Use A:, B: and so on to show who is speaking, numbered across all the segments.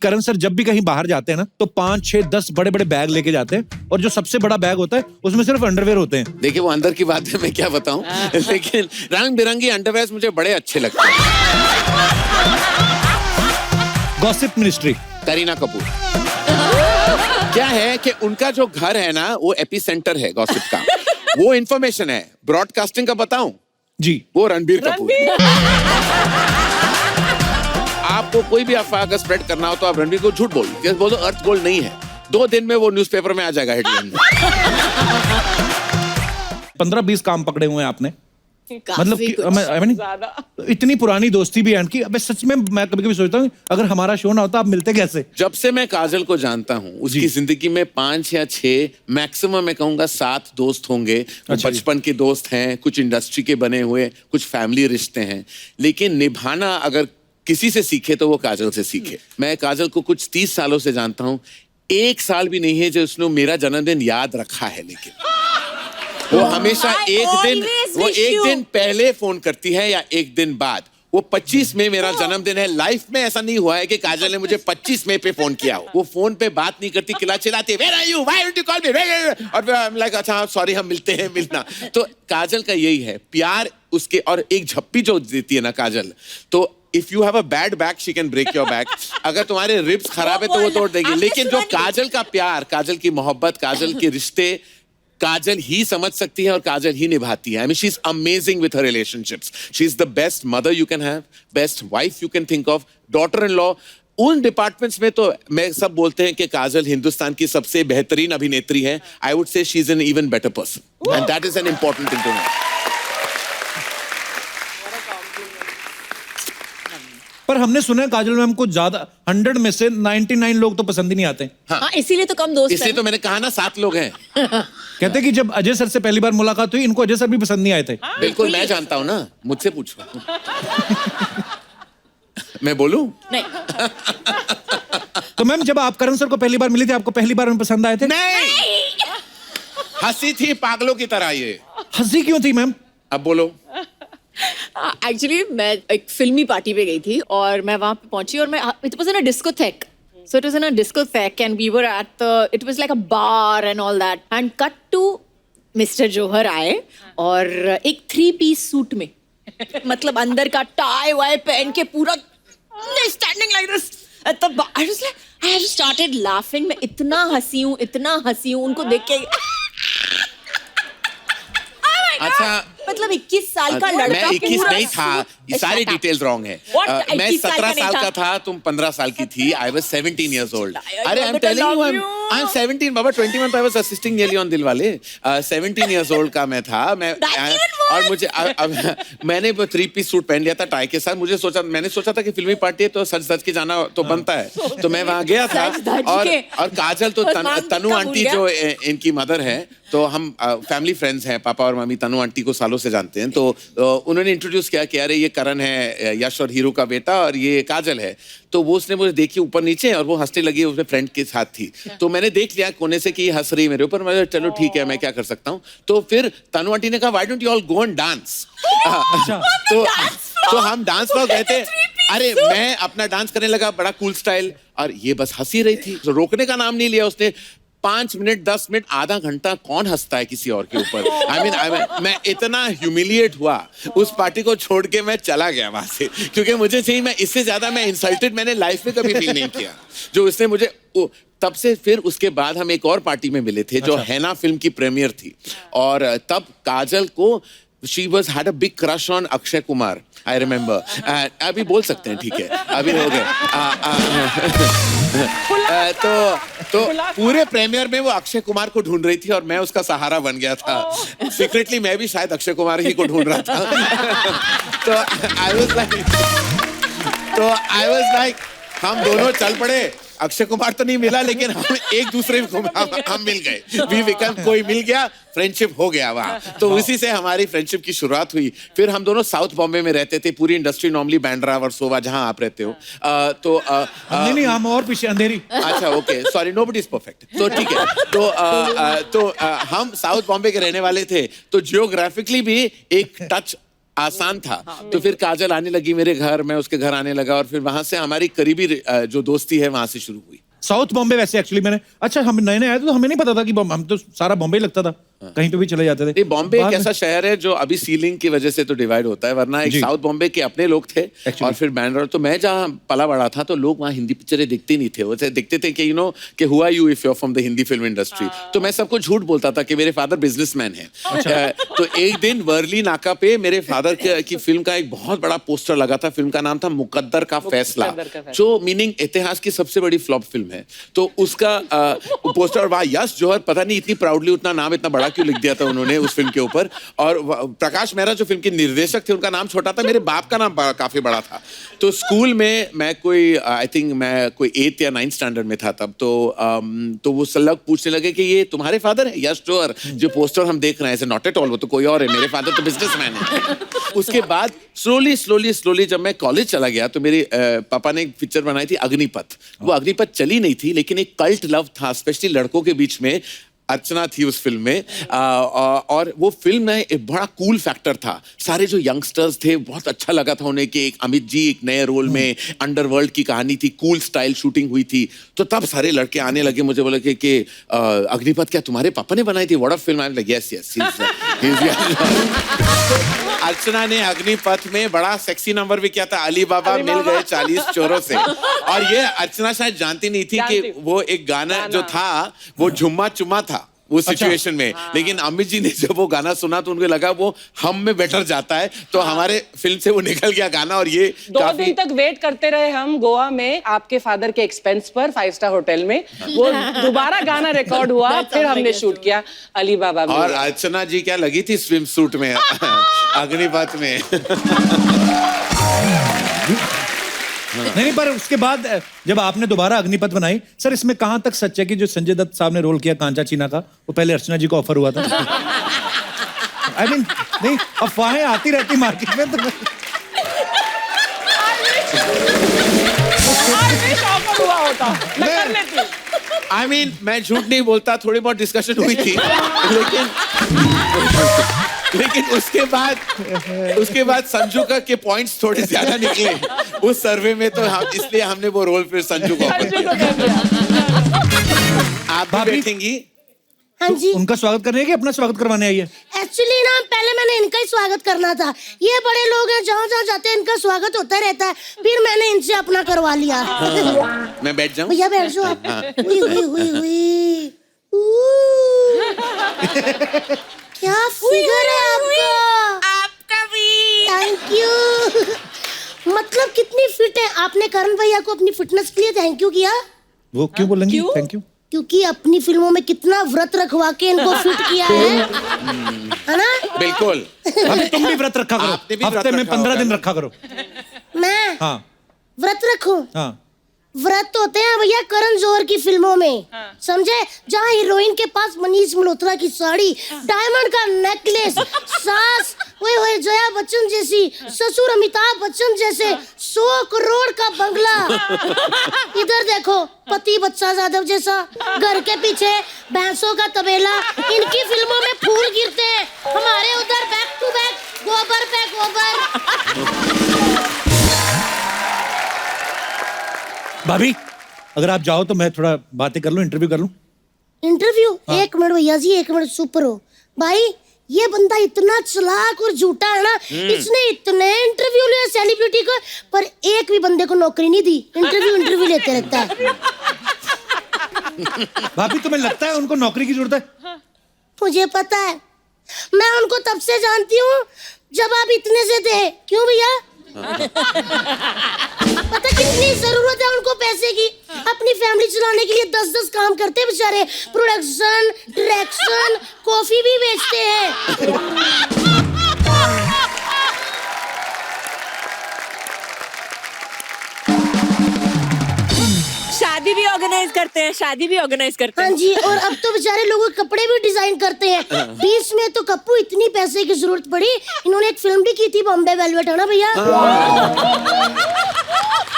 A: करण sir जब भी कहीं बाहर जाते हैं ना तो 5, 6, 10 बड़े बड़े बैग लेके जाते हैं और जो सबसे बड़ा बैग होता है उसमें सिर्फ अंडरवेयर होते हैं।
B: देखिए वो अंदर की बात है, मैं क्या बताऊं लेकिन रंग बिरंगी अंडरवेयर मुझे बड़े अच्छे लगते हैं।
A: गॉसिप मिनिस्ट्री
B: करीना कपूर क्या है कि उनका जो घर है ना वो एपी सेंटर है गॉसिप का। वो इंफॉर्मेशन है, ब्रॉडकास्टिंग का बताऊं
A: जी,
B: वो रणबीर कपूर। आपको कोई भी अफवाह अगर स्प्रेड करना हो तो आप रणबीर को झूठ बोलो अर्थ गोल्ड नहीं है, 2 दिन में वो न्यूज़पेपर में आ जाएगा हेडलाइन में।
A: 15-20 काम पकड़े हुए हैं आपने, मतलब कि
C: ज्यादा।
A: इतनी पुरानी दोस्ती भी है कि अबे सच में मैं कभी-कभी सोचता हूँ अगर हमारा शो ना होता आप मिलते कैसे।
B: जब से मैं काजल को जानता हूँ उसकी जिंदगी में 5 या 6 मैक्सिमम मैं कहूंगा 7 दोस्त होंगे।
A: अच्छा,
B: बचपन के दोस्त हैं, कुछ इंडस्ट्री के बने हुए, कुछ फैमिली रिश्ते हैं, लेकिन निभाना अगर किसी से सीखे तो वो काजल से सीखे। मैं काजल को कुछ 30 सालों से जानता हूँ, 1 साल भी नहीं है जो उसने मेरा जन्मदिन याद रखा है, लेकिन वो हमेशा एक दिन पहले फोन करती है या 1 दिन बाद। वो 25 मई मेरा जन्मदिन है, लाइफ में ऐसा नहीं हुआ है कि काजल ने मुझे 25 मई पे फोन किया हो। वो फोन पे बात नहीं करती, चिल्लाती है, Where are you? Why don't you call me? और I'm like, अच्छा सॉरी हम मिलते हैं, मिलना। तो काजल का यही है प्यार उसके, और एक झप्पी जो देती है ना काजल, तो if you have a bad back she can break your back. अगर तुम्हारे रिब्स खराब है तो वो तोड़ देगी, लेकिन जो काजल का प्यार, काजल की मोहब्बत, काजल के रिश्ते काजल ही समझ सकती है और काजल ही निभाती है। I mean, she's amazing with her relationships. She's the best mother you can have, best wife you can think of, daughter-in-law. उन डिपार्टमेंट्स में तो मैं सब बोलते हैं कि काजल हिंदुस्तान की सबसे बेहतरीन अभिनेत्री है। I would say she's an even better person, and that is an important thing to know.
A: पर हमने सुना है काजल मैम को ज्यादा 100 में से 99 लोग तो पसंद ही नहीं आते।
C: हाँ, इसीलिए तो कम दोस्त
B: इसलिए तो मैंने कहा ना 7 लोग हैं।
A: कहते कि जब अजय सर से पहली बार मुलाकात हुई इनको अजय सर भी पसंद नहीं आए थे।
B: बिल्कुल, मैं जानता हूं ना, मुझसे पूछो। मैं बोलूं?
C: नहीं।
A: तो मैम जब आप करण सर को पहली बार मिली थी आपको पहली बार में पसंद आए थे?
B: नहीं, हंसी थी पागलों की तरह। ये
A: हंसी क्यों थी मैम?
B: अब बोलो।
C: एक्चुअली मैं एक फिल्मी पार्टी पे गई थी और मैं वहां पे पहुंची और मैं it was in a discotheque, so it was in a discotheque and we were at the, it was like a bar and all that, and cut to Mr. Johar आए और एक 3-piece सूट में, मतलब अंदर का tie Y पहन के पूरा standing like this at the bar. I was like, I have started laughing. मैं इतना हंसी हूँ उनको देख के।
B: अच्छा,
C: मतलब 21 साल का लड़का।
B: मैं 21 नहीं था, ये सारी डिटेल्स रॉन्ग है। मैं 17 साल का था, तुम 15 साल की थी। I was 17 years old. अरे I'm telling you, I'm 17 Baba, 21 I was assisting nearly on Dilwale. 17 years old का मैं था, और मुझे मैंने वो 3-piece सूट पहन लिया था टाई के साथ। मैंने सोचा था कि फिल्मी पार्टी है तो सच के जाना तो बनता है, तो मैं वहां गया था। और काजल तो तनु आंटी जो इनकी मदर है, तो हम फैमिली फ्रेंड्स हैं, पापा और मम्मी तनु आंटी को सालों से जानते हैं। तो उन्होंने इंट्रोड्यूस किया कि अरे ये करण है, यश और हीरू का बेटा, और ये काजल है। तो वो उसने मुझे देखी ऊपर नीचे और वो हंसने लगी, उसने फ्रेंड के साथ थी। तो मैंने देख लिया कोने से कि ये हंस रही मेरे ऊपर। मैं चलो ठीक है, मैं क्या कर सकता हूँ। तो फिर तनु आंटी ने कहा why don't you all go and dance. तो हम डांस पर गए थे। अरे मैं अपना डांस करने लगा, बड़ा कूल स्टाइल, और ये बस हंसी रही थी, तो रोकने का नाम नहीं लिया उसने। 5 मिनट, 10 मिनट, आधा घंटा कौन हंसता है किसी और के ऊपर। I mean, मैं इतना ह्यूमिलिएट हुआ, उस पार्टी को छोड़ के मैं चला गया वहां से, क्योंकि मुझे चाहिए, मैं इससे ज्यादा मैं इंसल्टेड मैंने लाइफ में कभी फील नहीं किया जो उसने मुझे। तब से फिर उसके बाद हम एक और पार्टी में मिले थे जो हैना फिल्म की प्रीमियर थी, और तब काजल को she had a big crush on Akshay Kumar, I remember। अभी बोल सकते हैं, ठीक है, अभी हो गए। तो पूरे प्रीमियर में वो अक्षय कुमार को ढूंढ रही थी और मैं उसका सहारा बन गया था। सीक्रेटली मैं भी शायद अक्षय कुमार ही को ढूंढ रहा था। तो I was like हम दोनों चल पड़े। अक्षय कुमार तो नहीं मिला, लेकिन हम एक दूसरे को हम मिल गए। वी बिकम, कोई मिल गया, फ्रेंडशिप हो गया वहाँ। तो उसी से हमारी फ्रेंडशिप की शुरुआत हुई। फिर हम दोनों साउथ बॉम्बे में रहते थे, पूरी इंडस्ट्री नॉर्मली बैंड्रा वर्सोवा जहाँ आप रहते हो।
A: नहीं, हम और पीछे अंधेरी।
B: अच्छा, okay, sorry, nobody is perfect. तो ठीक है, तो हम साउथ बॉम्बे के रहने वाले थे, तो जियोग्राफिकली भी एक टच आसान था। तो फिर काजल आने लगी मेरे घर, मैं उसके घर आने लगा, और फिर वहां से हमारी करीबी जो दोस्ती है वहां से शुरू हुई।
A: साउथ बॉम्बे वैसे एक्चुअली मैंने, अच्छा हम नए नए आए थे तो हमें नहीं पता था कि हम तो सारा बॉम्बे ही लगता था, कहीं पे भी चले जाते थे।
B: ये बॉम्बे एक
A: बाद में-
B: ऐसा शहर है जो अभी सीलिंग की वजह से तो डिवाइड होता है, वरना एक
A: जी।
B: साउथ बॉम्बे के अपने लोग थे
A: Actually.
B: और फिर बैंड्रा। तो मैं जहाँ पला बड़ा था तो लोग वहाँ हिंदी पिक्चरें देखते नहीं थे, वो देखते थे कि कि who are you if you are from the Hindi film industry. तो मैं सबको झूठ बोलता था कि मेरे फादर बिजनेसमैन हैं। तो एक दिन वर्ली नाका पे मेरे फादर की फिल्म का एक बहुत बड़ा पोस्टर लगा था। फिल्म का नाम था मुकद्दर का फैसला, जो मीनिंग इतिहास की सबसे बड़ी फ्लॉप फिल्म है। तो उसका पोस्टर, और वहाँ यश जौहर पता नहीं इतनी प्राउडली उतना नाम इतना बड़ा क्यों लिख दिया था उन्होंने उस फिल्म के ऊपर। और प्रकाश मेहरा जो फिल्म के निर्देशक थे उनका नाम छोटा था, मेरे बाप का नाम काफी बड़ा था। तो स्कूल में मैं कोई आई थिंक मैं कोई 8th या 9th स्टैंडर्ड में था तब। तो वो सब लोग पूछने लगे कि ये तुम्हारे फादर है यश जौहर, जो पोस्टर हम देख रहे हैं? नॉट एट ऑल, वो तो कोई और है, मेरे फादर तो बिजनेसमैन है। उसके बाद स्लोली जब मैं कॉलेज चला गया तो मेरे पापा ने एक पिक्चर बनाई थी अग्निपथ। वो अग्निपथ चली नहीं थी, लेकिन एक कल्ट लव था, स्पेशली लड़कों के बीच में। अर्चना थी उस फिल्म में, और वो फिल्म में एक बड़ा कूल फैक्टर था। सारे जो यंगस्टर्स थे बहुत अच्छा लगा था उन्हें कि एक अमित जी एक नए रोल में, अंडरवर्ल्ड की कहानी थी, कूल स्टाइल शूटिंग हुई थी। तो तब सारे लड़के आने लगे मुझे, बोले कि अग्निपथ क्या तुम्हारे पापा ने बनाई थी? What a film. I am like yes Archana ने अग्निपथ में बड़ा सेक्सी नंबर भी किया था, अली बाबा मिल गए 40 चोरों से। और ये अर्चना शायद जानती नहीं थी कि वो एक गाना जो था वो झुम्मा चुम्मा था उस सिचुएशन में। लेकिन अमित जी ने जब वो गाना सुना तो उनको लगा वो हम में बेटर जाता है, तो हमारे फिल्म से वो निकल गया गाना। और ये
D: 2 दिन तक वेट करते रहे हम गोवा में आपके फादर के एक्सपेंस पर 5 स्टार होटल में। वो दोबारा गाना रिकॉर्ड हुआ, फिर हमने शूट किया अली बाबा में।
B: और अर्चना जी क्या लगी थी स्विम सूट में अग्निपथ में।
A: नहीं, पर उसके बाद जब आपने दोबारा अग्निपथ बनाई, सर इसमें कहां तक सच है कि जो संजय दत्त साहब ने रोल किया कांचा चीना का, वो पहले अर्चना जी को ऑफर हुआ था? आई मीन नहीं, अफवाहें आती रहती मार्केट में तो
D: ऑफर हुआ होता मैं कर लेती।
B: आई मीन मैं झूठ नहीं बोलता, थोड़ी बहुत डिस्कशन हुई थी, लेकिन उसके बाद संजू का के पॉइंट्स थोड़े ज्यादा निकले उस सर्वे में, तो हम इसलिए हमने वो रोल फिर संजू को ऑफर किया। आप भी बैठेंगी?
E: हाँ जी,
A: उनका स्वागत करने कि अपना स्वागत करवाने आई है?
E: एक्चुअली ना पहले मैंने इनका ही स्वागत करना था। ये बड़े लोग हैं, जहाँ जहाँ जाते हैं इनका स्वागत होता रहता है, फिर मैंने इनसे अपना करवा लिया।
B: मैं बैठ जाऊं?
E: भैया बैठ जाओ आप। हुई हुई हुई हुई। क्या फिगर है आपका भी। Thank you. मतलब कितनी फिट है। आपने करण भैया को अपनी फिटनेस के लिए थैंक यू किया?
A: वो क्यों बोलेंगी थैंक यू?
E: क्योंकि अपनी फिल्मों में कितना व्रत रखवा के इनको फिट किया है ना?
B: बिल्कुल।
A: अब तुम भी व्रत रखा
B: आपने
A: करो,
B: भी व्रत
A: हफ्ते में
B: रखा
A: 15
B: होगा।
A: दिन रखा करो।
E: मैं
A: हाँ
E: व्रत रखूं?
A: हाँ।
E: व्रत होते हैं भैया करण जौहर की फिल्मों में, समझे? जहाँ हीरोइन के पास मनीष मल्होत्रा की साड़ी, डायमंड का नेकलेस, सास ओए जया बच्चन जैसी, ससुर अमिताभ बच्चन जैसे, 100 करोड़ का बंगला। इधर देखो पति बच्चा यादव जैसा, घर के पीछे भैंसों का तबेला। इनकी फिल्मों में फूल गिरते हैं, हमारे उधर बैक टू बैक गोबर पे गोबर।
A: भाभी अगर आप जाओ तो मैं थोड़ा बातें कर लूं, इंटरव्यू कर लूं।
E: इंटरव्यू? एक मिनट भैया जी, एक मिनट सुपर हो भाई। ये बंदा इतना चालाक और झूठा है ना, इसने इतने इंटरव्यू लिए सेलिब्रिटी को, पर एक भी बंदे को नौकरी नहीं दी। इंटरव्यू लेते रहता है।
A: भाभी तुम्हें लगता है उनको नौकरी की जरूरत है?
E: मुझे पता है, मैं उनको तब से जानती हूँ जब आप इतने से थे। क्यों भैया? पता कितनी जरूरत है उनको पैसे की। अपनी फैमिली चलाने के लिए 10-10 काम करते हैं बेचारे। प्रोडक्शन, डायरेक्शन, कॉफी भी बेचते हैं।
F: शादी भी ऑर्गेनाइज करते हैं।
E: हाँ जी, और अब तो बेचारे लोगों के कपड़े भी डिजाइन करते हैं। बीच में तो कप्पू इतनी पैसे की जरूरत पड़ी, इन्होंने एक फिल्म भी की थी बॉम्बे वेलवेट, है ना भैया?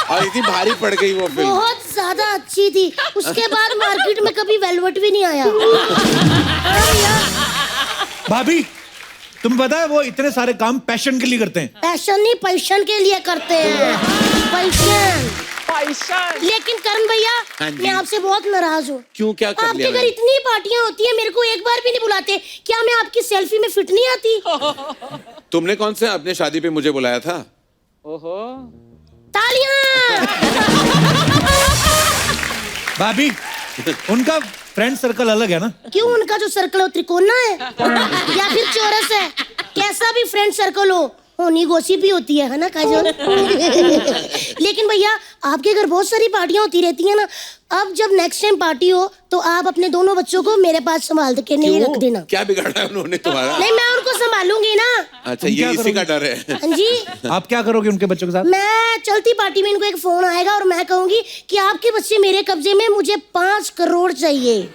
B: और इतनी भारी पड़ गई वो फिल्म।
E: बहुत ज्यादा अच्छी थी। उसके बाद मार्केट में कभी वेलवेट भी नहीं आया। हाँ भैया।
A: भाभी तुम्हें पता है वो इतने सारे काम पैशन के लिए करते हैं।
E: पैशन नहीं, पैशन के लिए करते हैं, पैशन।
D: पैसा।
E: लेकिन करण भैया,
B: हाँ जी।
E: मैं आपसे बहुत नाराज हूँ।
B: क्यों, क्या कर
E: आपके
B: लिया
E: घर
B: मैंने?
E: इतनी पार्टियां होती है, मेरे को एक बार भी नहीं बुलाते। क्या मैं आपकी सेल्फी में फिट नहीं आती?
B: तुमने कौन से अपने शादी पे मुझे बुलाया था?
D: ओहो।
E: तालियां।
A: भाभी, उनका फ्रेंड सर्कल अलग है ना।
E: क्यों, उनका जो सर्कल है वो त्रिकोणा है या फिर चौरस है? कैसा भी फ्रेंड सर्कल हो, होनी गॉसिप भी होती है ना काजल? लेकिन भैया, आपके घर बहुत सारी पार्टियां होती रहती है ना। अब जब नेक्स्ट टाइम पार्टी हो तो आप अपने दोनों बच्चों को मेरे पास संभाल के नहीं रख देना।
B: क्या बिगाड़ा है उन्होंने तुम्हारा?
E: नहीं, मैं उनको संभालूंगी ना।
B: अच्छा,
A: तुम
B: ये
A: क्या
B: इसी का
A: करोगे?
B: डर है।
E: हाँ जी।
A: आप क्या करोगे उनके बच्चों के साथ?
E: मैं चलती पार्टी में इनको एक फोन आएगा और मैं कहूंगी कि आपके बच्चे मेरे कब्जे में, मुझे 5 करोड़ चाहिए।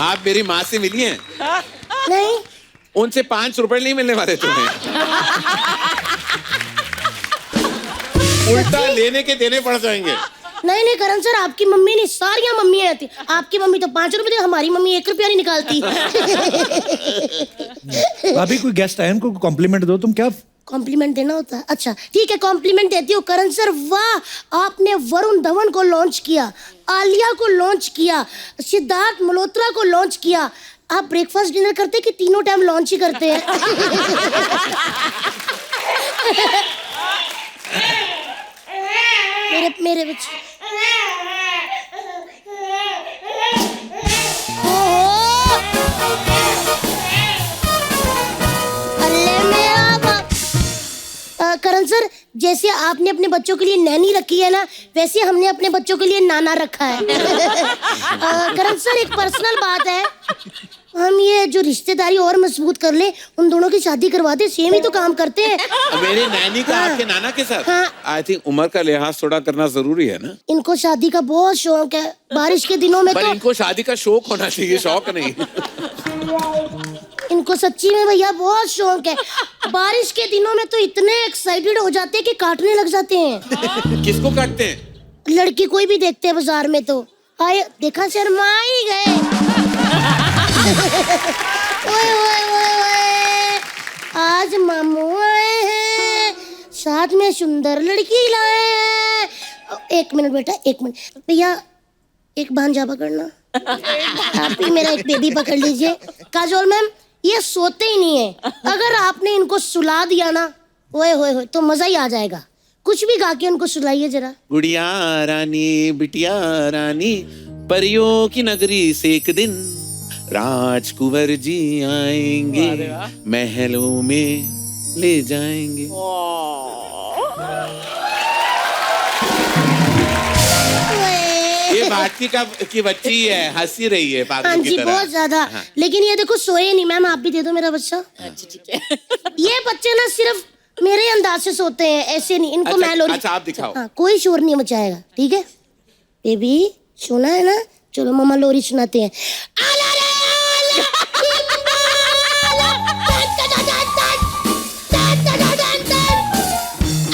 B: आप मेरी माँ से मिली हैं?
E: नहीं,
B: उनसे 5 रुपए नहीं मिलने वाले तुम्हें। उल्टा लेने के देने पड़ जाएंगे।
E: नहीं नहीं करण सर, आपकी मम्मी नहीं, सारियां मम्मियां आती। आपकी मम्मी तो 5 रुपए दे, हमारी मम्मी 1 रुपया नहीं निकालती।
A: भाभी, कोई गेस्ट आए, उनको कॉम्प्लीमेंट दो। तुम क्या
E: कॉम्प्लीमेंट देना होता है? अच्छा ठीक है, कॉम्प्लीमेंट देती हूँ। करण सर, वाह, आपने वरुण धवन को लॉन्च किया, आलिया को लॉन्च किया, सिद्धार्थ मल्होत्रा को लॉन्च किया। आप ब्रेकफास्ट डिनर करते कि तीनों टाइम लॉन्च ही करते हैं? मेरे बच्चे। ओहो! अल्ले मेरा बाप। करण सर, जैसे आपने अपने बच्चों के लिए नैनी रखी है ना, वैसे हमने अपने बच्चों के लिए नाना रखा है। करण सर, एक पर्सनल बात है, हम ये जो रिश्तेदारी और मजबूत कर ले, उन दोनों की शादी करवा दे, सेम ही तो काम करते हैं।
B: मेरे नैनी का आपके नाना के साथ?
E: हाँ।
B: आई थिंक उम्र का लिहाज थोड़ा करना जरूरी है ना।
E: इनको शादी का बहुत शौक है, बारिश के दिनों में
B: पर
E: तो
B: इनको शादी का शौक होना चाहिए, शौक नहीं।
E: इनको सच्ची में भैया बहुत शौक है। बारिश के दिनों में तो इतने एक्साइटेड हो जाते हैं कि काटने लग जाते हैं।
B: किसको काटते हैं?
E: लड़की कोई भी देखते हैं बाजार में तो आए, देखा, शर्मा ही गए। ओए ओए ओए ओए, आज मामू आए हैं, साथ में सुंदर लड़की लाए हैं। 1 मिनट बेटा, 1 मिनट भैया, एक भांजा पकड़ना। आप ही मेरा एक बेबी पकड़ लीजिए। काजोल मैम, ये सोते ही नहीं है, अगर आपने इनको सुला दिया ना, ओए होए होए, तो मजा ही आ जाएगा। कुछ भी गा के उनको सुलाइए जरा।
B: गुड़िया रानी, बिटिया रानी, परियों की नगरी से एक दिन राजकुंवर जी आएंगे, महलों में ले जाएंगे। ये भारती की बच्ची है, हंसी रही है पागल
E: हाँ
B: की
E: जी,
B: तरह।
E: बहुत ज्यादा।
B: हाँ।
E: लेकिन ये देखो, सोए नहीं। मैम, आप भी दे दो मेरा बच्चा।
C: अच्छा ठीक है।
E: ये बच्चे ना सिर्फ मेरे अंदाज से सोते हैं, ऐसे नहीं। इनको
B: अच्छा,
E: मैं लोरी।
B: अच्छा, आप दिखाओ।
E: हाँ, कोई शोर नहीं मचाएगा, ठीक है? बेबी सोना है ना, चलो मम्मा लोरी सुनाते हैं। आला रे आला, चिंबाला, टन टन टन टन, टन टन टन टन।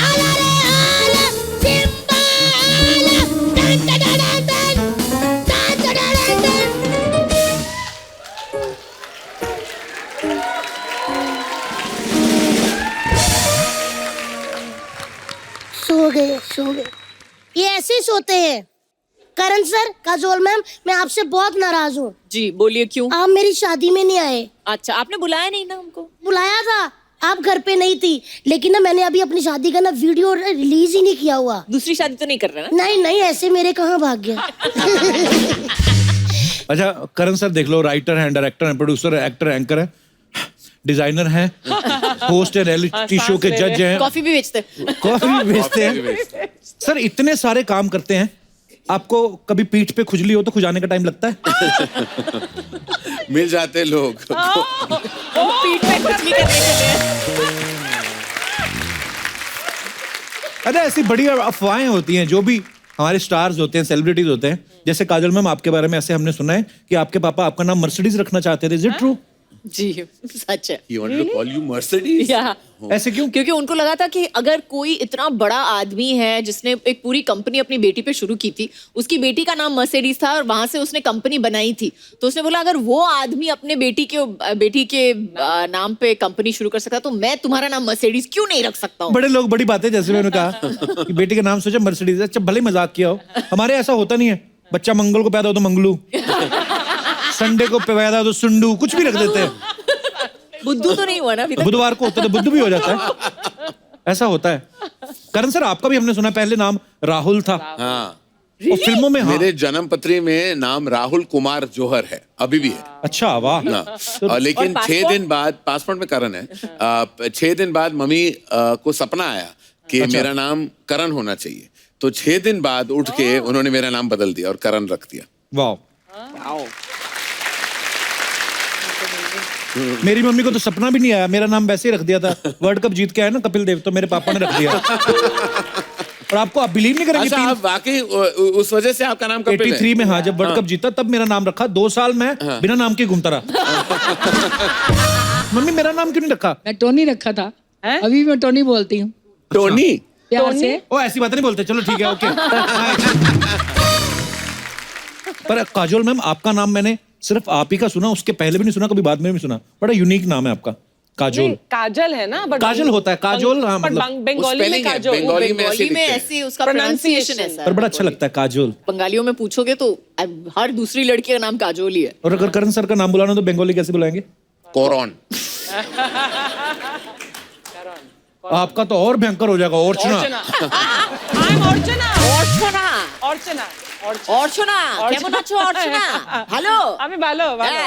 E: आला रे आला, चिंबाला, टन टन टन टन, टन टन टन टन। सो गए, सो गए। ये ऐसे ही सोते हैं। करण सर, काजोल मैम, मैं आपसे बहुत नाराज हूँ।
F: जी बोलिए, क्यों?
E: आप मेरी शादी में नहीं आए।
F: अच्छा, आपने बुलाया नहीं ना हमको?
E: बुलाया था, आप घर पे नहीं थी। लेकिन ना, मैंने अभी अपनी शादी का ना वीडियो रिलीज ही नहीं किया हुआ।
F: दूसरी शादी तो नहीं कर रहे ना?
E: नहीं नहीं, ऐसे मेरे कहाँ भाग गया।
A: अच्छा, करण सर देख लो, राइटर हैं, डायरेक्टर हैं, प्रोड्यूसर है, एक्टर, एंकर है, डिजाइनर हैं, होस्ट है, रियलिटी शो के जज हैं,
C: कॉफी भी बेचते।
A: कॉफी भी बेचते हैं। सर, इतने सारे काम करते हैं, आपको कभी पीठ पे खुजली हो तो खुजाने का टाइम लगता है?
B: मिल जाते लोग।
F: पीठ पे खुजली करने के लिए।
A: अरे ऐसी बड़ी अफवाहें होती हैं, जो भी हमारे स्टार्स होते हैं, सेलिब्रिटीज होते हैं। जैसे काजल मैम, आपके बारे में ऐसे हमने सुना है कि आपके पापा आपका नाम मर्सिडीज रखना चाहते थे। Is it true?
C: जी सच है।
B: He wanted to call you Mercedes?
C: या
A: ऐसे क्यों?
C: क्योंकि उनको लगा था कि अगर कोई इतना बड़ा आदमी है जिसने एक पूरी कंपनी अपनी बेटी पे शुरू की थी, उसकी बेटी का नाम मर्सिडीज था और वहां से उसने कंपनी बनाई थी, तो उसने बोला अगर वो आदमी अपने बेटी के नाम पे कंपनी शुरू कर सकता तो मैं तुम्हारा नाम मर्सिडीज क्यों नहीं रख सकता हूँ।
A: बड़े लोग बड़ी बातें, जैसे मैंने कहा कि बेटी का नाम सोचा मर्सिडीज। अच्छा भले ही मजाक किया हो, हमारे ऐसा होता नहीं है। बच्चा मंगल को पैदा हो तो मंगलू, संडे को पैदा हो तो सुंडू, कुछ भी रख देते हैं।
C: बुद्धू तो नहीं हुआ ना अभी तक।
A: बुधवार को होता तो बुद्ध भी हो जाता है, ऐसा होता है। करण सर आपका भी हमने सुना पहले नाम राहुल था।
B: हाँ,
A: और फिल्मों में हाँ।
B: मेरे जन्म पत्री में नाम राहुल कुमार जौहर है, अभी भी है।
A: अच्छा वाह।
B: हाँ। लेकिन
C: और
B: 6 दिन बाद, पासपोर्ट में करण है, 6 दिन बाद मम्मी को सपना आया कि मेरा नाम करण होना चाहिए, तो 6 दिन बाद उठ के उन्होंने मेरा नाम बदल दिया और करण रख दिया।
A: वाह। मेरी मम्मी को तो सपना भी नहीं आया, मेरा नाम वैसे ही रख दिया था। वर्ल्ड कप जीत के आया ना कपिल देव, तो मेरे पापा ने रख दिया। और आपको आप बिलीव नहीं करेंगे,
B: अच्छा, आप वाकई उस वजह से आपका नाम कपिल है?
A: 83 में हाँ, जब वर्ल्ड कप जीता तब मेरा नाम रखा। 2 साल मैं बिना नाम के घूमता रहा। मम्मी मेरा नाम क्यों नहीं रखा?
F: मैं टोनी रखा था, अभी मैं टोनी बोलती हूँ
B: टोनी?
F: प्यार से।
A: ओ ऐसी बात नहीं बोलते, चलो ठीक है ओके। पर काजोल मैम आपका नाम मैंने सिर्फ आप ही का सुना, उसके पहले भी नहीं सुना, कभी बाद में भी सुना। बड़ा यूनिक नाम है आपका, काजोल।
D: काजल है ना, but
A: काजल होता है, काजोल हाँ,
D: but
A: मतलब
D: बंगाली में काजोल।
B: बंगाली में ऐसे
C: बंगाली में
B: लिखते हैं।
C: ऐसे उसका प्रोनाउंसिएशन है
A: पर
C: सर।
A: बड़ा अच्छा लगता है काजोल।
C: बंगालियों में पूछोगे तो हर दूसरी लड़की का नाम काजोल ही है।
A: और अगर करण सर का नाम बुलाना तो बंगाली कैसे बुलाएंगे?
B: कोरॉन।
A: आपका तो और भयंकर हो जाएगा, अर्चना।
D: I'm अर्चना।
C: अर्चना
D: अर्चना।
C: अर्चना কেমন আছো अर्चना? हेलो
D: আমি ভালো ভালো।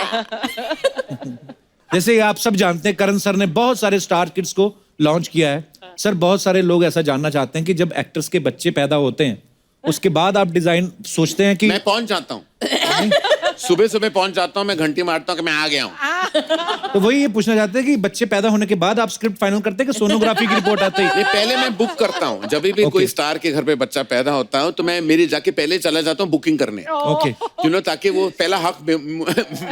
A: जैसे आप सब जानते हैं करण सर ने बहुत सारे स्टार किड्स को लॉन्च किया है। सर बहुत सारे लोग ऐसा जानना चाहते हैं कि जब एक्टर्स के बच्चे पैदा होते हैं उसके बाद आप डिजाइन सोचते हैं कि
B: मैं पहुंच जाता हूँ, सुबह सुबह पहुंच जाता हूँ, मैं घंटी मारता हूँ कि मैं आ गया हूँ।
A: तो वही ये पूछना चाहते हैं कि बच्चे पैदा होने के बाद आप स्क्रिप्ट फाइनल करते हैं कि सोनोग्राफी की रिपोर्ट आती है?
B: ये पहले मैं बुक करता हूँ, जब भी कोई स्टार के घर पे बच्चा पैदा होता है तो मैं मेरी जाके पहले चला जाता हूँ बुकिंग करने,
A: ओके।
B: ताकि वो पहला हक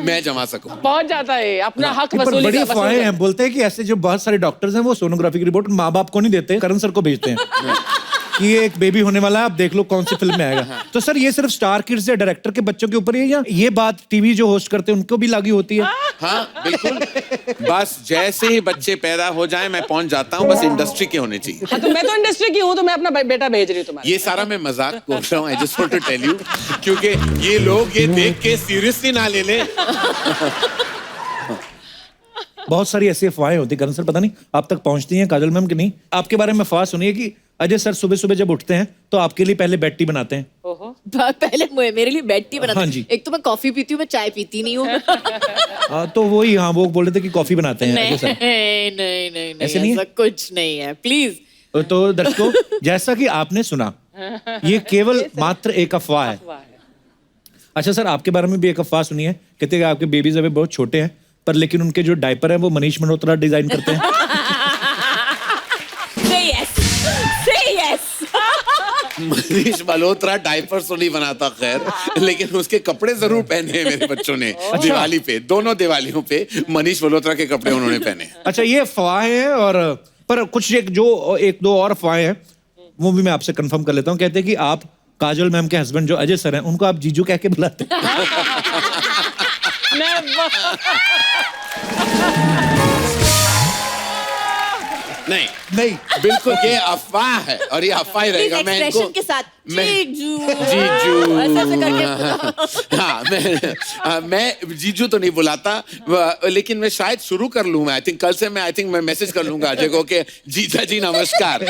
B: मैं जमा सकूं।
D: पहुंच जाता है अपना हक
A: पर
D: वसूली
A: बड़ी
D: का
A: अफवाहें हैं, बोलते हैं कि ऐसे जो बहुत सारे डॉक्टर्स हैं वो सोनोग्राफी की रिपोर्ट माँ बाप को नहीं देते, करण सर को भेजते हैं कि ये एक बेबी होने वाला है, आप देख लो कौन सी फिल्म में आएगा। तो सर ये सिर्फ स्टार किड्स या डायरेक्टर के बच्चों के ऊपर ही है या ये बात टीवी जो होस्ट करते हैं उनको भी लागू होती है?
B: हाँ बिल्कुल, बस जैसे ही बच्चे पैदा हो जाए मैं पहुंच जाता हूँ, बस इंडस्ट्री के होने चाहिए।
D: हाँ, तो मैं तो इंडस्ट्री की हूँ, तो मैं अपना बेटा भेज रही हूँ तुम्हारे।
B: ये सारा मैं मजाक बोल रहा हूँ, I just want to tell you, क्योंकि ये लोग ये देख के सीरियसली ना ले लें।
A: बहुत सारी ऐसी अफवाहें होती है करण सर, पता नहीं आप तक पहुंचती हैं काजल मैम कि नहीं। आपके बारे में अफवाह सुनी है कि अजय सर सुबह सुबह जब उठते हैं तो आपके लिए पहले बेड टी बनाते हैं।
C: पहले मेरे लिए बेड टी बनाते
A: हाँ
C: हैं।
A: जी।
C: एक तो मैं कॉफी पीती हूँ, मैं चाय पीती नहीं हूँ।
A: तो वही हाँ, वो बोल रहे थे कि कॉफी बनाते हैं
C: नहीं
A: अजय सर।
C: नहीं नहीं
A: ऐसे नहीं है?
C: ऐसा कुछ नहीं है प्लीज।
A: तो दर्शकों जैसा कि आपने सुना ये केवल मात्र एक अफवाह है। अच्छा सर आपके बारे में भी एक अफवाह सुनी है, कहते हैं कि आपके बेबीज अभी बहुत छोटे हैं पर लेकिन उनके जो डायपर है वो मनीष मल्होत्रा डिजाइन करते हैं।
B: मनीष मल्होत्रा डायपर तो नहीं बनाता खैर, लेकिन उसके कपड़े जरूर पहने हैं मेरे बच्चों ने। दिवाली पे, दोनों दिवालियों पे मनीष मल्होत्रा के कपड़े उन्होंने पहने।
A: अच्छा ये अफवाहें हैं, और पर कुछ एक दो और अफवाहें हैं वो भी मैं आपसे कंफर्म कर लेता हूँ। कहते हैं कि आप काजल मैम के हस्बैंड जो अजय सर हैं उनको आप जीजू कह के बुलाते हैं।
B: नहीं
A: नहीं
B: बिल्कुल ये अफवाह है और ये अफवाह ही रहेगा। मैं इनको
C: के साथ जीजू
B: जीजू
C: ऐसे करके
B: मैं जीजू तो नहीं बुलाता, लेकिन मैं शायद शुरू कर लूँ। आई थिंक कल से मैं मैसेज कर लूंगा अजय को कि जीजा जी नमस्कार,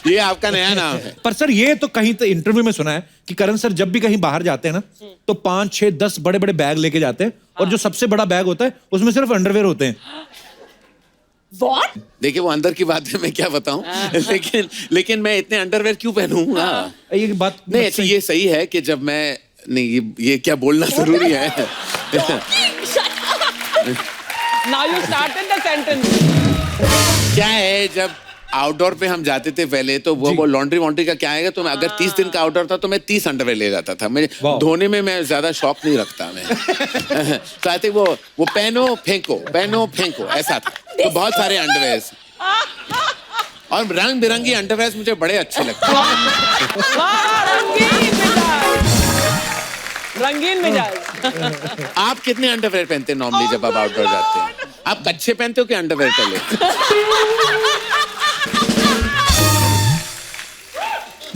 B: ये आपका नया नाम है।
A: पर सर ये तो कहीं तो इंटरव्यू में सुना है कि करण सर जब भी कहीं बाहर जाते हैं ना तो 5, 6, 10 बड़े बड़े बैग लेके जाते हैं और जो सबसे बड़ा बैग होता है उसमें सिर्फ अंडरवेयर होते हैं।
C: What?
B: देखिए वो अंदर की बात है, मैं क्या बताऊं। लेकिन मैं इतने अंडरवेयर क्यों पहनूं?
A: ये बात
B: नहीं अच्छा ये सही है कि जब मैं नहीं ये क्या बोलना जरूरी है।
D: Now you started the sentence.
B: क्या है जब आउटडोर पे हम जाते थे पहले, तो वो लॉन्ड्री वॉन्ड्री का क्या आएगा, तो मैं अगर 30 दिन का आउटडोर था तो मैं 30 अंडरवेयर ले जाता था। मैं धोने में मैं ज्यादा शौक नहीं रखता मैं। तो आई थिंक वो पहनो फेंको ऐसा था। तो बहुत सारे अंडरवेयर और रंग बिरंगी अंडरवेयर मुझे बड़े अच्छे लगते हैं।
D: रंगीन मिजाज।
B: आप कितने अंडरवेयर पहनते हैं नॉर्मली जब आप आउटडोर जाते हैं? आप कच्छे पहनते हो कि अंडरवेयर पहले?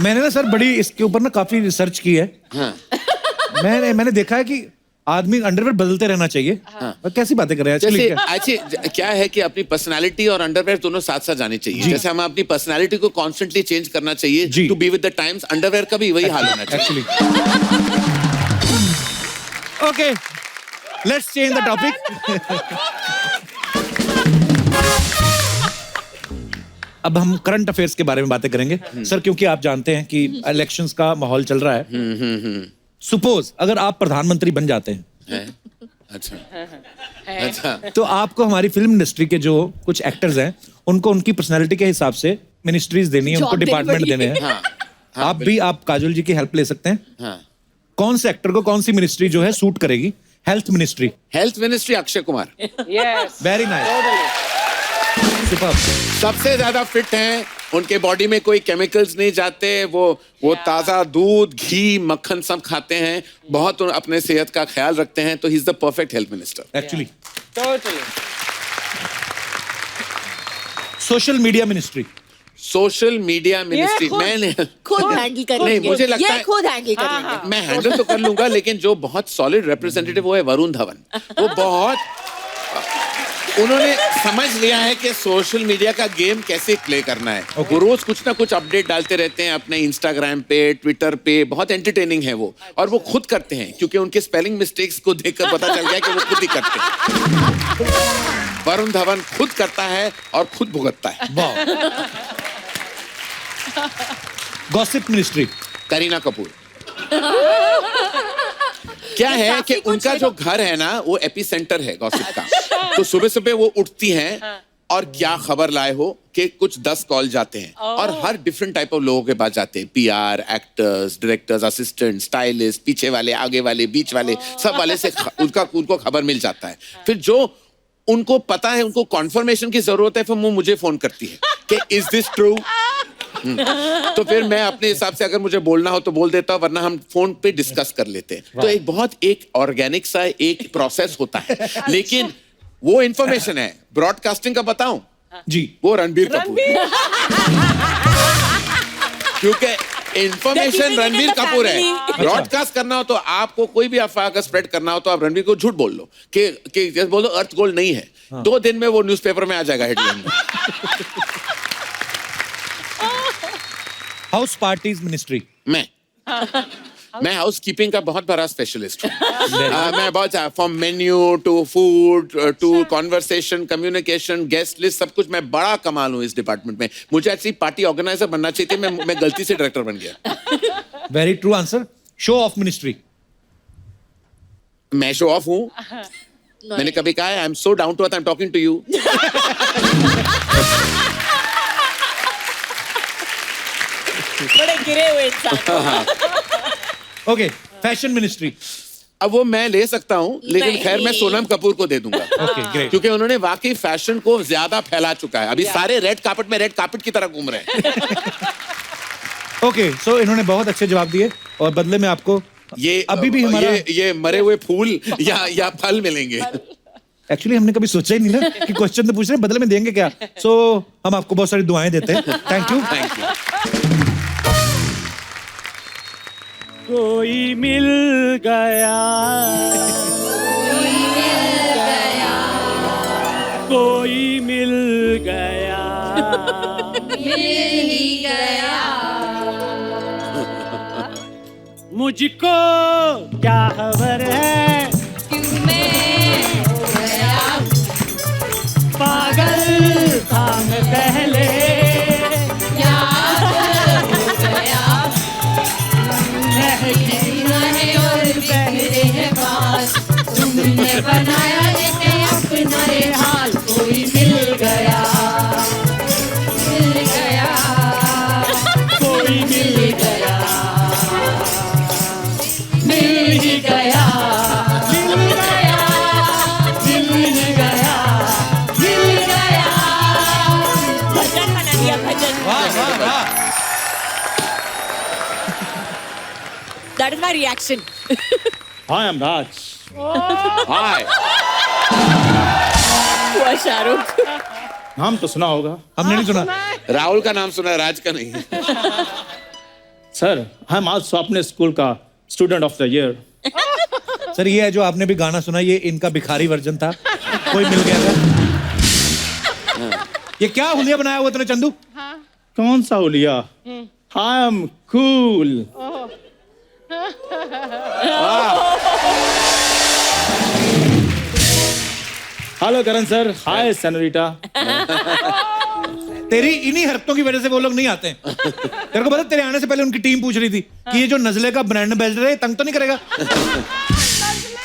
A: मैंने ना सर बड़ी इसके ऊपर ना काफी रिसर्च की है।
B: हाँ।
A: मैंने देखा है कि आदमी अंडरवेयर बदलते रहना चाहिए। और कैसी बातें कर रहे हैं
B: जैसे
A: actually
B: क्या है कि अपनी पर्सनालिटी और अंडरवेयर दोनों साथ साथ जानी चाहिए। जैसे हमें अपनी पर्सनालिटी को कॉन्स्टेंटली चेंज करना चाहिए to be with the times, underwear का भी वही हाल होना चाहिए।
A: Actually okay, let's change the topic. अब हम करंट अफेयर्स के बारे में बातें करेंगे सर, क्योंकि आप जानते हैं कि इलेक्शंस का माहौल चल रहा है। सपोज अगर आप प्रधानमंत्री बन जाते हैं
B: अच्छा
A: तो आपको हमारी फिल्म इंडस्ट्री के जो कुछ एक्टर्स हैं उनको उनकी पर्सनालिटी के हिसाब से मिनिस्ट्रीज देनी है, उनको डिपार्टमेंट देने हैं। आप काजोल जी की हेल्प ले सकते हैं। कौन से एक्टर को कौन सी मिनिस्ट्री जो है सूट करेगी? Health ministry
B: Akshay Kumar.
D: Yes,
A: very nice, superb.
B: सबसे ज्यादा फिट हैं, उनके बॉडी में कोई केमिकल्स नहीं जाते, वो ताजा दूध घी मक्खन सब खाते हैं, बहुत अपने सेहत का ख्याल रखते हैं, तो he is the perfect health minister
A: actually.
D: Totally.
B: Social media ministry मैंने
C: खुद हैंडल कर
B: नहीं,
C: लेंगे।
B: मुझे लगता
C: ये
B: है
C: खुद हैंडल कर लेंगे।
B: मैं हैंडल तो कर लूंगा, लेकिन जो बहुत सॉलिड रिप्रेजेंटेटिव वो है वरुण धवन। वो बहुत उन्होंने समझ लिया है कि सोशल मीडिया का गेम कैसे प्ले करना है। वो रोज कुछ ना कुछ अपडेट डालते रहते हैं अपने इंस्टाग्राम पे, ट्विटर पे, बहुत एंटरटेनिंग है वो, और वो खुद करते हैं क्योंकि उनके स्पेलिंग मिस्टेक्स को देखकर पता चल गया कि वो खुद ही करते हैं। वरुण धवन खुद करता है और खुद भुगतता है।
A: Gossip ministry
B: Kareena Kapoor. क्या है कि उनका जो घर है ना वो एपी सेंटर है गॉसिप का। तो सुबह सुबह वो उठती हैं और क्या खबर लाए हो कि कुछ 10 कॉल जाते हैं और हर डिफरेंट टाइप ऑफ लोगों के पास जाते हैं। PR, actors, directors, assistant, stylist, पीछे वाले, आगे वाले, बीच वाले, सब वाले से उनको खबर मिल जाता है। फिर जो उनको पता है, उनको कॉन्फर्मेशन की जरूरत है, फिर वो मुझे फोन करती है कि इज दिस ट्रू। तो फिर मैं अपने हिसाब से अगर मुझे बोलना हो तो बोल देता हूं, वरना हम फोन पे डिस्कस कर लेते हैं। तो एक ऑर्गेनिक सा एक प्रोसेस होता है, लेकिन वो इंफॉर्मेशन है। ब्रॉडकास्टिंग का बताऊं
A: जी,
B: वो रणबीर कपूर। क्योंकि इंफॉर्मेशन रणबीर कपूर है। ब्रॉडकास्ट करना हो तो आपको कोई भी अफवाह का स्प्रेड करना हो तो आप रणबीर को झूठ बोल लो कि जैसे बोल दो अर्थ गोल्ड नहीं है, 2 दिन में वो न्यूज़पेपर में आ जाएगा हेडलाइन में।
A: हाउस पार्टीज मिनिस्ट्री
B: मैं हाउस कीपिंग का बहुत बड़ा स्पेशलिस्ट हूँ। मैं बहुत from menu to food to conversation, communication, guest list, सब कुछ मैं बड़ा कमाल हूँ इस डिपार्टमेंट में। मुझे ऐसी पार्टी ऑर्गेनाइजर बनना चाहिए थी, मैं गलती से डायरेक्टर बन गया।
A: Very true answer. Show off ministry.
B: मैं शो ऑफ हूँ। मैंने कभी कहा है I am so down to earth, I am talking to you.
F: बड़े गिरे हुए इंसान।
A: Okay, fashion ministry.
B: अब वो मैं ले सकता हूँ, लेकिन
F: नहीं।
B: खैर मैं सोनम कपूर को दे दूंगा।
A: Okay, great.
B: क्योंकि उन्होंने वाकई फैशन को ज्यादा फैला चुका है। अभी सारे रेड कार्पेट में रेड कार्पेट की तरह घूम रहे हैं।
A: ओके, सो इन्होंने बहुत अच्छे जवाब दिए और बदले में आपको
B: ये
A: अभी भी हमारा
B: ये मरे हुए फूल या फल मिलेंगे।
A: एक्चुअली हमने कभी सोचा ही नहीं ना कि क्वेश्चन तो पूछ रहे हैं, बदले में देंगे क्या। सो हम आपको बहुत सारी दुआएं देते हैं। Thank you.
G: कोई मिल गया, कोई मिल गया, मुझको क्या खबर है, पागल था मैं पहले,
H: बनाया जिसे अपना ये हाल, कोई मिल गया, मिल
F: That is my reaction.
G: Hi, I'm Raj.
B: हाय
F: हुआ शाहरुख.
G: नाम तो सुना होगा.
A: हमने नहीं सुना.
B: राहुल का नाम सुना है, राज का नहीं.
G: सर, I'm also अपने स्कूल का student of the year.
A: Sir ये है जो आपने भी गाना सुना, ये इनका भिखारी वर्जन था, कोई मिल गया था. ये क्या हुलिया बनाया हुआ तूने चंदू?
G: कौन सा हुलिया? I am cool. Hello Karan sir. Hi senorita.
A: तेरी इन्हीं हरकतों की वजह से वो लोग नहीं आते हैं. तेरे को पता तेरे आने से पहले उनकी टीम पूछ रही थी कि ये जो नजले का ब्रांड एम्बेसडर है तंग तो नहीं करेगा?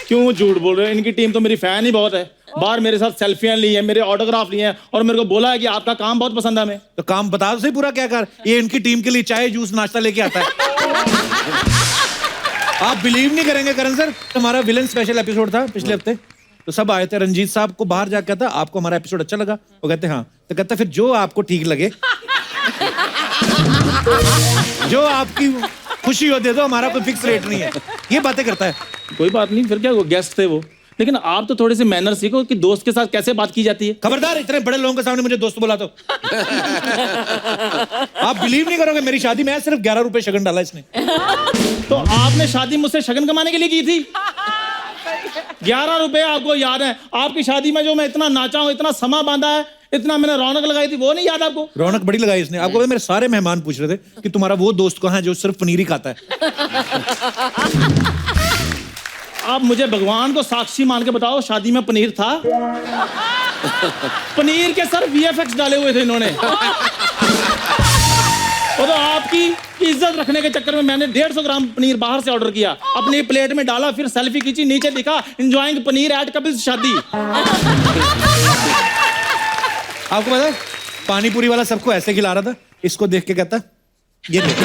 G: क्यों झूठ बोल रहे हो? इनकी टीम तो मेरी फैन ही बहुत है. बाहर मेरे साथ सेल्फियां ली हैं, मेरे ऑटोग्राफ लिए हैं और मेरे को बोला है कि आपका काम बहुत पसंद है हमें.
A: तो काम बता दो सही पूरा क्या कर. ये इनकी टीम के लिए चाय जूस नाश्ता लेके आता है. आप बिलीव नहीं करेंगे करण सर, हमारा विलन स्पेशल एपिसोड था पिछले हफ्ते, तो सब आए थे. रंजीत साहब को बाहर जाकर था आपको हमारा एपिसोड अच्छा लगा? वो कहते हाँ. तो कहता फिर जो आपको ठीक लगे, जो आपकी खुशी हो दे दो, हमारा कोई फिक्स रेट नहीं है. ये बातें करता है.
G: कोई बात नहीं, फिर क्या, वो गेस्ट थे वो. लेकिन आप तो थोड़े से मैनर सीखो कि दोस्त के साथ कैसे बात की जाती है.
A: खबरदार, इतने बड़े लोगों के सामने मुझे दोस्त बोला तो. आप बिलीव नहीं करोगे, मेरी शादी में सिर्फ 11 रुपए शगन डाला इसने.
G: तो आपने शादी मुझसे शगन कमाने के लिए की थी? 11 रुपए आपको याद है? आपकी शादी में जो मैं इतना नाचा हूँ, इतना समा बांधा है, इतना मैंने रौनक लगाई थी, वो नहीं याद आपको?
A: रौनक बड़ी लगाई इसने. आपको पता मेरे सारे मेहमान पूछ रहे थे कि तुम्हारा वो दोस्त कहाँ है जो सिर्फ पनीर ही खाता है.
G: आप मुझे भगवान को साक्षी मान के बताओ, शादी में पनीर था? पनीर के सर VFX डाले हुए थे इन्होंने. और तो आपकी इज्जत रखने के चक्कर में मैंने 150 ग्राम पनीर बाहर से ऑर्डर किया, अपनी प्लेट में डाला, फिर सेल्फी खींची, नीचे लिखा एंजॉयिंग पनीर एट कपिल्स शादी.
A: आपको पता है पानी पूरी वाला सबको ऐसे खिला रहा था, इसको देख के कहता ये देखो.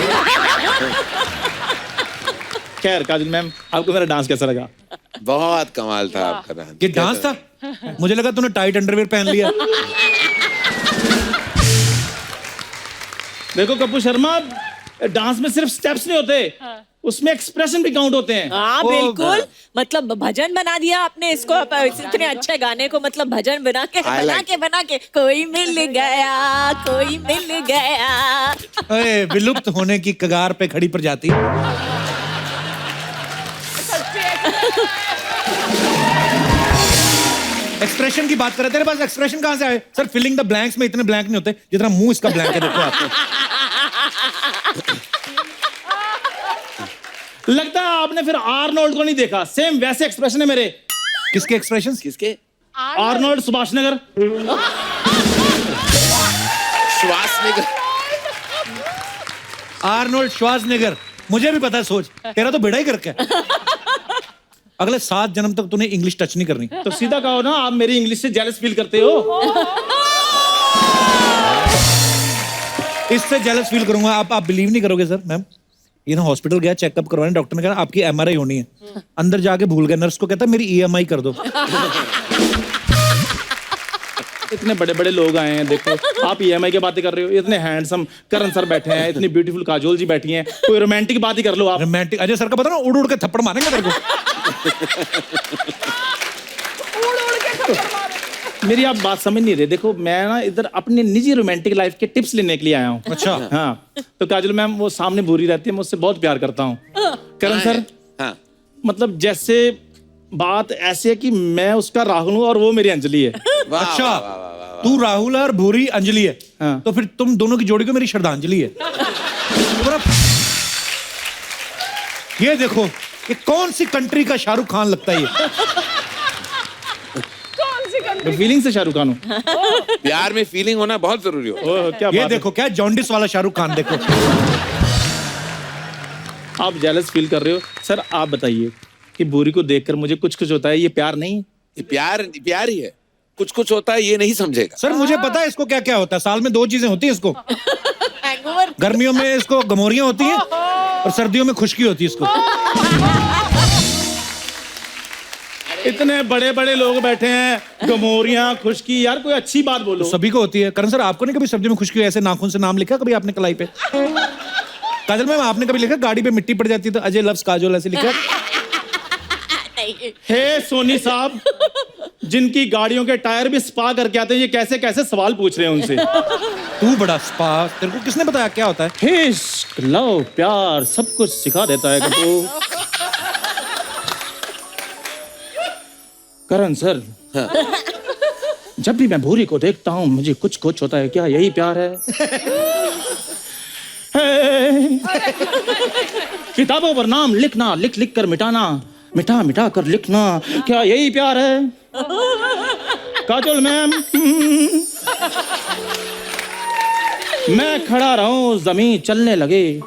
G: खैर काजल मैम, आपको मेरा डांस कैसा लगा?
B: बहुत कमाल था आपका डांस.
A: ये डांस था? मुझे लगा तूने टाइट अंडरवेयर पहन लिया.
G: देखो कपूर शर्मा, डांस में सिर्फ स्टेप्स नहीं होते, उसमें एक्सप्रेशन भी काउंट होते हैं.
F: हाँ बिल्कुल. मतलब भजन बना दिया आपने इसको, इतने अच्छे गाने को, मतलब भजन बना के कोई मिल गया, कोई मिल गया.
A: अरे विलुप्त होने की कगार पे खड़ी प्रजाति. एक्सप्रेशन की बात कर रहे थे, तेरे पास एक्सप्रेशन कहां से आए? सर फिलिंग द ब्लैंक्स में इतने ब्लैंक नहीं होते जितना मुंह इसका ब्लैंक है. देखो आपको
G: लगता है आपने फिर आर्नोल्ड को नहीं देखा. सेम वैसे एक्सप्रेशन है मेरे.
A: किसके एक्सप्रेशन?
B: किसके?
G: आर्नोल्ड सुभाषनगर.
B: श्वासनिगर.
A: Arnold Schwarzenegger. मुझे भी पता है. सोच, तेरा तो बेड़ा ही करके है. अगले 7 जन्म तक तूने इंग्लिश टच नहीं करनी.
G: तो सीधा कहो ना, आप मेरी इंग्लिश से जेलस फील करते हो.
A: इससे जेलस फील करूंगा. आप बिलीव नहीं करोगे सर. मैम ये ना हॉस्पिटल गया चेकअप करवाने, डॉक्टर ने कहा आपकी MRI होनी है. अंदर जाके भूल गया. नर्स को कहता मेरी EMI कर दो.
G: इतने बड़े बड़े लोग आए हैं, देखो आप EMI की बातें कर रहे हो. इतने हैंडसम करण सर बैठे हैं, इतनी ब्यूटीफुल काजोल जी बैठी हैं, कोई रोमांटिक बात ही कर लो आप.
A: रोमांटिक अजय सर का पता ना, उड़ उड़ के थप्पड़ मारेंगे तेरे को.
G: मेरी आप बात समझ नहीं रहे. देखो मैं ना इधर अपनी निजी रोमांटिक लाइफ के टिप्स लेने के लिए आया हूँ.
A: अच्छा.
G: हाँ, तो काजल मैम वो सामने भूरी रहती है, मैं उससे बहुत प्यार करता हूँ. करण सर,
B: हाँ.
G: मतलब जैसे बात ऐसी है कि मैं उसका राहुल हूँ और वो मेरी अंजलि है.
A: अच्छा, तू राहुल और भूरी अंजलि है.
G: हाँ.
A: तो फिर तुम दोनों की जोड़ी को मेरी श्रद्धांजलि है. ये देखो, ये कौन सी कंट्री का शाहरुख खान लगता है ये.
G: फीलिंग से शाहरुख खान हूँ.
B: प्यार में फीलिंग होना बहुत जरूरी हो.
G: क्या
A: ये
G: बात
A: देखो क्या जॉन्डिस वाला शाहरुख खान. देखो
G: आप जेलस फील कर रहे हो. सर आप बताइए कि भूरी को देखकर मुझे कुछ कुछ होता है, ये प्यार नहीं?
B: ये प्यार ही है. कुछ कुछ होता है, ये नहीं समझेगा.
A: सर मुझे पता है इसको क्या क्या होता है. साल में 2 चीजें होती है इसको. गर्मियों में इसको गमोरियां होती हैं और सर्दियों में खुशकी होती है इसको.
G: इतने बड़े बड़े लोग बैठे हैं, गमोरियां, खुशकी, यार कोई अच्छी बात बोलो.
A: सभी को होती है. करण सर आपको नहीं कभी सर्दियों में खुशकी हुई? ऐसे नाखून से नाम लिखा कभी आपने कलाई पे? काजल मैम आपने कभी लिखा गाड़ी पे मिट्टी पड़ जाती है तो अजय लव्स काजोल ऐसे लिखा?
G: हे सोनी साहब, जिनकी गाड़ियों के टायर भी स्पा करके आते हैं, ये कैसे कैसे सवाल पूछ रहे हैं उनसे?
A: तू बड़ा स्पा, तेरे को किसने बताया क्या होता है?
G: इश्क, लव, प्यार सब कुछ सिखा देता है कपूर। करण सर, जब भी मैं भूरी को देखता हूँ मुझे कुछ कुछ होता है, क्या यही प्यार है? किताबों पर नाम लिखना, लिख लिख कर मिटाना, मिटा मिटा कर लिखना, क्या यही प्यार है? काजोल मैम, मैं खड़ा रहूं जमीन चलने लगे,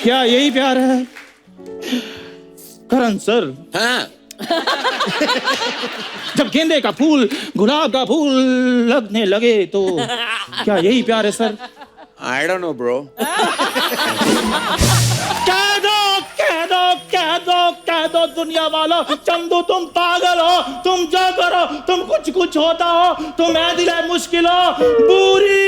G: क्या यही प्यार है? करण सर,
B: हाँ
G: जब गेंदे का फूल गुलाब का फूल लगने लगे तो क्या यही प्यार है sir?
B: I don't know bro.
G: कह दो कह दो कह दो कह दो दुनिया वालों, चंदू तुम पागल हो, तुम जो करो तुम कुछ कुछ होता हो, तुम ऐ दिल है मुश्किल हो बुरी।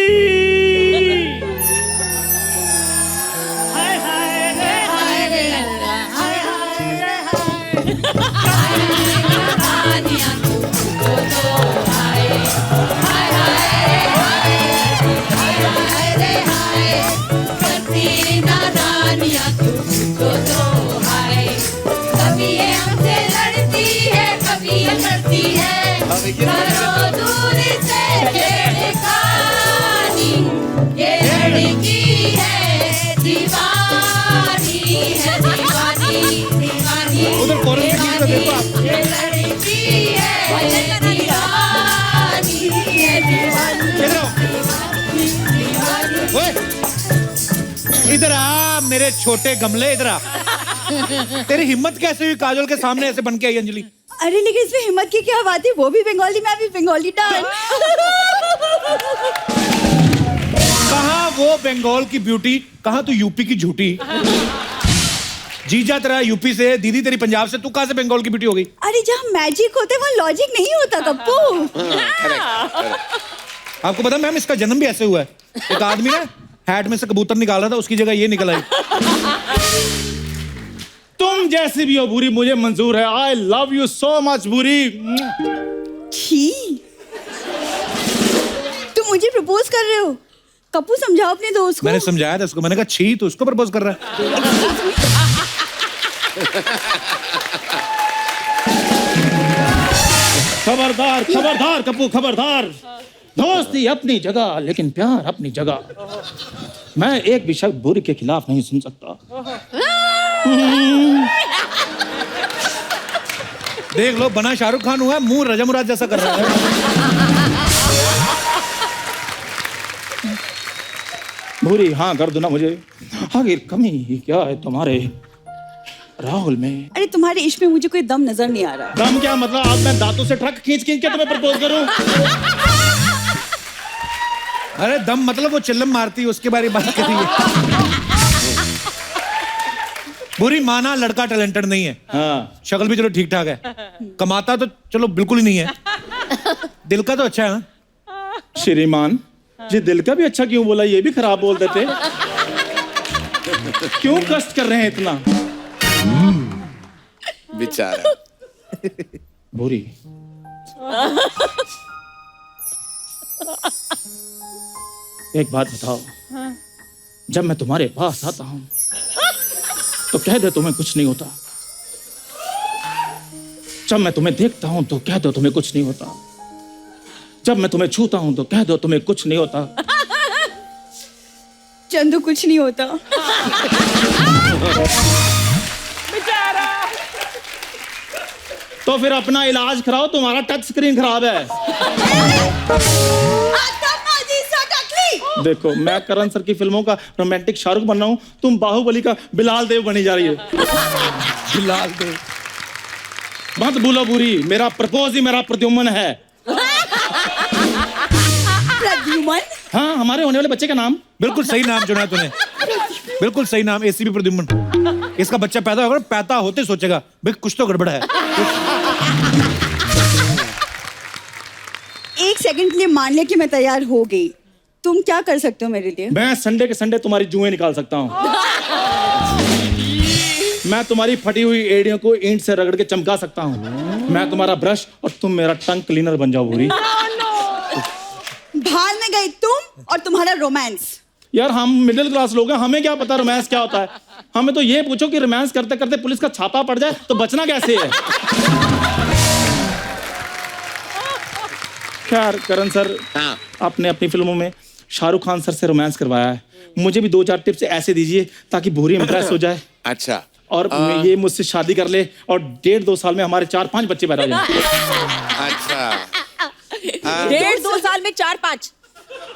A: उधर कॉर्नर में किसी को देखो आप। इधर आ मेरे छोटे गमले, इधर आ। तेरी हिम्मत कैसे हुई काजोल के सामने ऐसे बन के आई अंजलि?
H: अरे लेकिन इसमें हिम्मत की क्या बात है, वो भी बंगाली, मैं भी बंगाली डांस।
A: कहाँ वो बंगाल की ब्यूटी, कहाँ तू यूपी की झूठी? जीजा तेरा यूपी से, दीदी तेरी पंजाब से, तू कहाँ से बंगाल की ब्यूटी हो गई?
H: अरे जहाँ मैजिक होता है वहाँ लॉजिक नहीं होता कप्पू।
A: आपको पता मैम इसका जन्म भी ऐसे हुआ है। एक आदमी ना हैट में से कबूतर निकाल रहा था, उसकी जगह ये निकल आई।
G: तुम जैसी भी हो बुरी मुझे मंजूर है। I love you so much बुरी।
H: छी, तुम मुझे प्रपोज कर रहे हो? कप्पू समझाओ अपने दोस्त को।
A: मैंने समझाया था उसको, मैंने कहा छी तो उसको प्रपोज कर रहा है।
G: खबरदार खबरदार कप्पू खबरदार। दोस्ती अपनी जगह लेकिन प्यार अपनी जगह। मैं एक भी शब्द बुरी के खिलाफ नहीं सुन सकता।
A: देख लो बना शाहरुख खान हुआ है, मुंह रजा मुराद जैसा कर रहा है।
G: बुरी हाँ कर दो ना मुझे। आखिर कमी क्या है तुम्हारे राहुल में?
H: अरे तुम्हारे इश्क में मुझे कोई दम नजर नहीं आ रहा।
G: दम क्या मतलब? आज मैं दांतों से ट्रक खींच खींच के तुम्हें प्रपोज करूं?
A: अरे दम मतलब वो चिल्लम मारती है उसके बारे में बात करिए। बुरी माना लड़का टैलेंटेड नहीं है,
G: हाँ।
A: शक्ल भी चलो ठीक ठाक है, कमाता तो चलो बिल्कुल ही नहीं है, दिल का तो अच्छा है ना?
G: श्रीमान जी दिल का भी अच्छा क्यों बोला? ये भी खराब बोल देते। क्यों कष्ट कर रहे हैं इतना?
B: बेचारा।
G: बुरी एक बात बताओ, जब मैं तुम्हारे पास आता हूं तो कह दे तुम्हें कुछ नहीं होता। जब मैं तुम्हें देखता हूं तो कह दो तुम्हें कुछ नहीं होता। जब मैं तुम्हें छूता हूं तो कह दो तुम्हें कुछ नहीं होता।
H: चंदू कुछ नहीं होता।
D: बेचारा।
G: तो फिर अपना इलाज कराओ, तुम्हारा टच स्क्रीन खराब है। देखो मैं करण सर की फिल्मों का रोमांटिक शाहरुख बन रहा हूं, तुम बाहुबली का बिलाल देव बनी जा रही है।
A: बिलाल देव
G: मत भूलो बुरी, मेरा प्रपोज ही मेरा प्रद्युम्न है।
H: प्रद्युम्न?
G: हाँ, हमारे होने वाले बच्चे का नाम।
A: बिल्कुल सही नाम चुना है तूने, बिल्कुल सही नाम, एसीपी प्रद्युम्न। इसका बच्चा पैदा होगा, पैदा होते सोचेगा भाई कुछ तो गड़बड़ है।
H: एक सेकंड के लिए मान लिया कि मैं तैयार हो गई, तुम क्या कर सकते हो मेरे लिए?
G: मैं संडे के संडे तुम्हारी जुएं निकाल सकता हूँ। मैं तुम्हारी फटी हुई एड़ियों को ईंट से रगड़ के चमका सकता हूँ। मैं तुम्हारा ब्रश और तुम मेरा टंग क्लीनर बन जाओ भूरी।
H: भाड़ में गई तुम और तुम्हारा रोमांस।
G: यार हम मिडिल क्लास लोग हैं, हमें क्या पता रोमांस क्या होता है। हमें तो ये पूछो कि रोमांस करते करते पुलिस का छापा पड़ जाए तो बचना कैसे है। खैर करण सर,
B: हाँ।
G: आपने अपनी फिल्मों में शाहरुख खान सर से रोमांस करवाया है, मुझे भी 2-4 टिप्स ऐसे दीजिए ताकि भूरी इम्प्रेस हो जाए
B: अच्छा।
G: और ये मुझसे शादी कर ले और 1.5-2 साल में हमारे 4-5 बच्चे पैदा हो जाए।
B: अच्छा
F: 1.5-2 साल में 4-5।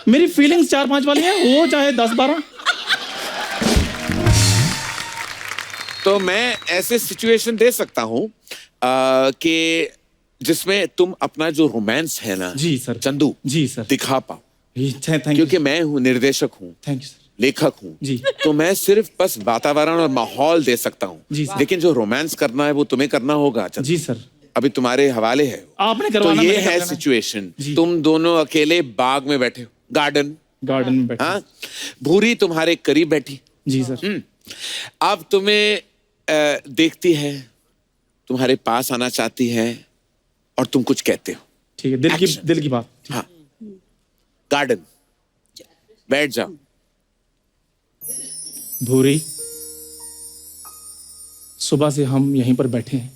G: मेरी फीलिंग्स 4-5 वाली है, वो चाहे 10-12।
B: तो मैं ऐसे सिचुएशन दे सकता हूँ कि जिसमें तुम अपना जो रोमांस है ना
G: जी सर।
B: चंदू
G: जी सर।
B: दिखा पाओ,
G: थैंक यू।
B: क्योंकि मैं हूँ निर्देशक हूँ,
G: थैंक यू सर।
B: लेखक हूँ
G: जी।
B: तो मैं सिर्फ बस वातावरण और माहौल दे सकता हूँ,
G: जी सर।
B: लेकिन जो रोमांस करना है वो तुम्हें करना होगा चंदू।
G: जी सर।
B: अभी तुम्हारे हवाले है।
G: आपने
B: तो
G: करवाना,
B: ये
G: मैंने
B: है
G: करना।
B: सिचुएशन,
G: जी।
B: तुम दोनों अकेले बाग में बैठे हो, गार्डन
G: में बैठे।
B: हाँ, भूरी तुम्हारे करीब बैठी।
G: जी सर।
B: अब तुम्हें देखती है, तुम्हारे पास आना चाहती है और तुम कुछ कहते हो।
G: ठीक है, दिल की बात।
B: हाँ, गार्डन बैठ जाओ।
G: भूरी, सुबह से हम यहीं पर बैठे हैं।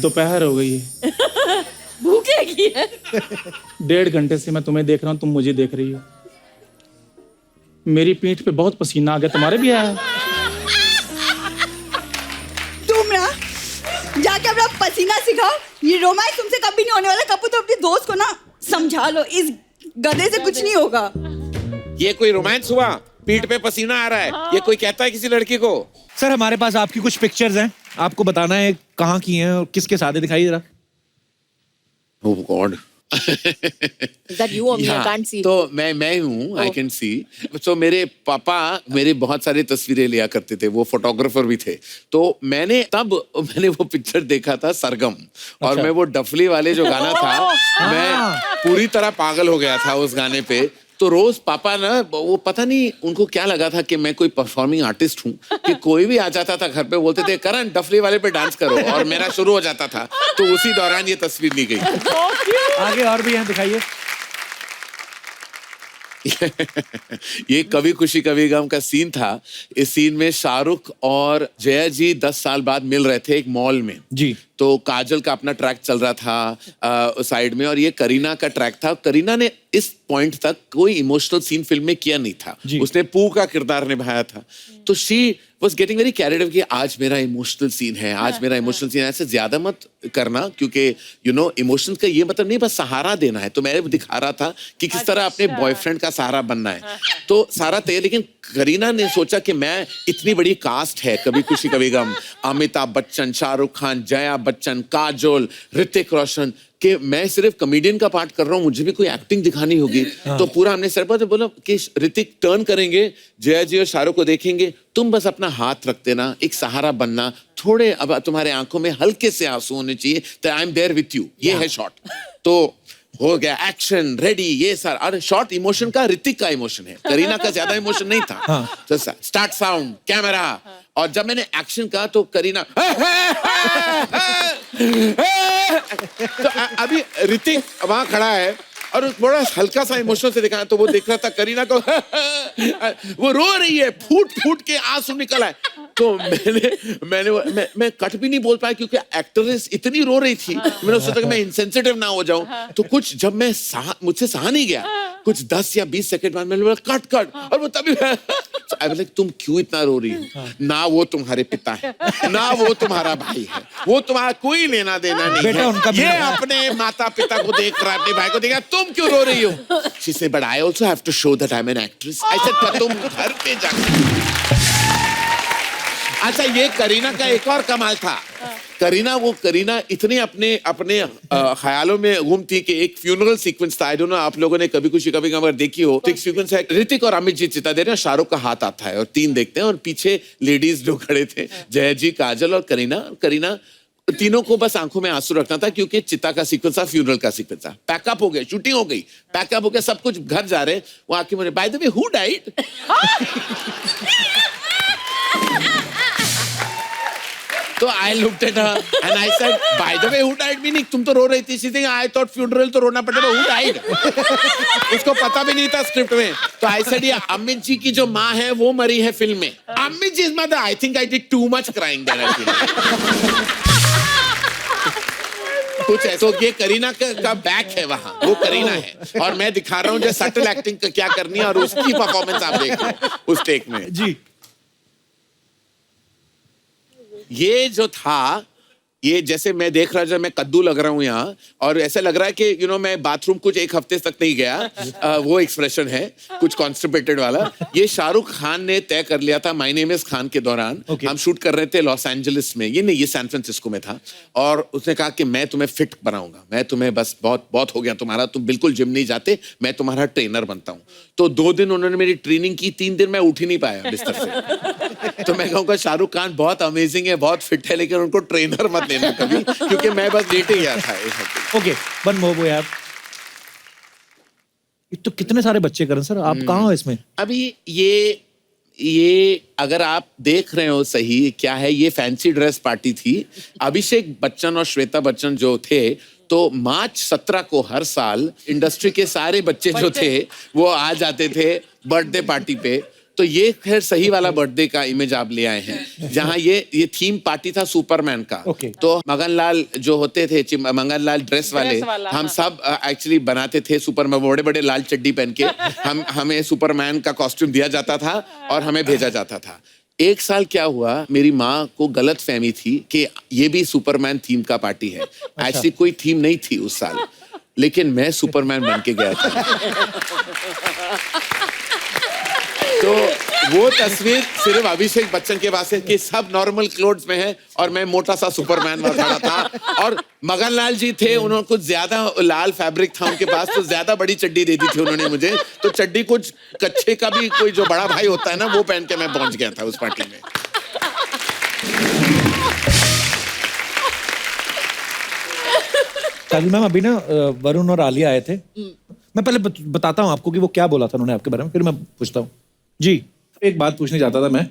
G: दोपहर हो गई है,
F: भूख लगी है।
G: 1.5 घंटे से मैं तुम्हें देख रहा हूं, तुम मुझे देख रही हो। मेरी पीठ पे बहुत पसीना आ गया, तुम्हारे भी आया?
H: तुम ना जाके अपना पसीना सिखाओ। ये रोमांस तुमसे कभी नहीं होने वाला। कपूर तो अपने दोस्त को ना समझा लो, इस गधे से कुछ नहीं होगा।
B: ये कोई रोमांस हुआ? पीठ पे पसीना आ रहा है, ये कोई कहता है किसी लड़की को?
A: सर हमारे पास आपकी कुछ पिक्चर्स हैं, आपको बताना है कहाँ की हैं और किसके साथ है, दिखाइए जरा।
B: Oh God.
F: Is that you or me? I can't see.
B: तो मैं हूँ, I can see. तो मेरे पापा मेरे बहुत सारे तस्वीरें लिया करते थे, वो फोटोग्राफर भी थे। तो मैंने वो पिक्चर देखा था सरगम, और मैं वो डफली वाले जो गाना था, मैं पूरी तरह पागल हो गया था उस गाने पे। तो रोज पापा ना, वो पता नहीं उनको क्या लगा था कि मैं कोई परफॉर्मिंग आर्टिस्ट हूँ, कि कोई भी आ जाता था घर पे, बोलते थे करण डफली वाले पे डांस करो, और मेरा शुरू हो जाता था। तो उसी दौरान ये तस्वीर ली गई।
A: आगे और भी हैं, दिखाइए।
B: ये कभी खुशी कभी गम का सीन था। इस सीन में शाहरुख और जया जी 10 साल बाद मिल रहे थे एक मॉल में।
A: जी।
B: तो काजल का अपना ट्रैक चल रहा था साइड में, और ये करीना का ट्रैक था। करीना ने इस पॉइंट तक कोई इमोशनल सीन फिल्म में किया नहीं था, उसने पू का किरदार निभाया था। तो she was getting very carried away कि आज मेरा इमोशनल सीन है, आज मेरा इमोशनल सीन है। ऐसे ज्यादा मत करना, क्योंकि यू नो इमोशंस का ये मतलब नहीं बस सहारा देना है। तो मैं दिखा रहा था कि किस तरह अपने बॉयफ्रेंड का सहारा बनना है। तो सारा तय, लेकिन करीना ने सोचा कि मैं इतनी बड़ी कास्ट है, कभी खुशी कभी गम, अमिताभ बच्चन, शाहरुख खान, जया बच्चन, काजोल, ऋतिक रोशन, कि मैं सिर्फ कॉमेडियन का पार्ट कर रहा हूँ, मुझे भी कोई एक्टिंग दिखानी होगी। तो पूरा हमने सर पर बोला कि ऋतिक टर्न करेंगे, जया जी और शाहरुख को देखेंगे, तुम बस अपना हाथ रख देना, एक सहारा बनना, थोड़े अब तुम्हारे आंखों में हल्के से आंसू होने चाहिए, तो I am there with you. ये है शॉट। तो हो गया एक्शन रेडी, ये सारा। अरे शॉर्ट इमोशन का ऋतिक का इमोशन है, करीना का ज्यादा इमोशन नहीं था। तो स्टार्ट साउंड कैमरा, और जब मैंने एक्शन कहा तो करीना तो अभी ऋतिक वहां खड़ा है और थोड़ा हल्का सा इमोशन से दिखाया, तो वो देख रहा था करीना को वो रो रही है, फूट फूट के आंसू निकल आए। तो मैं कट भी नहीं बोल पाया, क्योंकि एक्ट्रेस इतनी रो रही थी। मैंने सोचा कि मैं इनसेंसिटिव ना हो जाऊं। तो कुछ जब मैं मुझसे सहा नहीं गया, कुछ 10 या 20 सेकंड बाद मैंने बोला कट, और वो तभी तुम क्यों इतना रो रही हो? ना वो तुम्हारे पिता है, ना वो तुम्हारा भाई है, वो तुम्हारा कोई लेना देना नहीं
A: बेटा,
B: है।
A: उनका
B: ये अपने माता पिता को देख रहा है, अपने भाई को देख रहा है, तुम क्यों रो रही हो? She said, but I also have to show that I'm an actress. I said, पर तुम घर पे जाके। अच्छा, ये करीना का एक और कमाल था। करीना इतनी अपने ख्यालों में गुम थी कि एक फ्यूनरल सीक्वेंस था। आई डोंट नो आप लोगों ने कभी खुशी कभी गम अगर देखी हो, तो एक सीक्वेंस है, ऋतिक और अमित जी चिता दे रहे हैं, शाहरुख का हाथ आता है और 3 देखते हैं, और पीछे लेडीज जो खड़े थे, जया जी, काजल और करीना तीनों को बस आंखों में आंसू रखना था क्योंकि चिता का सीक्वेंस था, फ्यूनरल का सीक्वेंस था। पैकअप हो गया, शूटिंग हो गई, पैकअप हो गया, सब कुछ, घर जा रहे, वो आके मुझे, by the way who died? तो I looked at her and I said, by the way, who died? Meaning तुम तो रो रही थी। She said, I thought funeral तो रोना पड़ेगा, who died? उसको पता भी नहीं था स्क्रिप्ट में। तो I said, ये अमित जी की जो माँ है वो मरी है फिल्म में। Amit ji is mother. I think I did too much crying there actually. कुछ ऐसा, तो ये करीना का बैक है वहाँ, वो करीना है और मैं दिखा रहा हूँ जो सटल एक्टिंग क्या करनी है और उसकी परफॉर्मेंस आप देख रहे हैं उस टेक में।
A: जी
B: ये जो था, ये जैसे मैं देख रहा था, मैं कद्दू लग रहा हूँ यहाँ और ऐसा लग रहा है कि मैं बाथरूम कुछ एक हफ्ते तक नहीं गया, वो एक्सप्रेशन है कुछ कॉन्स्टिपेटेड वाला। ये शाहरुख खान ने तय कर लिया था माय नेम इज खान के दौरान। हम शूट कर रहे थे लॉस एंजलिस में, ये सैन फ्रांसिस्को में था, और उसने कहा कि मैं तुम्हें फिट बनाऊंगा, मैं तुम्हें बस बहुत हो गया तुम्हारा, तुम बिल्कुल जिम नहीं जाते, मैं तुम्हारा ट्रेनर बनता हूँ। तो 2 दिन उन्होंने मेरी ट्रेनिंग की, 3 दिन मैं उठ ही नहीं पाया बिस्तर से। तो मैं कहूँगा शाहरुख खान बहुत अमेजिंग है, बहुत फिट है, लेकिन उनको ट्रेनर मत लेना कभी, क्योंकि मैं बस लेट ही गया था।
A: ओके, वन मोर वो यार, तो कितने सारे बच्चे करें सर, आप कहाँ हो इसमें?
B: अभी ये अगर आप देख रहे हो सही क्या है, ये फैंसी ड्रेस पार्टी थी। अभिषेक बच्चन और श्वेता बच्चन जो थे, तो मार्च 17 को हर साल इंडस्ट्री के सारे बच्चे जो थे वो आ जाते थे बर्थडे पार्टी पे। तो ये खैर सही वाला बर्थडे का इमेज आप ले आए हैं, जहाँ ये थीम पार्टी था सुपरमैन का। तो मगनलाल जो होते थे, मगनलाल ड्रेस वाले, हम सब एक्चुअली बनाते थे सुपरमैन, बड़े बड़े लाल चड्डी पहन के हमें सुपरमैन का कॉस्ट्यूम दिया जाता था और हमें भेजा जाता था। एक साल क्या हुआ, मेरी माँ को गलत फहमी थी कि ये भी सुपरमैन थीम का पार्टी है। एक्चुअली कोई थीम नहीं थी उस साल, लेकिन मैं सुपरमैन बन के गया था। तो वो तस्वीर सिर्फ अभिषेक बच्चन के पास है कि सब नॉर्मल क्लोथ्स में है और मैं मोटा सा सुपरमैन खड़ा था। और मगनलाल जी थे, उन्होंने कुछ ज्यादा लाल फैब्रिक था उनके पास, तो ज्यादा बड़ी चड्डी दे दी थी उन्होंने मुझे। तो चड्डी कुछ कच्छे का भी कोई जो बड़ा भाई होता है ना, वो पहन के मैं पहुंच गया था उस पार्टी में।
A: काजल मैम, अभी ना वरुण और आलिया आए थे, मैं पहले बताता हूँ आपको कि वो क्या बोला था उन्होंने आपके बारे में, फिर मैं पूछता हूँ। जी, एक बात पूछने चाहता था मैं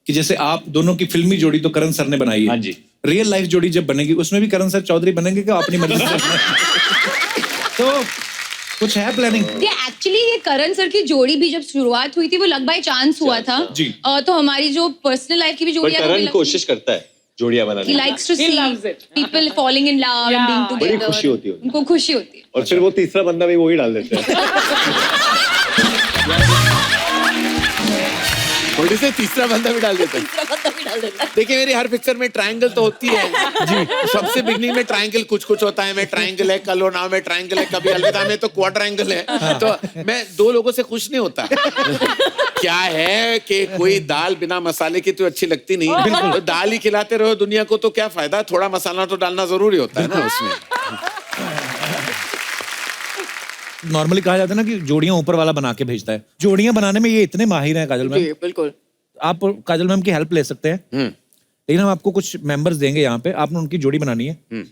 A: कि जैसे आप दोनों की फिल्मी जोड़ी तो करण सर ने बनाई है, हाँ जी, रियल लाइफ जोड़ी जब बनेगी उसमें भी करण सर चौधरी बनेंगे क्या अपनी मर्जी से? तो कुछ है प्लानिंग?
I: एक्चुअली ये करण सर की जोड़ी भी जब शुरुआत हुई थी वो लग बाय चांस हुआ था
A: जी।
I: तो हमारी जो पर्सनल लाइफ की भी जोड़ी
J: करण कोशिश करता है जोड़ियां बनाने की,
I: likes to see people falling in love and being together।
J: बड़ी खुशी होती है
I: उनको खुशी होती है।
J: और फिर वो तीसरा बंदा भी वही डाल देते हैं।
B: थोड़ी से तीसरा बंदा भी डाल देते हैं। देखिए मेरी हर पिक्चर में ट्रायंगल तो होती है जी। सबसे बिगनिंग में ट्रायंगल कुछ होता है, मैं ट्रायंगल है, कल हो नाव में ट्रायंगल है, कभी अलविदा में तो क्वाड्रायंगल है। तो मैं 2 लोगों से खुश नहीं होता। क्या है कि कोई दाल बिना मसाले की तो अच्छी लगती नहीं, तो दाल ही खिलाते रहो दुनिया को तो क्या फायदा, थोड़ा मसाला तो डालना जरूरी होता है ना उसमें।
A: नॉर्मली कहा जाता है ना कि जोड़ियां ऊपर वाला बना के भेजता है, जोड़ियां बनाने में ये इतने माहिर हैं काजल मैम।
C: बिल्कुल,
A: आप काजल मैम की हेल्प ले सकते हैं, लेकिन हम आपको कुछ मेंबर्स देंगे यहाँ पे, आपने उनकी जोड़ी बनानी है।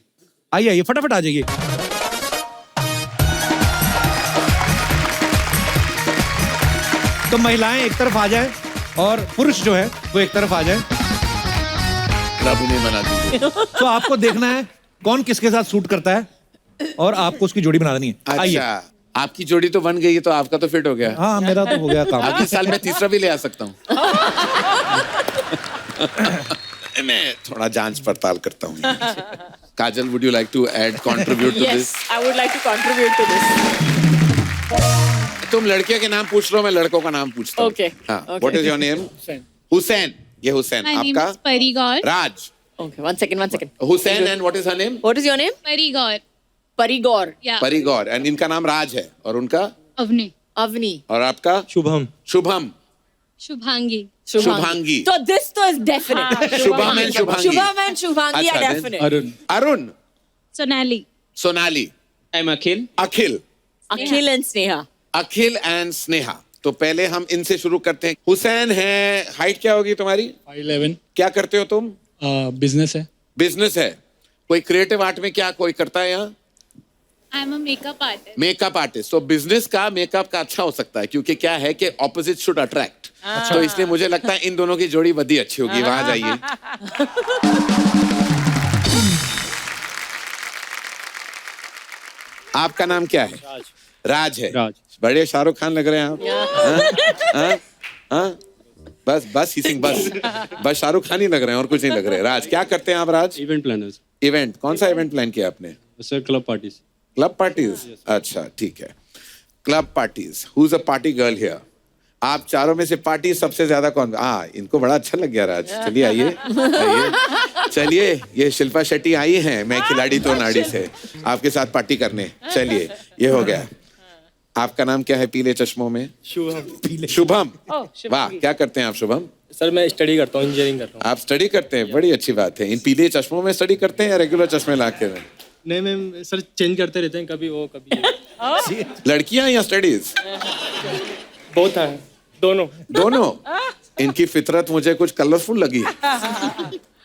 A: आइए फटाफट आ जाइए। तो महिलाएं एक तरफ आ जाए और पुरुष जो है वो एक तरफ आ जाए।
B: नहीं बना दीजिए।
A: तो आपको देखना है कौन किसके साथ सूट करता है और आपको उसकी जोड़ी बना देनी है।
B: अच्छा, आपकी जोड़ी तो बन गई है, तो आपका तो फिट हो गया।
A: हाँ, मेरा तो हो गया काम।
B: अगले साल मैं तीसरा भी ले आ सकता हूँ। मैं थोड़ा जांच पड़ताल करता हूँ। Kajal, would you like to add contribute to this?
F: I would like to contribute to this.
B: तुम लड़कियों के नाम पूछ रहे हो, मैं लड़कों का नाम पूछता हूँ।
F: Okay.
B: हाँ, what is your name? Hussain. ये हुसैन। आपका?
H: Parigor.
B: Raj.
F: Okay, one second.
B: Hussain, and what is her name?
F: What is your name?
H: Parigor.
F: Parigor.
B: Parigor. And इनका नाम राज है, और उनका?
H: अवनी।
F: Avni.
B: और आपका?
J: शुभम।
B: शुभम।
H: शुभांगी।
B: शुभांगी।
F: So this तो is definite.
B: Shubham and Shubhangi.
F: Shubham and Shubhangi are definite.
B: Arun.
H: Sonali.
B: Sonali.
J: I'm Akhil.
B: Akhil.
F: Akhil and Sneha.
B: Akhil and Sneha. तो पहले हम इनसे शुरू करते हैं। हुसैन है, हाइट क्या होगी तुम्हारी?
K: 5'11".
B: क्या करते हो तुम?
K: बिजनेस है।
B: बिजनेस है। कोई क्रिएटिव आर्ट में क्या कोई करता है यहाँ?
I: I am a makeup artist.
B: Makeup artist. तो बिजनेस का मेकअप का अच्छा हो सकता है, क्योंकि क्या है कि ऑपोजिट शुड अट्रैक्ट। तो इसलिए मुझे लगता है इन दोनों की जोड़ी बड़ी अच्छी होगी। वहां जाइए। आपका नाम क्या है? राज है।
J: राज।
B: बड़े शाहरुख खान लग रहे हैं आप। हाँ? हाँ? बस ही सिंह बस शाहरुख खान ही लग रहे हैं और कुछ नहीं लग रहे। राज, क्या करते हैं आप राज?
J: इवेंट प्लानर्स
B: इवेंट, कौन सा इवेंट प्लान किया आपने?
J: Sir, club parties.
B: Club parties? अच्छा, ठीक है। Club parties. Who is a party girl here? आप चारों में से पार्टी सबसे ज्यादा कौन? इनको बड़ा अच्छा लग गया राज। चलिए आइए आइए। चलिए, ये शिल्पा शेट्टी आई हैं, मैं खिलाड़ी तो नाड़ी से, आपके साथ पार्टी करने। चलिए, ये हो गया। आपका नाम क्या है पीले चश्मों में?
G: शुभम।
B: शुभम। वाह, क्या करते हैं आप शुभम?
J: सर, मैं स्टडी करता हूँ, इंजीनियरिंग कर रहा हूँ।
B: आप स्टडी करते हैं, बड़ी अच्छी बात है। इन पीले चश्मों में स्टडी करते हैं या रेगुलर चश्मे ला के?
J: नहीं, मैं सर चेंज करते रहते हैं, कभी वो कभी ये।
B: लड़कियां या स्टडीज?
J: बहुत है, दोनों।
B: दोनों? इनकी फितरत मुझे कुछ कलरफुल लगी।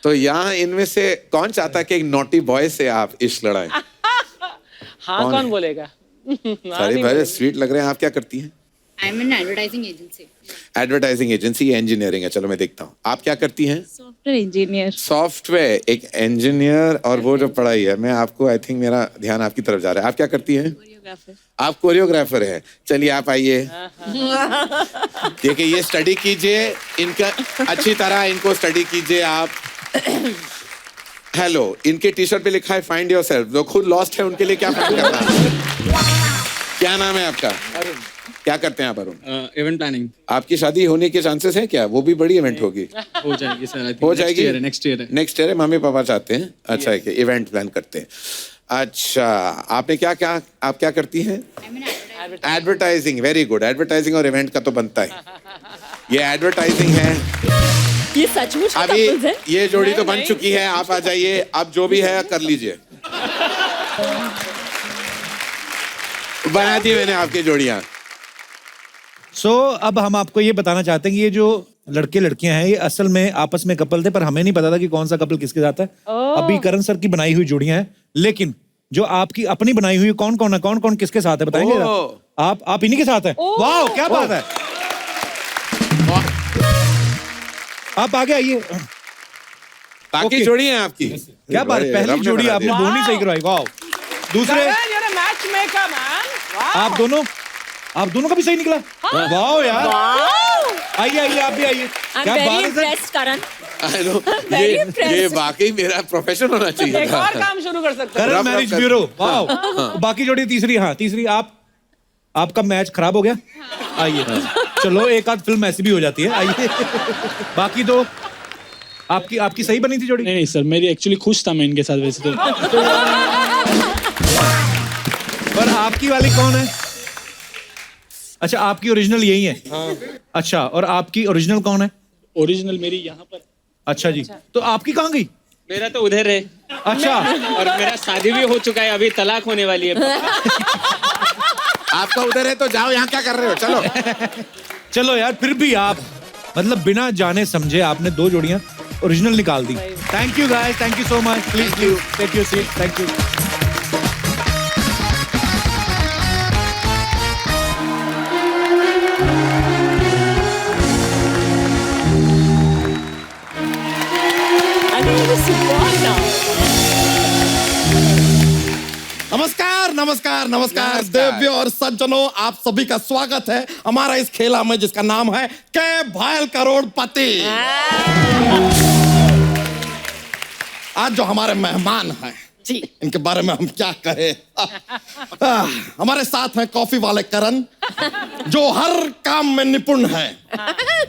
B: तो यहाँ इनमें से कौन चाहता है कि एक नॉटी बॉय से आप इश्क लड़ाएं?
D: हाँ, कौन बोलेगा?
B: सारी भाई स्वीट लग रहे हैं। आप क्या करती हैं?
I: I am N advertising agency.
B: Advertising agency, engineering है। चलो मैं देखता हूँ। आप क्या करती हैं?
I: Software engineer.
B: सॉफ्टवेयर, एक इंजीनियर और वो जो पढ़ाई है। मैं आपको, आई थिंक मेरा ध्यान आपकी तरफ जा रहा है। आप क्या करती हैं?
I: कोरियोग्राफर।
B: आप कोरियोग्राफर हैं। चलिए आप आइए। देखिए, ये स्टडी कीजिए इनका अच्छी तरह, इनको स्टडी कीजिए आप। हेलो, इनके टी शर्ट पे लिखा है फाइंड योरसेल्फ। जो खुद लॉस्ट है उनके लिए क्या फाइंड करना है? क्या नाम है आपका? क्या करते हैं आप? अरुण।
J: Event planning.
B: आपकी शादी होने के चांसेस हैं क्या? वो भी बड़ी इवेंट होगी।
J: हो जाएगी सर,
B: हो जाएगी।
J: नेक्स्ट ईयर है।
B: नेक्स्ट ईयर है। मम्मी पापा चाहते हैं अच्छा है कि इवेंट प्लान करते हैं। अच्छा, आपने क्या क्या, आप क्या करती हैं? एडवर्टाइजिंग। Very good. एडवर्टाइजिंग और इवेंट का तो बनता है। ये एडवर्टाइजिंग है।
F: ये सचमुच
B: अभी
F: couples है?
B: ये जोड़ी तो बन चुकी है। आप आ जाइए, अब जो भी है कर लीजिए। बना दी मैंने आपकी जोड़ियां।
A: अब हम आपको ये बताना चाहते हैं कि ये जो लड़के लड़कियां हैं, ये असल में आपस में कपल थे, पर हमें नहीं पता था कि कौन सा कपल किसके साथ है। अभी करण सर की बनाई हुई जोड़ियां हैं, लेकिन जो आपकी अपनी बनाई हुई कौन कौन है, कौन कौन किसके साथ है, बताएंगे जरा? आप इन्हीं के साथ हैं। वाह, क्या बात है। आप आगे आइए।
B: बाकी
A: Okay.
B: जोड़ी हैं आपकी?
A: क्या बात है, पहली जोड़ी आपने दोनों ही सही करवाई। वाह। दूसरे
D: मैच मेकर मैन।
A: आप दोनों का भी सही निकला। वाह यार। आइए आइए, आप भी आइए। क्या बात है सर।
F: करण।
B: I know, ये वाकई मेरा प्रोफेशन होना चाहिए
D: एक
B: था।
D: और काम शुरू कर सकते हैं।
A: करण मैरिज ब्यूरो। वाह। बाकी जोड़ी तीसरी। हाँ, तीसरी आपका मैच खराब हो गया। आइए, चलो एक आध फिल्म ऐसी भी हो जाती है। आइए। बाकी तो आपकी सही बनी थी जोड़ी।
G: नहीं सर, मेरी एक्चुअली खुश था मैं इनके साथ वैसे तो।
A: पर आपकी वाली कौन है? अच्छा, आपकी ओरिजिनल यही है। हाँ। अच्छा, और आपकी ओरिजिनल कौन है?
G: ओरिजिनल मेरी यहाँ पर।
A: अच्छा जी। तो आपकी कहाँ गई?
J: मेरा तो उधर है।
A: अच्छा।
J: और मेरा शादी भी हो चुका है, अभी तलाक होने वाली है।
B: आपका उधर है तो जाओ, यहाँ क्या कर रहे हो? चलो।
A: चलो यार, फिर भी आप मतलब बिना जाने समझे आपने दो जोड़ियां ओरिजिनल निकाल दी। Thank you guys, thank you so much. Please take your seat. Thank you.
K: नमस्कार नमस्कार नमस्कार देव्य और सज्जनों, आप सभी का स्वागत है हमारा इस खेला में जिसका नाम है के भायल करोड़पति। आज जो हमारे मेहमान हैं जी, इनके बारे में हम क्या कहें। हमारे साथ हैं कॉफी वाले करण, जो हर काम में निपुण है,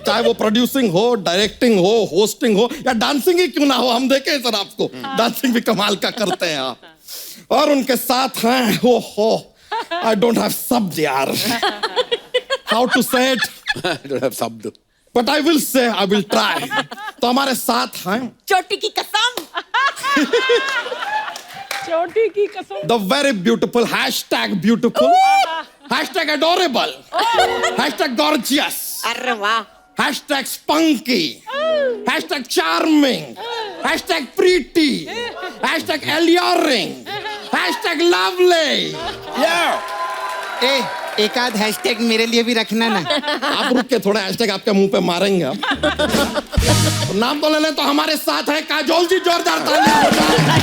K: चाहे वो प्रोड्यूसिंग हो, डायरेक्टिंग हो, होस्टिंग हो या डांसिंग ही क्यों ना हो। हम देखें सर आपको डांसिंग भी कमाल का करते हैं आप। और उनके साथ हैं आई डोंट हैव शब्द यार, हाउ टू से इट,
B: I don't have शब्द,
K: but I will say, I will try. तो हमारे साथ हैं
F: चोटी की कसम।
D: चोटी की कसम।
K: The very beautiful #beautiful #adorable #gorgeous
F: अरे वाह।
K: #spunky #charming hashtag pretty, hashtag alluring, hashtag lovely.
L: एक आध हैशटैग मेरे लिए भी रखना ना।
K: आप रुक के थोड़ा हैशटैग आपके मुंह पे मारेंगे हम। तो नाम तो ले लें, तो हमारे साथ है काजोल जी, जोरदार तालियां हो जाए।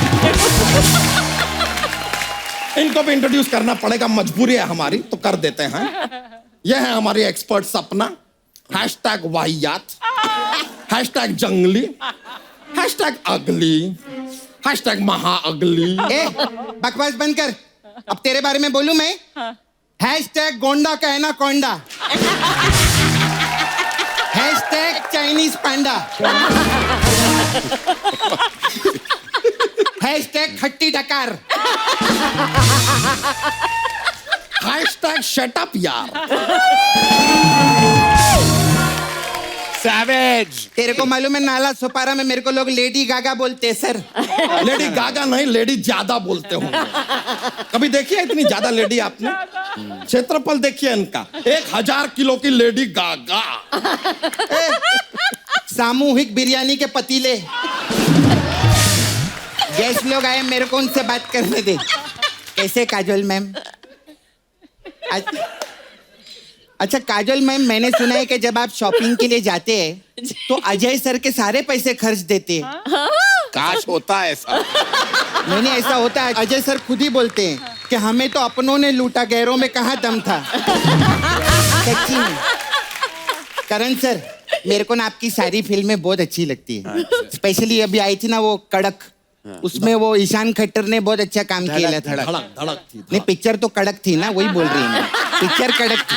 K: इनको भी इंट्रोड्यूस करना पड़ेगा, मजबूरी है हमारी, तो कर देते हैं। यह है हमारी एक्सपर्ट सपना, हैशटैग वाहियात, हैशटैग जंगली, हैशटैग अगली, हैशटैग महा अगली।
L: बकवास बंद कर, अब तेरे बारे में बोलूं मैं? हैशटैग गोंडा का है ना कोंडा, हैशटैग चाइनीज पांडा, हैशटैग खट्टी डकार,
K: हैशटैग शट अप यार।
L: सैवेज। तेरे को मालूम है नाला सुपारा में मेरे को लोग लेडी गागा बोलते हैं सर।
K: लेडी गागा नहीं, लेडी ज्यादा बोलते होंगे। कभी देखिए इतनी ज्यादा लेडी आपने? क्षेत्रफल देखिए इनका, 1000 किलो की लेडी गागा।
L: सामूहिक बिरयानी के पतीले। गेस्ट लोग आए, मेरे को उनसे बात करने दे। कैसे काजोल मैम? अच्छा काजोल मैम, मैंने सुना है कि जब आप शॉपिंग के लिए जाते हैं तो अजय सर के सारे पैसे खर्च देते हैं।
B: काश होता है ऐसा।
L: नहीं ऐसा होता है, अजय सर खुद ही बोलते हैं कि हमें तो अपनों ने लूटा, गैरों में कहाँ दम था। सच्ची में। करण सर, मेरे को ना आपकी सारी फिल्में बहुत अच्छी लगती है। स्पेशली अभी आई थी ना वो कड़क, उसमें वो ईशान खट्टर ने बहुत अच्छा काम किया था।
K: धड़क थी।
L: नहीं पिक्चर तो कड़क थी ना, वही बोल रही हूँ, पिक्चर कड़क थी।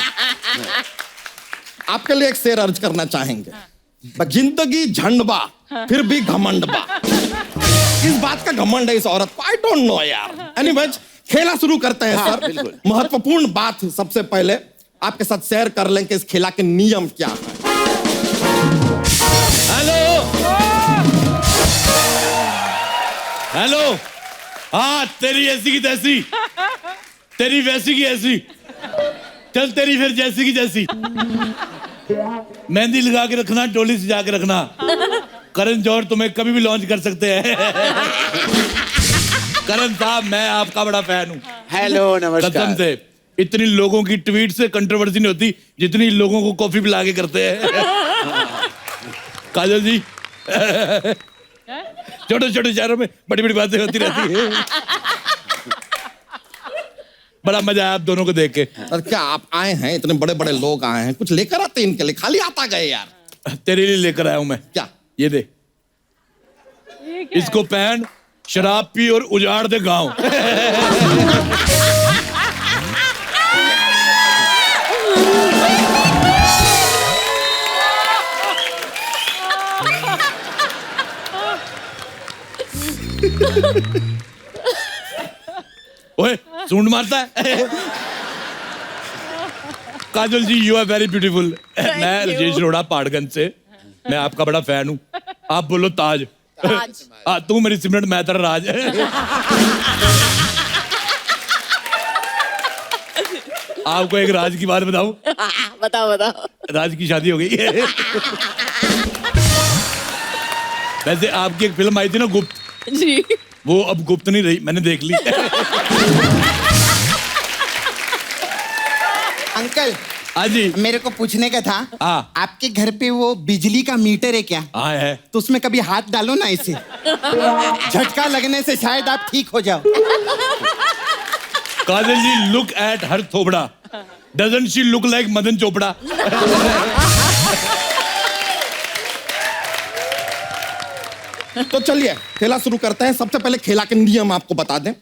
K: आपके लिए एक शेर अर्ज करना चाहेंगे। जिंदगी झंडबा फिर भी घमंडबा। इस बात का घमंड है इस औरत को, आई डोंट नो यार। एनीवेज, खेला शुरू करते हैं सर। महत्वपूर्ण बात सबसे पहले आपके साथ शेयर कर लें कि इस खेला के नियम क्या है।
A: हेलो, हाँ तेरी ऐसी की तैसी, तेरी वैसी की ऐसी, चल तेरी फिर जैसी की जैसी। मेहंदी लगा के रखना, टोली सजा के रखना। करण जौहर तुम्हें कभी भी लॉन्च कर सकते हैं। करण साहब, मैं आपका बड़ा फैन हूँ।
B: हेलो, नमस्कार।
A: कसम से इतनी लोगों की ट्वीट से कंट्रोवर्सी नहीं होती जितनी लोगों को कॉफी पिला के करते हैं। काजल जी, छोटे छोटे शहरों में बड़ी बड़ी बातें होती रहती है। बड़ा मजा आया आप दोनों को देख के।
K: और क्या आप आए हैं, इतने बड़े बड़े लोग आए हैं, कुछ लेकर आते इनके लिए, खाली आता गए यार।
A: तेरे लिए लेकर आया हूं मैं।
K: क्या?
A: ये दे, इसको पहन, शराब पी और उजाड़ दे गांव। ओए, सूंड मारता है। काजल जी, यू आर वेरी ब्यूटीफुल। मैं राजेश रोड़ा पाड़गंज से, मैं आपका बड़ा फैन हूँ। आप बोलो ताज। तू मेरी सिमरन, मैं तेरा राज। आपको एक राज की बात बताऊं?
C: बताओ बताओ।
A: राज की शादी हो गई है। वैसे आपकी एक फिल्म आई थी ना, गुप्त
C: जी,
A: वो अब गुप्त नहीं रही, मैंने देख ली।
L: अंकल,
A: हाँ जी,
L: मेरे को पूछने का था,
A: हाँ।
L: आपके घर पे वो बिजली का मीटर है क्या?
A: हाँ है।
L: तो उसमें कभी हाथ डालो ना, इसे झटका लगने से शायद आप ठीक हो जाओ।
A: Kajal ji, look at her थोबड़ा, doesn't she look like Madan Chopra?
K: तो चलिए खेला शुरू करते हैं। सबसे पहले खेला के नियम आपको बता दें।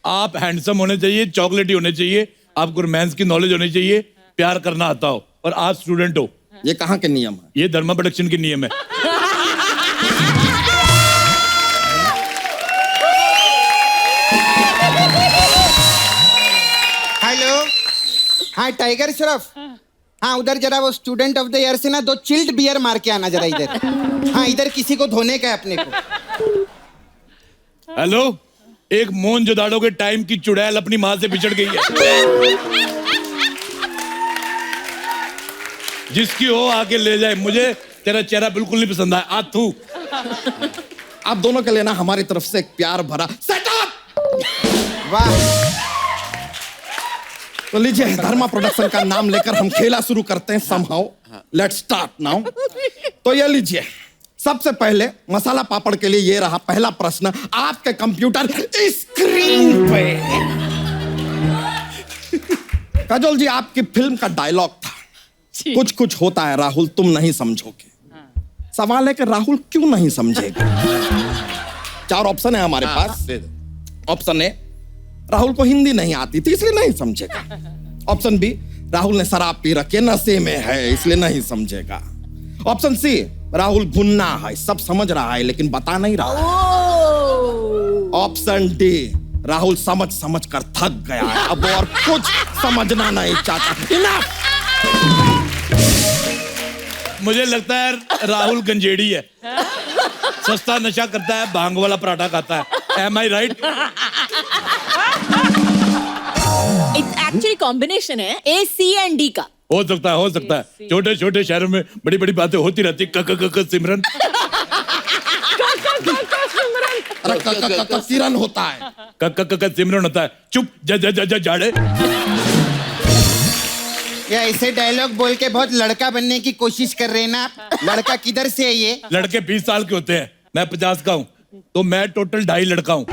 A: आप हैंडसम होने चाहिए, चॉकलेटी होने चाहिए, आपको रोमांस की नॉलेज होनी चाहिए, प्यार करना आता हो, और आप स्टूडेंट हो।
K: ये कहाँ के नियम है?
A: ये धर्मा प्रोडक्शन के नियम है।
L: हेलो, हाँ टाइगर श्रॉफ, हाँ उधर जरा वो स्टूडेंट ऑफ द ईयर से ना 2 चिल्ड बियर मार के आना जरा इधर। हाँ इधर किसी को धोने का है अपने को।
A: हेलो, एक मोहनजोदाड़ो के टाइम की चुड़ैल अपनी माँ से बिछड़ गई है। जिसकी हो आके ले जाए, मुझे तेरा चेहरा बिल्कुल नहीं पसंद आया। आ तू
K: आप दोनों के लिए ना हमारी तरफ से एक प्यार भरा सेटअप।
L: वाह।
K: तो लीजिए, धर्मा प्रोडक्शन का नाम लेकर हम खेला शुरू करते हैं समहाउ। Let's start now. तो ये लीजिए, सबसे पहले मसाला पापड़ के लिए ये रहा पहला प्रश्न आपके कंप्यूटर स्क्रीन पे। काजोल जी, आपकी फिल्म का डायलॉग था, कुछ कुछ होता है राहुल तुम नहीं समझोगे। सवाल है कि राहुल क्यों नहीं समझेगा? 4 ऑप्शन है हमारे पास। ऑप्शन ए, राहुल को हिंदी नहीं आती थी इसलिए नहीं समझेगा। ऑप्शन बी, राहुल ने शराब पी रखी है, नशे में है इसलिए नहीं समझेगा। ऑप्शन सी, राहुल गुन्ना है, सब समझ रहा है लेकिन बता नहीं रहा। ऑप्शन डी, राहुल समझ समझ कर थक गया है, अब और कुछ समझना नहीं चाहता। इनफ।
A: मुझे लगता है राहुल गंजेड़ी है, सस्ता नशा करता है, भांग वाला पराठा खाता है। Am I right?
F: Actually combination है A, C and D का।
A: हो सकता है, हो सकता है। छोटे छोटे शहरों में बड़ी बड़ी बातें होती रहती। सिमरन
K: किरण होता है,
A: सिमरन होता है। चुप जाड़े।
L: ये ऐसे डायलॉग बोल के बहुत लड़का बनने की कोशिश कर रहे हैं ना आप। लड़का किधर से है ये?
A: लड़के 20 साल के होते हैं, मैं 50 का हूँ, तो मैं टोटल 2.5 लड़का हूँ।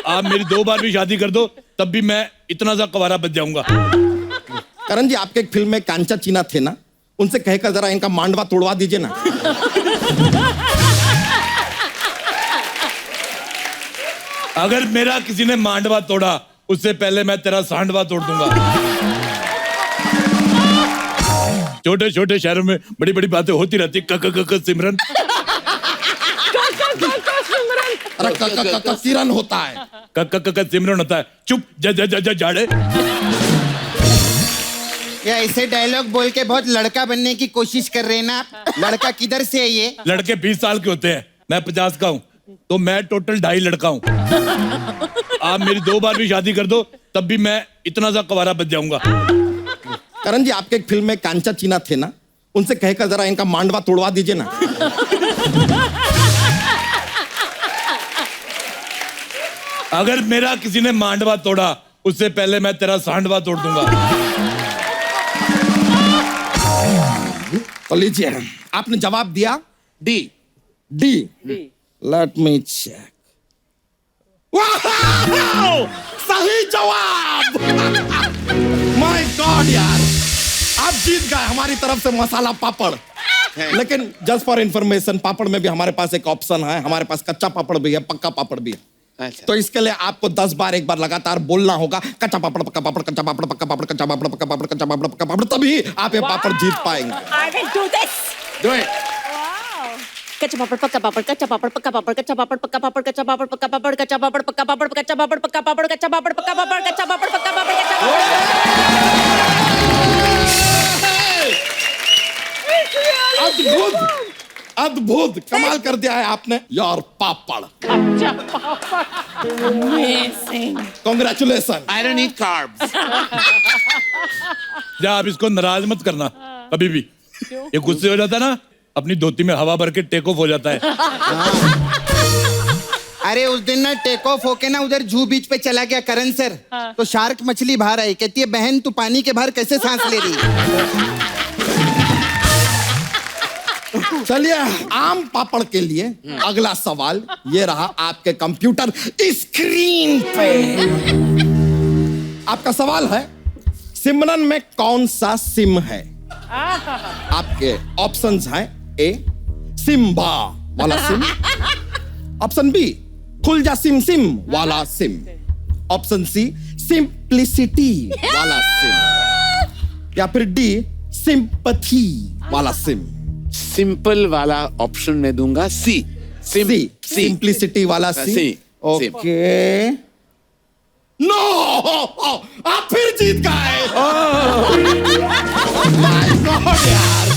A: आप मेरी 2 बार भी शादी कर दो तब भी मैं इतना सा कवारा बच जाऊंगा।
K: करण जी, आपके एक फिल्म में कांचा चीना थे ना, उनसे कहकर जरा इनका मांडवा तोड़वा दीजिए ना।
A: अगर मेरा किसी ने मांडवा तोड़ा उससे पहले मैं तेरा सांडवा तोड़ दूंगा। छोटे छोटे शहरों में बड़ी बड़ी बातें होती रहती। सिमरन
K: किरण होता है,
A: सिमरन होता है। चुप जाड़े।
L: ये ऐसे डायलॉग बोल के बहुत लड़का बनने की कोशिश कर रहे हैं ना आप। लड़का किधर से है ये?
A: लड़के 20 साल के होते हैं, मैं 50 का हूँ, तो मैं टोटल 2.5 लड़का हूँ। आप मेरी 2 बार भी शादी कर दो तब भी मैं इतना सा कवारा बच जाऊंगा।
K: करण जी, आपके एक फिल्म में कांचा चीना थे ना, उनसे कहकर जरा इनका मांडवा तोड़वा दीजिए ना।
A: अगर मेरा किसी ने मांडवा तोड़ा उससे पहले मैं तेरा सांडवा तोड़ दूंगा।
K: तो लीजिए, आपने जवाब दिया डी। Let me check. सही जवाब। माय गॉड यार, आप जीत गए हमारी तरफ से मसाला पापड़। लेकिन जस्ट फॉर इंफॉर्मेशन, पापड़ में भी हमारे पास एक ऑप्शन है, हमारे पास कच्चा पापड़ भी है, पक्का पापड़ भी है।
B: अच्छा।
K: तो इसके लिए आपको 10 बार एक बार लगातार बोलना होगा, कच्चा पापड़ पक्का पापड़, कच्चा पापड़ पक्का पापड़, कच्चा पापड़ पक्का पापड़, कच्चा पापड़ पक्का पापड़, तभी आप ये पापड़ जीत पाएंगे।
F: I will do this.
K: Do it.
F: कच्चा पापड़ पक्का पापड़, कच्चा पापड़ पक्का पापड़, कच्चा पापड़ पक्का पापड़, कच्चा पापड़ पक्का पापड़, कच्चा पापड़ पक्का पापड़, कच्चा पापड़ पक्का पापड़, कच्चा पापड़ पक्का पापड़, कच्चा पापड़ पक्का पापड़, कच्चा
K: अद्भुत, अद्भुत, कमाल कर दिया है आपने यार। पापड़, congratulation.
B: I don't eat carbs.
A: जा, आप इसको नाराज मत करना कभी भी। ये गुस्से हो जाता है ना, अपनी धोती में हवा भर के टेक ऑफ हो जाता है।
L: अरे उस दिन ना टेक ऑफ होके ना उधर जू बीच पे चला गया करण सर। तो शार्क मछली बाहर आई, कहती है बहन तू पानी के बाहर कैसे सांस ले रही?
K: चलिए, आम पापड़ के लिए अगला सवाल ये रहा आपके कंप्यूटर स्क्रीन पे। आपका सवाल है, सिमरन में कौन सा सिम है? आपके ऑप्शंस हैं, ए सिम्बा वाला सिम, ऑप्शन बी खुल जा सिम सिम वाला सिम, ऑप्शन सी सिंप्लिसिटी वाला सिम, या फिर डी सिंपथी वाला सिम।
B: सिंपल वाला ऑप्शन में दूंगा सी।
K: सिंप्लिसिटी वाला सी। ओके, नो, आप फिर जीत गए। माय गॉड यार,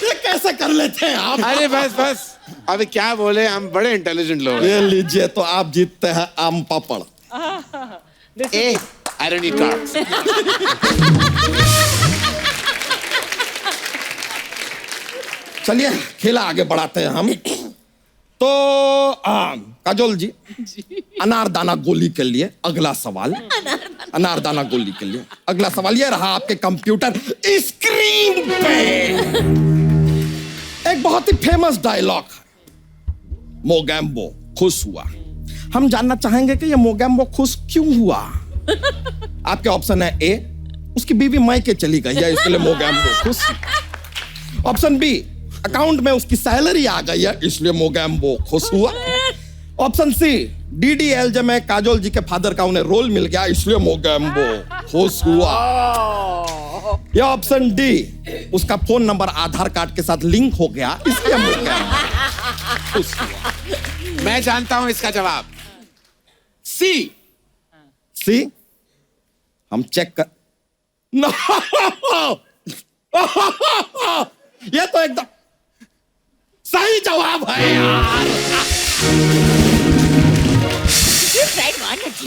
K: ये कैसे कर लेते हैं आप?
B: अरे बस अभी क्या बोले, हम बड़े इंटेलिजेंट लोग हैं।
K: ये लीजिए, तो आप जीतते हैं आम पापड़।
L: ए
B: I don't eat carbs.
K: चलिए खेला आगे बढ़ाते हैं हम। तो काजोल जी, अनारदाना गोली के लिए अगला सवाल। अनारदाना गोली के लिए अगला सवाल ये रहा आपके कंप्यूटर स्क्रीन पे। एक बहुत ही फेमस डायलॉग, मोगैम्बो खुश हुआ। हम जानना चाहेंगे कि ये मोगैम्बो खुश क्यों हुआ। आपके ऑप्शन है ए, उसकी बीवी मायके चली गई है इसके लिए मोगैम्बो खुश। ऑप्शन बी, अकाउंट में उसकी सैलरी आ गई है इसलिए मोगैम्बो खुश हुआ। ऑप्शन सी, डीडीएलजे में काजोल जी के फादर का उन्हें रोल मिल गया इसलिए मोगैम्बो खुश हुआ। या ऑप्शन डी, उसका फोन नंबर आधार कार्ड के साथ लिंक हो गया इसलिए मोगैम्बो खुश हुआ।
B: मैं जानता हूं इसका जवाब, सी।
K: सी, हम चेक कर। नो, ये तो एकदम सही जवाब है यार।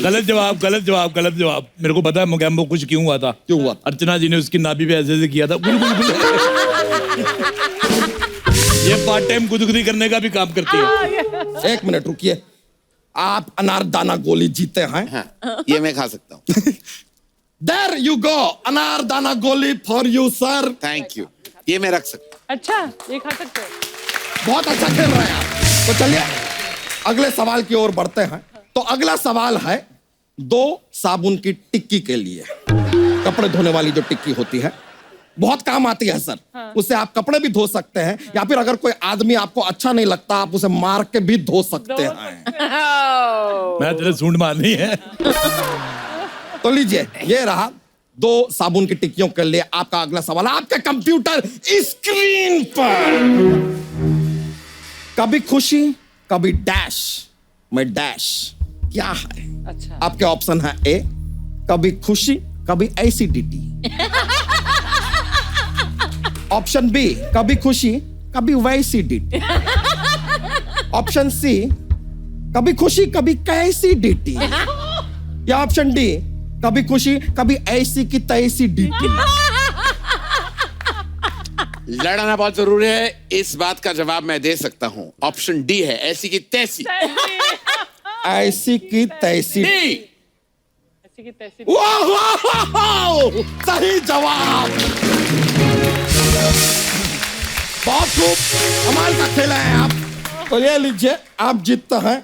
A: गलत जवाब, गलत जवाब, गलत जवाब। मेरे को पता है मोगैम्बो कुछ क्यों हुआ था।
K: क्यों हुआ?
A: अर्चना जी ने उसकी नाभि पे ऐसे किया था। ये पार्ट टाइम गुदगुदी करने का भी काम करती है।
K: एक मिनट रुकिए, आप अनारदाना गोली जीते हैं।
B: हाँ, ये मैं खा सकता हूँ।
K: There you go, अनारदाना गोली for you sir.
B: Thank you, ये मैं रख सकता हूँ।
D: अच्छा, ये खा सकते हो।
K: बहुत अच्छा खेल रहे हैं आप। तो चलिए अगले सवाल की ओर बढ़ते हैं। तो अगला सवाल है 2 साबुन की टिक्की के लिए। कपड़े धोने वाली जो टिक्की होती है, बहुत काम आती है सर। उससे आप कपड़े भी धो सकते हैं, या फिर अगर कोई आदमी आपको अच्छा नहीं लगता आप उसे मार के भी धो सकते हैं।
A: मैं तेरे सूंड मारनी है।
K: तो लीजिए, ये रहा 2 साबुन की टिक्कियों के लिए आपका अगला सवाल आपके कंप्यूटर स्क्रीन पर। कभी खुशी कभी डैश में डैश क्या है?
D: अच्छा।
K: आपके ऑप्शन है ए, कभी खुशी कभी एसिडिटी। ऑप्शन बी, कभी खुशी कभी वैसिडिटी। ऑप्शन सी, कभी खुशी कभी कैसिडिटी। या ऑप्शन डी, कभी खुशी कभी ऐसी की तैसी डीटी।
B: लड़ना बहुत जरूरी है, इस बात का जवाब मैं दे सकता हूँ। ऑप्शन डी है, ऐसी की तैसी।
K: ऐसी की तैसी।
D: ऐसी की तैसी।
K: वाह वाह वाह, सही जवाब। बहुत खूब, कमाल का खेला है आप। तो ये लीजिए, आप जीतते हैं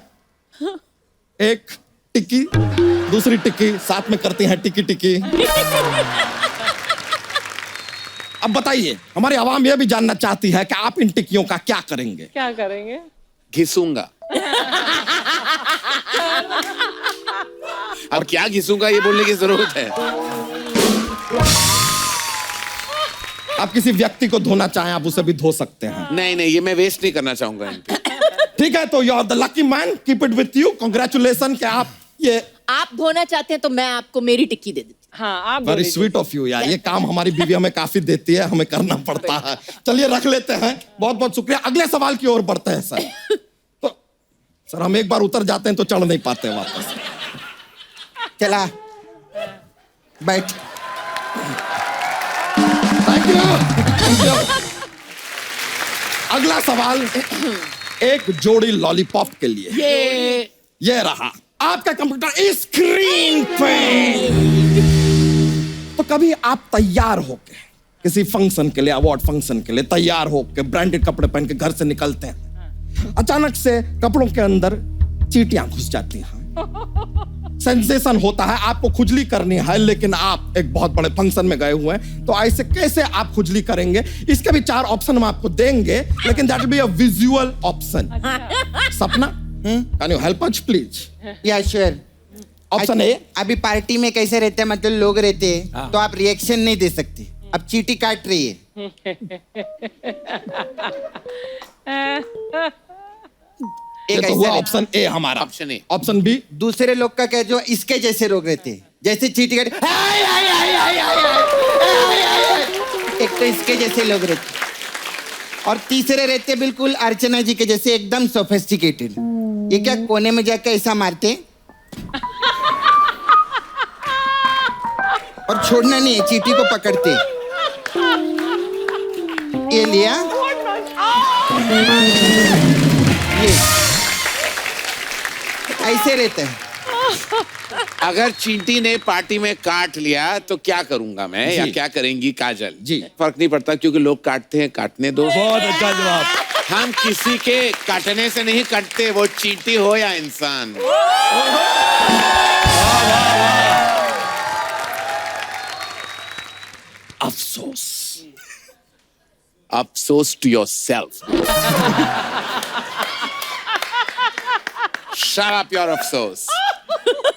K: एक टिक्की, दूसरी टिक्की साथ में करती हैं टिक्की टिक्की। अब बताइए, हमारी आवाम यह भी जानना चाहती है कि आप इन टिक्कियों का क्या करेंगे?
D: क्या करेंगे?
B: घिसूंगा। अब क्या घिसूंगा ये बोलने की जरूरत है?
K: आप किसी व्यक्ति को धोना चाहें आप उसे भी धो सकते हैं।
B: नहीं नहीं, ये मैं वेस्ट नहीं करना चाहूंगा इन पे।
K: ठीक है, तो you are the lucky man, keep it with you. Congratulation कि आप ये
C: आप धोना चाहते हैं तो मैं आपको मेरी टिक्की दे देती हूँ।
D: हाँ, आप
K: वेरी स्वीट ऑफ यू यार। ये काम हमारी बीवी हमें काफी देती है, हमें करना पड़ता है। चलिए रख लेते हैं, बहुत बहुत शुक्रिया। अगले सवाल की ओर बढ़ते हैं सर। तो सर हम एक बार उतर जाते हैं तो चढ़ नहीं पाते वापस।
L: चला बैठ।
K: Thank you. अगला सवाल एक जोड़ी लॉलीपॉप के लिए। ये रहा आपका कंप्यूटर स्क्रीन पे। तो कभी आप तैयार होके किसी फंक्शन के लिए, अवार्ड फंक्शन के लिए तैयार होके ब्रांडेड कपड़े पहन के घर से निकलते हैं, अचानक से कपड़ों के अंदर चींटियां घुस जाती हैं, सेंसेशन होता है, आपको खुजली करनी है, लेकिन आप एक बहुत बड़े फंक्शन में गए हुए हैं, तो ऐसे कैसे आप खुजली करेंगे? इसके भी 4 ऑप्शन हम आपको देंगे, लेकिन that will be a visual option. Sapna, can you help us please?
L: Yeah sure.
K: Option A,
L: अभी पार्टी में कैसे रहते हैं, मतलब लोग रहते हैं तो आप रिएक्शन नहीं दे सकते। अब चींटी काट रही है,
K: ये तो हुआ ऑप्शन ए हमारा।
B: Option A.
K: ऑप्शन बी,
L: दूसरे लोग का क्या, जो इसके जैसे लोग रहते हैं, जैसे चींटी काट, एक तो इसके जैसे लोग रहते हैं, और तीसरे रहते बिल्कुल अर्चना जी के जैसे एकदम सोफिस्टिकेटेड। ये क्या कोने में जाकर ऐसा मारते और छोड़ना नहीं है, चींटी को पकड़ते। ये लिया ये ऐसे रहते हैं।
B: अगर चींटी ने पार्टी में काट लिया तो क्या करूंगा मैं या क्या करेंगी काजल?
K: जी।
B: फर्क नहीं पड़ता क्योंकि लोग काटते हैं, काटने दो।
A: बहुत अच्छा जवाब।
B: हम किसी के काटने से नहीं कटते, वो चींटी हो या इंसान। अफसोस, अफसोस to yourself. Shut up your अफसोस।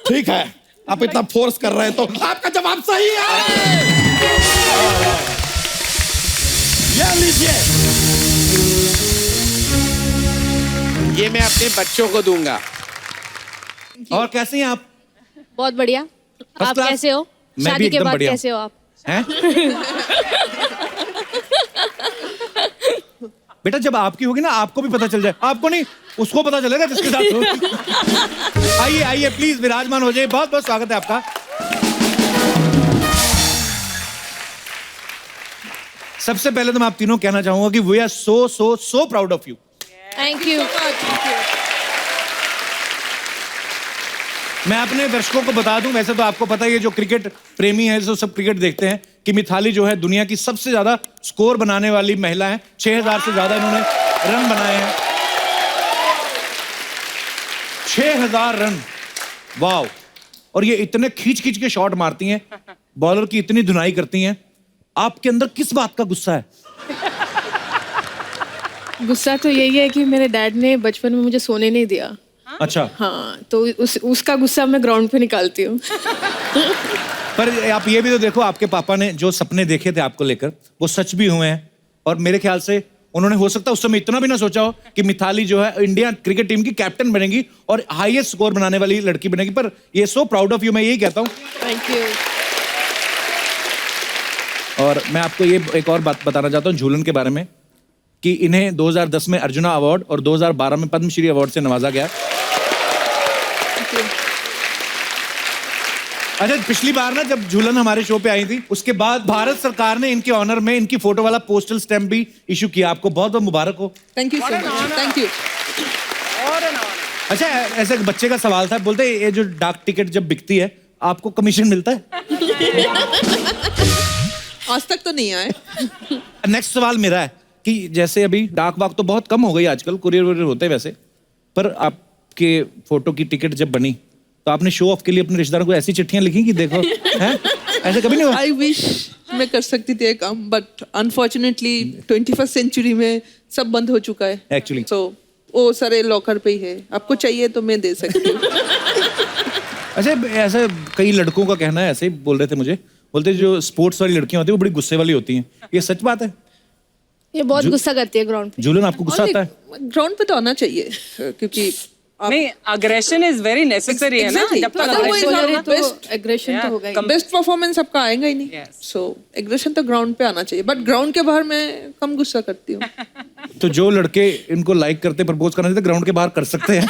K: ठीक है, आप इतना फोर्स कर रहे हैं तो आपका जवाब सही है। ये लीजिए।
B: ये मैं अपने बच्चों को दूंगा।
A: और कैसे हैं आप?
M: बहुत बढ़िया। आप
A: class?
M: कैसे हो?
A: मैं भी
M: शादी के
A: एकदम
M: बाद
A: बढ़िया।
M: कैसे हो आप?
A: हैं? बेटा जब आपकी होगी ना आपको भी पता चल जाए। आपको नहीं, उसको पता चलेगा जिसके साथ हो। आइए आइए प्लीज विराजमान हो जाइए। बहुत बहुत स्वागत है आपका। सबसे पहले तो मैं आप तीनों कहना चाहूंगा कि we are so proud of you.
M: Thank you.
A: मैं अपने दर्शकों को बता दूं, वैसे तो आपको पता ही है, जो क्रिकेट प्रेमी है, जो सब क्रिकेट देखते हैं, कि मिथाली जो है दुनिया की सबसे ज्यादा स्कोर बनाने वाली महिला है। 6000 से ज्यादा इन्होंने रन बनाए हैं। 6000 रन, वाव। और ये इतने खींच खींच के शॉट मारती हैं, बॉलर की इतनी धुनाई करती हैं। आपके अंदर किस बात का गुस्सा है?
M: गुस्सा तो यही है कि मेरे डैड ने बचपन में मुझे सोने नहीं दिया।
A: अच्छा।
M: हाँ, तो उसका गुस्सा मैं ग्राउंड पे निकालती हूँ।
A: पर आप ये भी तो देखो, आपके पापा ने जो सपने देखे थे आपको लेकर वो सच भी हुए हैं। और मेरे ख्याल से उन्होंने हो सकता है उस समय इतना भी ना सोचा हो कि मिथाली जो है इंडिया क्रिकेट टीम की कैप्टन बनेगी और हाईएस्ट स्कोर बनाने वाली लड़की बनेगी। पर ये सो प्राउड ऑफ यू, मैं यही कहता हूँ।
M: Thank you.
A: और मैं आपको ये एक और बात बताना चाहता हूँ झूलन के बारे में, कि इन्हें 2010 में अर्जुना अवार्ड और 2012 में पद्मश्री अवार्ड से नवाजा गया। अच्छा, पिछली बार ना जब झूलन हमारे शो पे आई थी, उसके बाद भारत सरकार ने इनके ऑनर में इनकी फोटो वाला पोस्टल स्टैम्प भी इशू किया। आपको बहुत बहुत मुबारक हो।
H: Thank you so much. Thank you.
A: अच्छा, ऐसे बच्चे का सवाल था, बोलते ये जो डाक टिकट जब बिकती है आपको कमीशन मिलता है?
H: आज तक तो नहीं आए।
A: नेक्स्ट सवाल मेरा है कि जैसे अभी डाक वाक तो बहुत कम हो गई आजकल, कुरियर वुरियर होते हैं वैसे, पर आपके फोटो की टिकट जब बनी तो आपने शो ऑफ के लिए अपने रिश्तेदारों को ऐसी चिट्ठियां लिखी कि देखो हैं? ऐसे कभी नहीं हुआ?
H: आई विश मैं कर सकती थी काम, बट अनफॉर्चुनेटली 21st सेंचुरी में सब बंद हो चुका है
A: एक्चुअली।
H: सो वो सारे लॉकर पे ही है। आपको चाहिए तो मैं दे सकती हूँ।
A: अच्छा, ऐसे कई लड़कों का कहना है, ऐसे ही बोल रहे थे मुझे, बोलते जो स्पोर्ट्स वाली लड़कियां होती है वो बड़ी गुस्से वाली होती हैं। ये सच बात है?
M: ये बहुत गुस्सा करती है ग्राउंड पे।
A: झूलन आपको गुस्सा आता है?
H: ग्राउंड पे तो आना चाहिए क्योंकि
D: नहीं, अग्रेशन इज वेरी नेसेसरी है ना। जब तक
M: एग्रेशन तो होगा ही।
H: बेस्ट परफॉर्मेंस आपका आएगा ही नहीं। सो एग्रेशन तो ग्राउंड पे आना चाहिए, बट ग्राउंड के बाहर मैं कम गुस्सा करती हूँ।
A: तो जो लड़के इनको लाइक करते, प्रपोज करना चाहते, ग्राउंड के बाहर कर सकते हैं।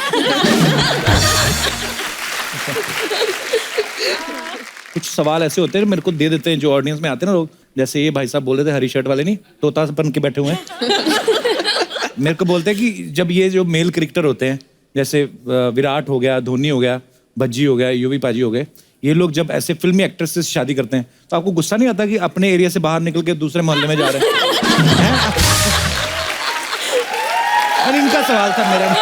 A: कुछ सवाल ऐसे होते हैं मेरे को दे देते हैं जो ऑडियंस में आते हैं ना लोग, जैसे ये भाई साहब बोल रहे थे हरी शर्ट वाले, नहीं तोता बन के बैठे हुए हैं। मेरे को बोलते हैं कि जब ये जो मेल क्रिकेटर होते हैं, जैसे विराट हो गया, धोनी हो गया, भज्जी हो गया, युवी पाजी हो गए, ये लोग जब ऐसे फिल्मी एक्ट्रेस से शादी करते हैं तो आपको गुस्सा नहीं आता कि अपने एरिया से बाहर निकल के दूसरे मोहल्ले में जा रहे हैं? अरे इनका सवाल था मेरा।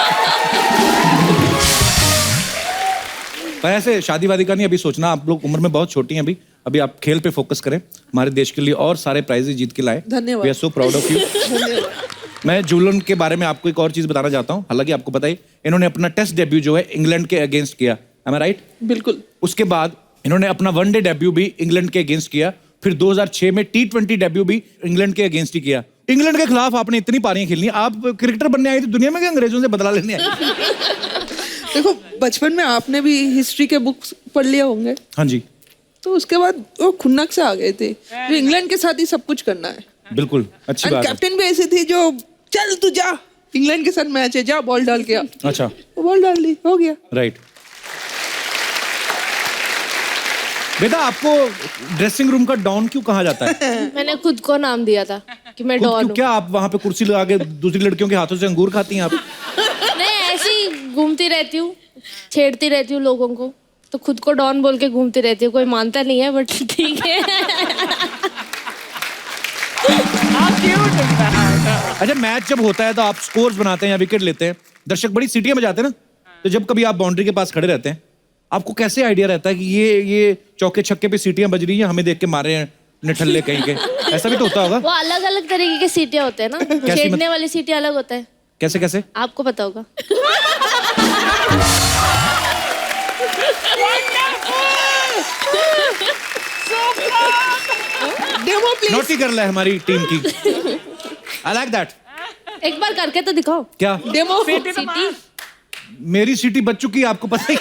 A: पर ऐसे शादी वादी का नहीं अभी सोचना, आप लोग उम्र में बहुत छोटी हैं अभी। अभी आप खेल पे फोकस करें, हमारे देश के लिए और सारे प्राइजेस जीत के लाए।
H: धन्यवाद।
A: We are so proud of you. मैं झूलन के बारे में आपको एक और चीज बताना चाहता हूँ। हालांकि आपको पता ही, इन्होंने अपना टेस्ट डेब्यू जो है इंग्लैंड के अगेंस्ट किया। Am I right?
H: बिल्कुल।
A: उसके बाद इन्होंने अपना वनडे डेब्यू भी इंग्लैंड के अगेंस्ट किया। फिर 2006 में T20 डेब्यू भी इंग्लैंड के अगेंस्ट ही किया। इंग्लैंड के खिलाफ आपने इतनी पारियां खेलनी। आप क्रिकेटर बनने आई थी दुनिया में, क्या अंग्रेजों से बदला लेने आई?
H: देखो, बचपन में आपने भी हिस्ट्री के बुक्स पढ़ लिया होंगे।
A: हाँ जी।
H: तो उसके बाद वो खुन्नक से आ गए थे, जो इंग्लैंड के साथ ही सब कुछ करना है।
A: बिल्कुल, अच्छी बात है।
H: कैप्टन भी ऐसे थे जो चल तू जा, इंग्लैंड के साथ मैच है, जा बॉल डाल के आ।
A: अच्छा,
H: वो बॉल डाल दी, हो गया।
A: राइट। बेटा, आपको ड्रेसिंग रूम का डॉन क्यों कहा जाता है?
M: मैंने खुद को नाम दिया था। कि मैं
A: खुद
M: डॉन
A: क्यों?
M: हूँ।
A: क्या आप वहाँ पे कुर्सी लगा के दूसरी लड़कियों के हाथों से अंगूर खाती हैं आप?
M: नहीं, ऐसे ही घूमती रहती हूँ, छेड़ती रहती हूँ लोगों को, तो खुद को डॉन बोल के घूमती रहती हूँ। कोई मानता नहीं है बट ठीक है।
A: अच्छा, मैच जब होता है तो आप स्कोर्स बनाते हैं या विकेट लेते हैं, दर्शक बड़ी सीटियां बजाते हैं ना, तो जब कभी आप बाउंड्री के पास खड़े रहते हैं, आपको कैसे आइडिया रहता है कि ये चौके छक्के पे सीटियां बज रही हैं, हमें देख के मारे हैं निठल्ले कहीं के? ऐसा भी तो होता होगा।
M: वो अलग अलग तरीके की सीटियाँ होते हैं ना, छेड़ने वाली सीटियाँ अलग होता है।
A: कैसे कैसे?
M: आपको पता होगा।
A: नोटी कर ले हमारी टीम की। I like that.
M: एक बार करके तो दिखाओ।
A: क्या?
F: डेमो
M: सीटी।
A: मेरी सीटी बच चुकी है, आपको पता ही।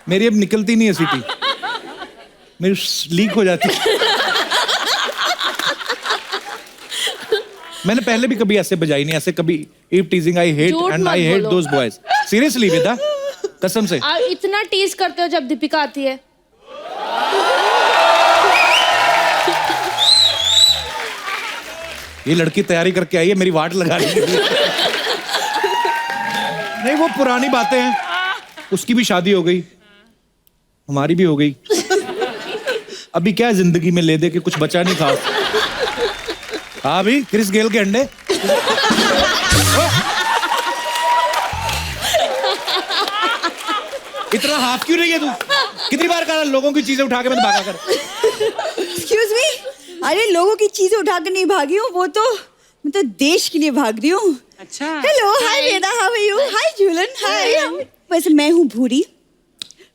A: मेरी अब निकलती नहीं है सीटी, मेरी लीक हो जाती है। मैंने पहले भी कभी ऐसे बजाई नहीं, ऐसे कभी ईव टीजिंग आई हेट
M: झूठ
A: एंड
M: मत
A: आई हेट
M: बोलो।
A: Those boys. सीरियसली विदा, कसम से।
M: आप इतना टीज करते हो जब दीपिका आती है।
A: ये लड़की तैयारी करके आई है मेरी वाट लगा रही है। नहीं, वो पुरानी बातें हैं, उसकी भी शादी हो गई, हमारी भी हो गई। अभी क्या है जिंदगी में ले दे के कुछ बचा नहीं खास। हाँ भी क्रिस गेल के अंडे। इतना हाफ क्यों रही है तू? कितनी बार कहा लोगों की चीजें उठा के मैं भागा कर।
H: एक्सक्यूज मी, अरे लोगों की चीजें उठाकर नहीं भागी हूँ, वो तो मैं तो देश के लिए भाग रही हूँ।
D: अच्छा।
H: Hello, hi Veda, how are you? Hi Jhulan, hi. वैसे मैं हूँ Bhuri,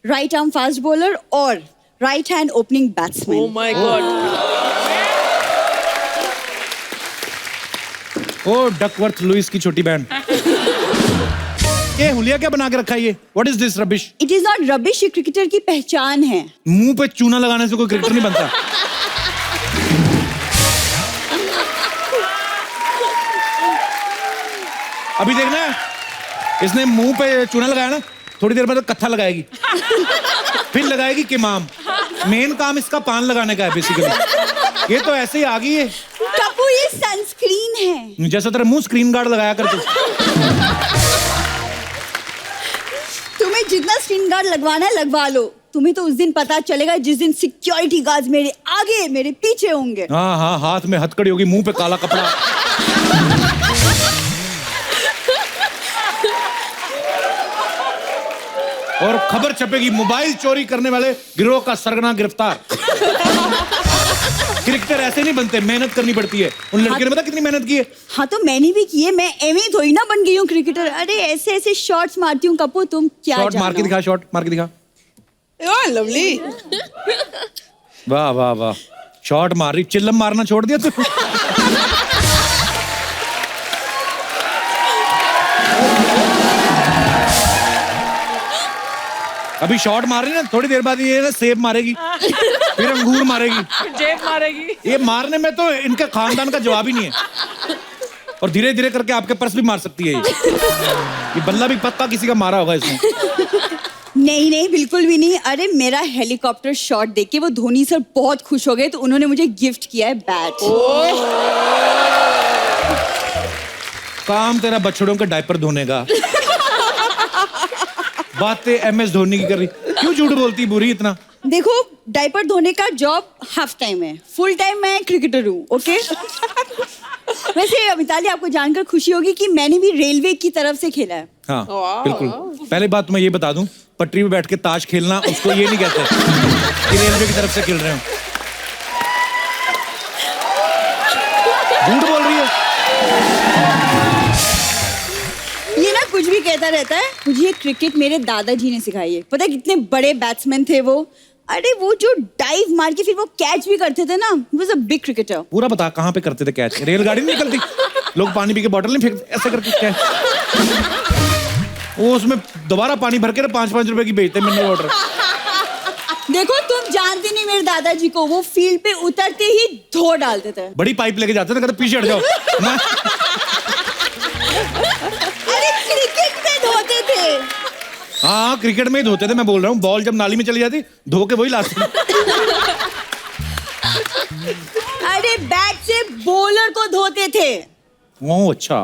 H: right arm fast bowler और right hand opening batsman.
F: Oh my god.
A: Oh Duckworth Lewis की छोटी बहन। ये हुलिया क्या बना के रखा है ये? What is this rubbish?
H: It is not rubbish, ये क्रिकेटर की पहचान है।
A: मुंह पे चूना लगाने से कोई क्रिकेटर नहीं बनता। अभी देखना है, इसने मुंह पे चूना लगाया ना, थोड़ी देर बाद तो कत्था लगाएगी, फिर लगाएगी किमाम। मेन काम इसका पान लगाने का है बेसिकली। ये तो ऐसे ही आ गई है।
H: कपू, ये सनस्क्रीन है।
A: जैसा तेरा मुंह स्क्रीन गार्ड लगाया कर तू।
H: तुम्हें जितना स्क्रीन गार्ड लगवाना है लगवा लो। तुम्हें तो उस दिन पता चलेगा जिस दिन सिक्योरिटी गार्ड्स मेरे आगे मेरे पीछे होंगे।
A: हाँ हाँ, हाथ में हथकड़ी होगी, मुंह पे काला कपड़ा। और खबर छपेगी, मोबाइल चोरी करने वाले गिरोह का सरगना गिरफ्तार। क्रिकेटर ऐसे नहीं बनते, मेहनत करनी पड़ती है। उन लड़के ने पता कितनी मेहनत की है?
H: हाँ तो मैंने भी की है, मैं एवं थोड़ी ना बन गई हूँ क्रिकेटर। अरे ऐसे ऐसे शॉट्स मारती हूँ कपू, तुम क्या
A: शॉट मार के दिखा, शॉट मार के दिखा।
H: लवली।
A: वाह वाह वाह, शॉट मार रही, चिल्लम मारना छोड़ दिया तू। अभी शॉट मार रही ना, थोड़ी देर बाद ये ना सेब मारेगी, फिर अंगूर मारेगी,
D: जेब मारेगी।
A: ये मारने में तो इनके खानदान का जवाब ही नहीं है। और धीरे धीरे करके आपके पर्स भी मार सकती है ये बल्ला भी पक्का किसी का मारा होगा इसने।
H: नहीं नहीं, बिल्कुल भी नहीं। अरे मेरा हेलीकॉप्टर शॉट देख के वो धोनी सर बहुत खुश हो गए, तो उन्होंने मुझे गिफ्ट किया है बैट।
A: काम तेरा बछड़ों के डायपर धोने का, बातें MS धोनी की कर रही। क्यों झूठ बोलती बुरी इतना?
H: देखो, डायपर धोने का जॉब हाफ टाइम है, फुल टाइम मैं क्रिकेटर हूँ। ओके। वैसे मिताली, आपको जानकर खुशी होगी कि मैंने भी रेलवे की तरफ से खेला है।
A: हाँ बिल्कुल। पहले बात तो मैं ये बता दूं, पटरी पे बैठ के ताश खेलना उसको ये नहीं कहते कि रेलवे की तरफ से खेल रहे हो। झूठ बोल रही है।
H: ये ना कुछ भी कहता रहता है। मुझे ये क्रिकेट मेरे दादाजी ने सिखाई है। पता है कितने बड़े बैट्समैन थे वो? अरे वो जो डाइव मार के फिर वो कैच भी करते थे ना, वाज अ बिग क्रिकेटर।
A: पूरा बता, कहाँ पे करते थे कैच? रेलगाड़ी नहीं निकलती, लोग पानी पी के बॉटल नहीं फेंकते ऐसे करके कैच? वो उसमें दोबारा पानी भर के 5-5 रुपए की बेचते मिनरल वाटर।
H: देखो, तुम जानते नहीं मेरे दादाजी को, वो फील्ड पे उतरते ही धो डालते थे।
A: बड़ी पाइप लेके जाते थे, कहते पीछे हट जाओ।
H: अरे क्रिकेट में धोते थे।
A: हाँ क्रिकेट में ही धोते थे, मैं बोल रहा हूँ। बॉल जब नाली में चली जाती धो के वही लाते।
H: अरे बैट से बॉलर को धोते थे।
A: ओह अच्छा।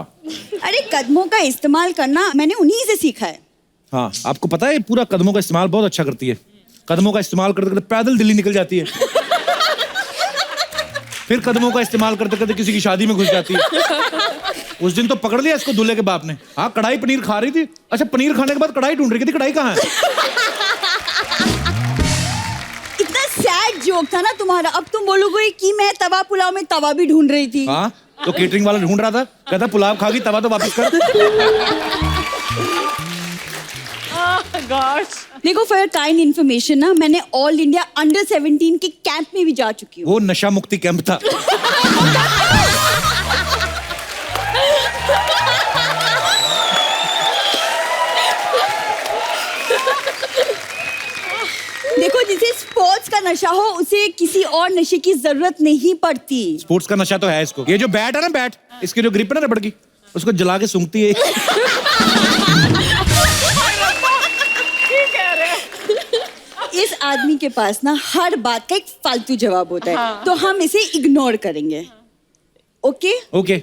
H: अरे कदमों का इस्तेमाल करना मैंने उन्हीं से सीखा है।
A: हाँ आपको पता है पूरा कदमों का इस्तेमाल बहुत अच्छा करती है। कदमों का इस्तेमाल करते करते पैदल दिल्ली निकल जाती है। फिर कदमों का इस्तेमाल करते करते किसी की शादी में घुस जाती है। उस दिन तो पकड़ लिया इसको दूल्हे के बाप ने। हाँ कढ़ाई पनीर खा रही थी। अच्छा पनीर खाने के बाद कढ़ाई ढूंढ रही थी, कढ़ाई कहाँ है?
H: इतना सैड जोक था ना तुम्हारा। अब तुम बोलोगे कि मैं तवा पुलाव में तवा भी ढूंढ रही थी।
A: हाँ तो केटरिंग वाला ढूंढ रहा था, कहता पुलाव खा गई तवा तो वापस कर।
H: देखो फॉर काइंड इन्फॉर्मेशन ना, मैंने ऑल इंडिया अंडर 17 के कैंप में भी जा चुकी हूँ।
A: वो नशा मुक्ति कैंप था।
H: देखो जिसे स्पोर्ट्स का नशा हो उसे किसी और नशे की जरूरत नहीं पड़ती।
A: स्पोर्ट्स का नशा तो है इसको। ये जो बैट है ना, बैट इसकी जो ग्रिप है ना रबड़ की, उसको जला के सूंघती है।
H: इस आदमी के पास ना हर बात का एक फालतू जवाब होता है। तो हम इसे इग्नोर करेंगे। Okay
A: okay.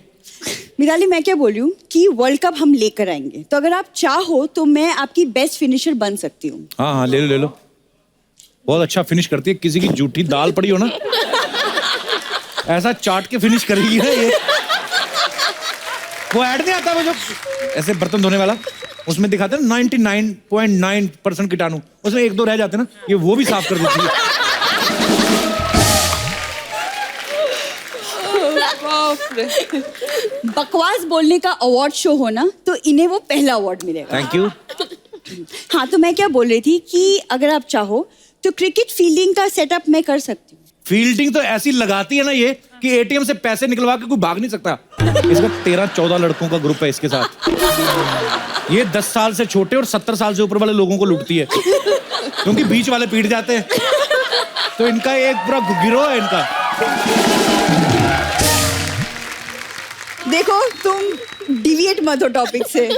H: मिताली मैं क्या बोल रही हूँ कि वर्ल्ड कप हम लेकर आएंगे, तो अगर आप चाहो तो मैं आपकी बेस्ट फिनिशर बन सकती हूँ।
A: हाँ हाँ ले लो ले लो। बहुत अच्छा फिनिश करती है। किसी की जूठी दाल पड़ी हो ना, ऐसा चाट के फिनिश करेगी ना ये। वो ऐड नहीं आता वो जो ऐसे बर्तन धोने वाला, उसमें दिखाते हैं 99.9% कीटाणु, उसमें 1-2 रह जाते ना, ये वो भी साफ कर देती है।
H: बकवास बोलने का अवार्ड शो हो ना, तो इन्हें वो पहला अवार्ड मिलेगा।
A: Thank you.
H: हाँ तो मैं क्या बोल रही थी कि अगर आप चाहो तो क्रिकेट फील्डिंग का सेटअप मैं कर सकती हूँ।
A: फील्डिंग तो ऐसी लगाती है ना ये कि एटीएम से पैसे निकलवा के कोई भाग नहीं सकता। इसका 13-14 लड़कों का ग्रुप है इसके साथ। ये 10 साल से छोटे और 70 साल से ऊपर वाले लोगों को लूटती है, क्योंकि बीच वाले पीट जाते हैं। तो इनका एक पूरा गिरोह है इनका।
H: देखो तुम डिविएट मत हो टॉपिक से।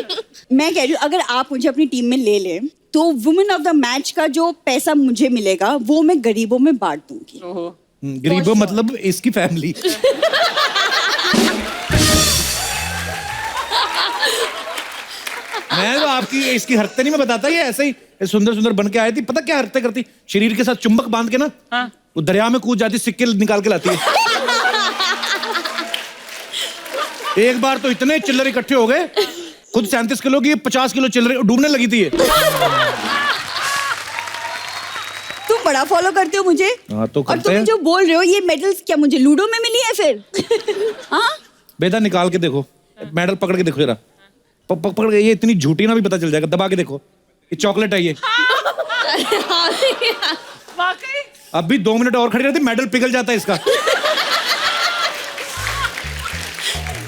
H: मैं कह रही हूँ अगर आप मुझे अपनी टीम में ले लें तो वुमेन ऑफ द मैच का जो पैसा मुझे मिलेगा वो मैं गरीबों में बांट दूंगी।
A: गरीबों मतलब इसकी फैमिली। मैं तो आपकी इसकी हरकतें नहीं मैं बताता, ये ऐसे ही सुंदर सुंदर बन के आई थी। पता क्या हरकतें करती? शरीर के साथ चुंबक बांध के ना वो दरिया में कूद जाती, सिक्के निकाल के लाती है। एक बार तो इतने चिल्लर इकट्ठे हो गए, खुद 37 किलो की 50 किलो चिल्लर डूबने लगी थी ये।
H: तुम बड़ा फॉलो करते हो मुझे।
A: हाँ तो
H: और
A: करते
H: तुम
A: हैं।
H: जो बोल रहे हो ये मेडल्स क्या मुझे लूडो में मिली है फिर? हाँ
A: बेटा निकाल के देखो, मेडल पकड़ के देखो जरा। पकड़ के, ये इतनी झूठी ना भी पता चल जाएगा। दबा के देखो, ये चॉकलेट है ये। अभी 2 मिनट और खड़ी रहती मेडल पिघल जाता है इसका।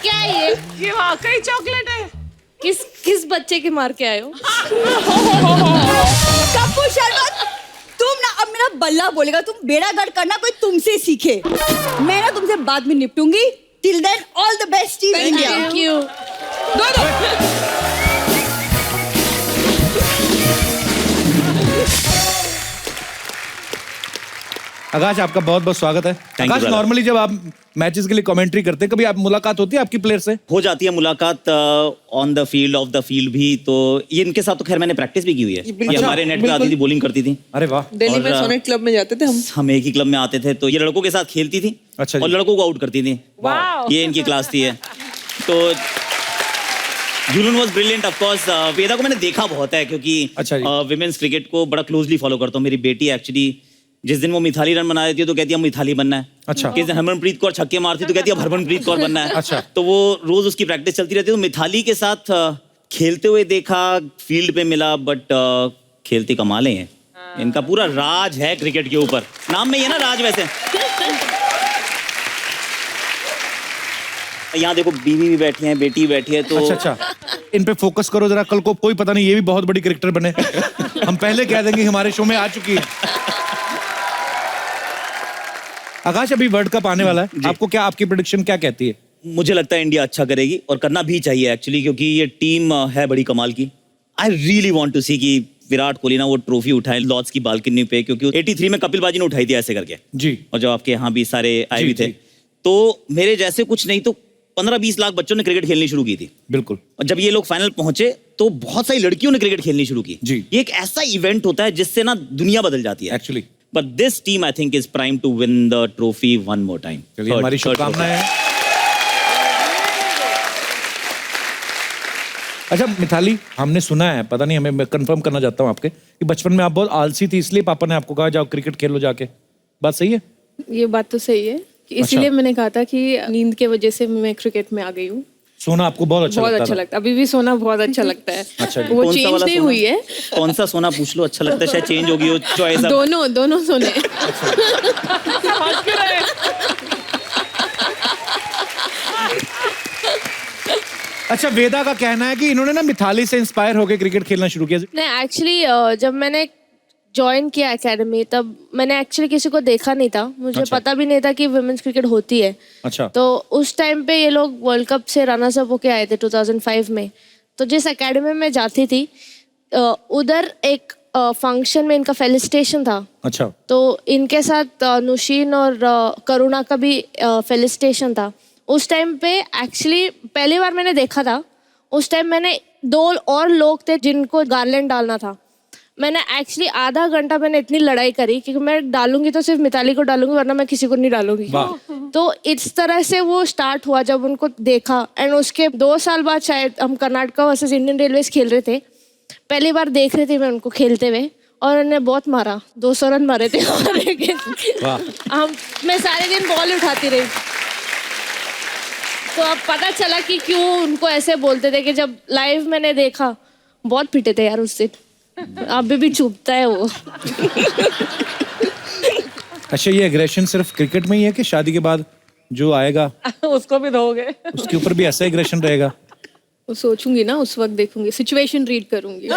M: क्या ये
D: वाकई चॉकलेट है।
M: किस बच्चे के मार के आए हो?
H: कपूर शर्मा तुम ना अब मेरा बल्ला बोलेगा। तुम बेड़ा गर्क करना कोई तुमसे सीखे। मैं ना तुमसे बाद में निपटूंगी। Till then all the best team India.
M: Thank you.
A: Akash आपका बहुत बहुत स्वागत है। आकाश नॉर्मली जब आप मैचेस के लिए कमेंट्री करते हैं, कभी आप मुलाकात होती है आपकी प्लेयर से?
N: हो जाती है मुलाकात on the field, of the field भी। तो ये इनके साथ तो खैर मैंने प्रैक्टिस भी की हुई है। ये हमारे नेट पे आती थी, बॉलिंग करती थी।
A: अरे वाह।
D: दिल्ली में सोनेट क्लब में जाते थे हम
N: एक ही क्लब में आते थे। तो ये लड़कों के साथ खेलती थी।
A: अच्छा
N: और लड़कों को आउट करती थी। ये इनकी क्लास थी। तो जुनून वाज ब्रिलियंट ऑफ कोर्स। वेदा को मैंने देखा बहुत है, क्योंकि विमेंस क्रिकेट को बड़ा क्लोजली फॉलो करता हूँ। मेरी बेटी एक्चुअली जिस दिन वो मिथाली रन बना देती है तो कहती है मिथाली बनना है।
A: अच्छा।
N: किस दिन हरमनप्रीत कौर छक्के मारती तो कहती है हरमनप्रीत कौर बनना है।
A: अच्छा।
N: तो वो रोज उसकी प्रैक्टिस चलती रहती है। तो मिथाली के साथ खेलते हुए देखा, फील्ड पे मिला, बट खेलते कमाले हैं। इनका पूरा राज है क्रिकेट के ऊपर। नाम में ही है ना राज। वैसे यहाँ देखो बीवी भी बैठी है, बेटी भी बैठी है। तो
A: अच्छा, इन पे फोकस करो जरा। कल को कोई पता नहीं ये भी बहुत बड़ी क्रिकेटर बने। हम पहले कह देंगे हमारे शो में आ चुकी है। आकाश अभी वर्ल्ड कप आने वाला है, आपको क्या, आपकी प्रेडिक्शन क्या कहती है?
N: मुझे लगता है इंडिया अच्छा करेगी और करना भी चाहिए एक्चुअली, क्योंकि ये टीम है बड़ी कमाल की। आई रियली वांट टू सी कि विराट कोहली ना वो ट्रॉफी उठाए लॉर्ड्स की बालकनी पे, क्योंकि 83 में कपिल बाजी ने उठाई थी ऐसे करके
A: जी,
N: और जब आपके यहाँ भी सारे आए भी थे, तो मेरे जैसे कुछ नहीं तो 15-20 लाख बच्चों ने क्रिकेट खेलनी शुरू की थी।
A: बिल्कुल।
N: और जब ये लोग फाइनल पहुंचे तो बहुत सारी लड़कियों ने क्रिकेट खेलनी शुरू की
A: जी।
N: ये एक ऐसा इवेंट होता है जिससे ना दुनिया बदल जाती है
A: actually.
N: But this team I think is prime to win the trophy one more time.
A: चलिए हमारी शुभकामनाएं हैं। अच्छा मिताली, हमने सुना है, पता नहीं, हमें मैं कंफर्म करना चाहता हूँ आपके कि बचपन में आप बहुत आलसी थी, इसलिए पापा ने आपको कहा जाओ क्रिकेट खेलो जाके, बात सही है?
M: ये बात तो सही है, इसीलिए मैंने कहा था कि नींद के वजह से मैं क्रिकेट में आ गई हूँ।
A: सोना आपको बहुत अच्छा लगता है?
M: अभी भी सोना बहुत अच्छा लगता है।
A: अच्छा,
M: वो चेंज नहीं हुई है।
N: कौन सा सोना पूछ लो, अच्छा लगता है, शायद चेंज होगी वो चॉइस।
M: दोनों सोने।
A: अच्छा, वेदा का कहना है कि इन्होंने ना मिताली से इंस्पायर होकर क्रिकेट खेलना शुरू किया।
M: नहीं, एक्चुअली जब मैंने ज्वाइन किया एकेडमी तब मैंने एक्चुअली किसी को देखा नहीं था, मुझे पता भी नहीं था कि वुमेन्स क्रिकेट होती है।
A: अच्छा।
M: तो उस टाइम पे ये लोग वर्ल्ड कप से रनर्स अप होके आए थे 2005 में। तो जिस एकेडमी में जाती थी उधर एक फंक्शन में इनका फेलिसिटेशन था।
A: अच्छा।
M: तो इनके साथ नुशीन और करुणा का भी फेलिसिटेशन था। उस टाइम पे एक्चुअली पहली बार मैंने देखा था, उस टाइम मैंने 2 और लोग थे जिनको गार्लैंड डालना था। मैंने एक्चुअली आधा घंटा मैंने इतनी लड़ाई करी क्योंकि मैं डालूंगी तो सिर्फ मिताली को डालूंगी, वरना मैं किसी को नहीं डालूंगी। तो इस तरह से वो स्टार्ट हुआ जब उनको देखा। एंड उसके 2 साल बाद शायद हम कर्नाटका वर्सेस इंडियन रेलवेज खेल रहे थे, पहली बार देख रही थी मैं उनको खेलते हुए और उन्होंने बहुत मारा, 200 रन मारे थे। मैं सारे दिन बॉल उठाती रही। तो अब पता चला कि क्यों उनको ऐसे बोलते थे कि जब लाइव मैंने देखा बहुत पिटे थे यार उस दिन, अभी भी चुभता है वो।
A: अच्छा, ये एग्रेशन सिर्फ क्रिकेट में ही है कि शादी के बाद जो आएगा
D: उसको भी दोगे?
A: उसके ऊपर भी ऐसा एग्रेशन रहेगा?
M: वो सोचूंगी ना, उस वक्त देखूंगी, सिचुएशन रीड करूंगी।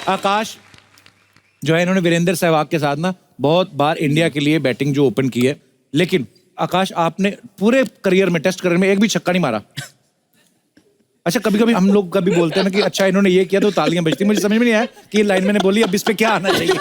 A: आकाश जो है, इन्होंने वीरेंद्र सहवाग के साथ ना बहुत बार इंडिया के लिए बैटिंग जो ओपन की है, लेकिन आकाश आपने पूरे करियर में टेस्ट करियर में एक भी छक्का नहीं मारा। अच्छा, कभी कभी हम लोग कभी बोलते हैं ना कि अच्छा इन्होंने ये किया तो तालियां बजती, मुझे समझ में नहीं आया कि ये लाइन मैंने बोली, अब इस पे क्या आना चाहिए।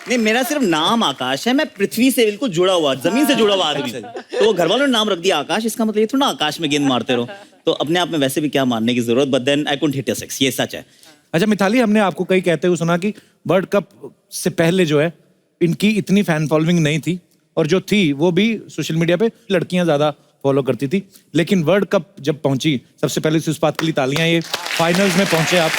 N: नहीं, मेरा सिर्फ नाम आकाश है, मैं पृथ्वी से बिल्कुल जुड़ा हुआ, जमीन से जुड़ा हुआ आदमी। तो घर वालों ने नाम रख दिया आकाश, इसका मतलब ये थोड़ा आकाश में गेंद मारते रहो। तो अपने आप में वैसे भी क्या मारने की जरूरत, but then I couldn't hit a six, ये सच है।
A: अच्छा मिताली, हमने आपको कई कहते हुए सुना कि वर्ल्ड कप से पहले जो है इनकी इतनी फैन फॉलोइंग नहीं थी, और जो थी वो भी सोशल मीडिया पे लड़कियां ज्यादा फॉलो करती थी, लेकिन वर्ल्ड कप जब पहुंची, सबसे पहले इस बात के लिए तालियां, ये फाइनल्स में पहुंचे आप।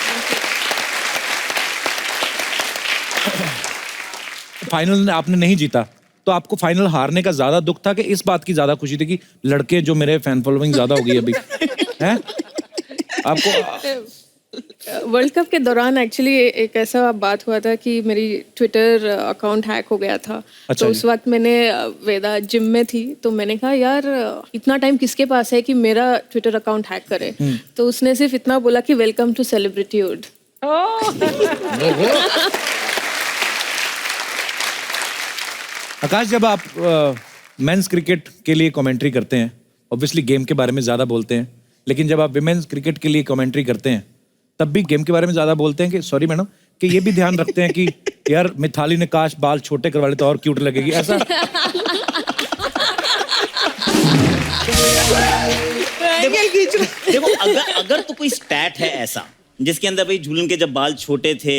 A: फाइनल आपने नहीं जीता, तो आपको फाइनल हारने का ज्यादा दुख था कि इस बात की ज्यादा खुशी थी कि लड़के जो मेरे फैन फॉलोइंग ज्यादा हो गई अभी हैं आपको?
M: वर्ल्ड कप के दौरान एक्चुअली एक ऐसा बात हुआ था कि मेरी ट्विटर अकाउंट हैक हो गया था।
A: अच्छा,
M: तो उस वक्त मैंने वेदा जिम में थी, तो मैंने कहा यार इतना टाइम किसके पास है कि मेरा ट्विटर अकाउंट हैक करे। तो उसने सिर्फ इतना बोला कि वेलकम टू सेलिब्रिटीहुड।
A: आकाश, जब आप मेंस क्रिकेट के लिए कमेंट्री करते हैं, ऑब्वियसली गेम के बारे में ज्यादा बोलते हैं, लेकिन जब आप विमेंस क्रिकेट के लिए कमेंट्री करते हैं तब भी गेम के बारे में ज्यादा बोलते हैं कि सॉरी मैडम, कि ये भी ध्यान रखते हैं कि यार मिताली ने काश बाल छोटे करवा ले तो और क्यूट लगेगी, ऐसा?
N: देखो अगर तो कोई स्टैट है ऐसा जिसके अंदर भाई झूलन के जब बाल छोटे थे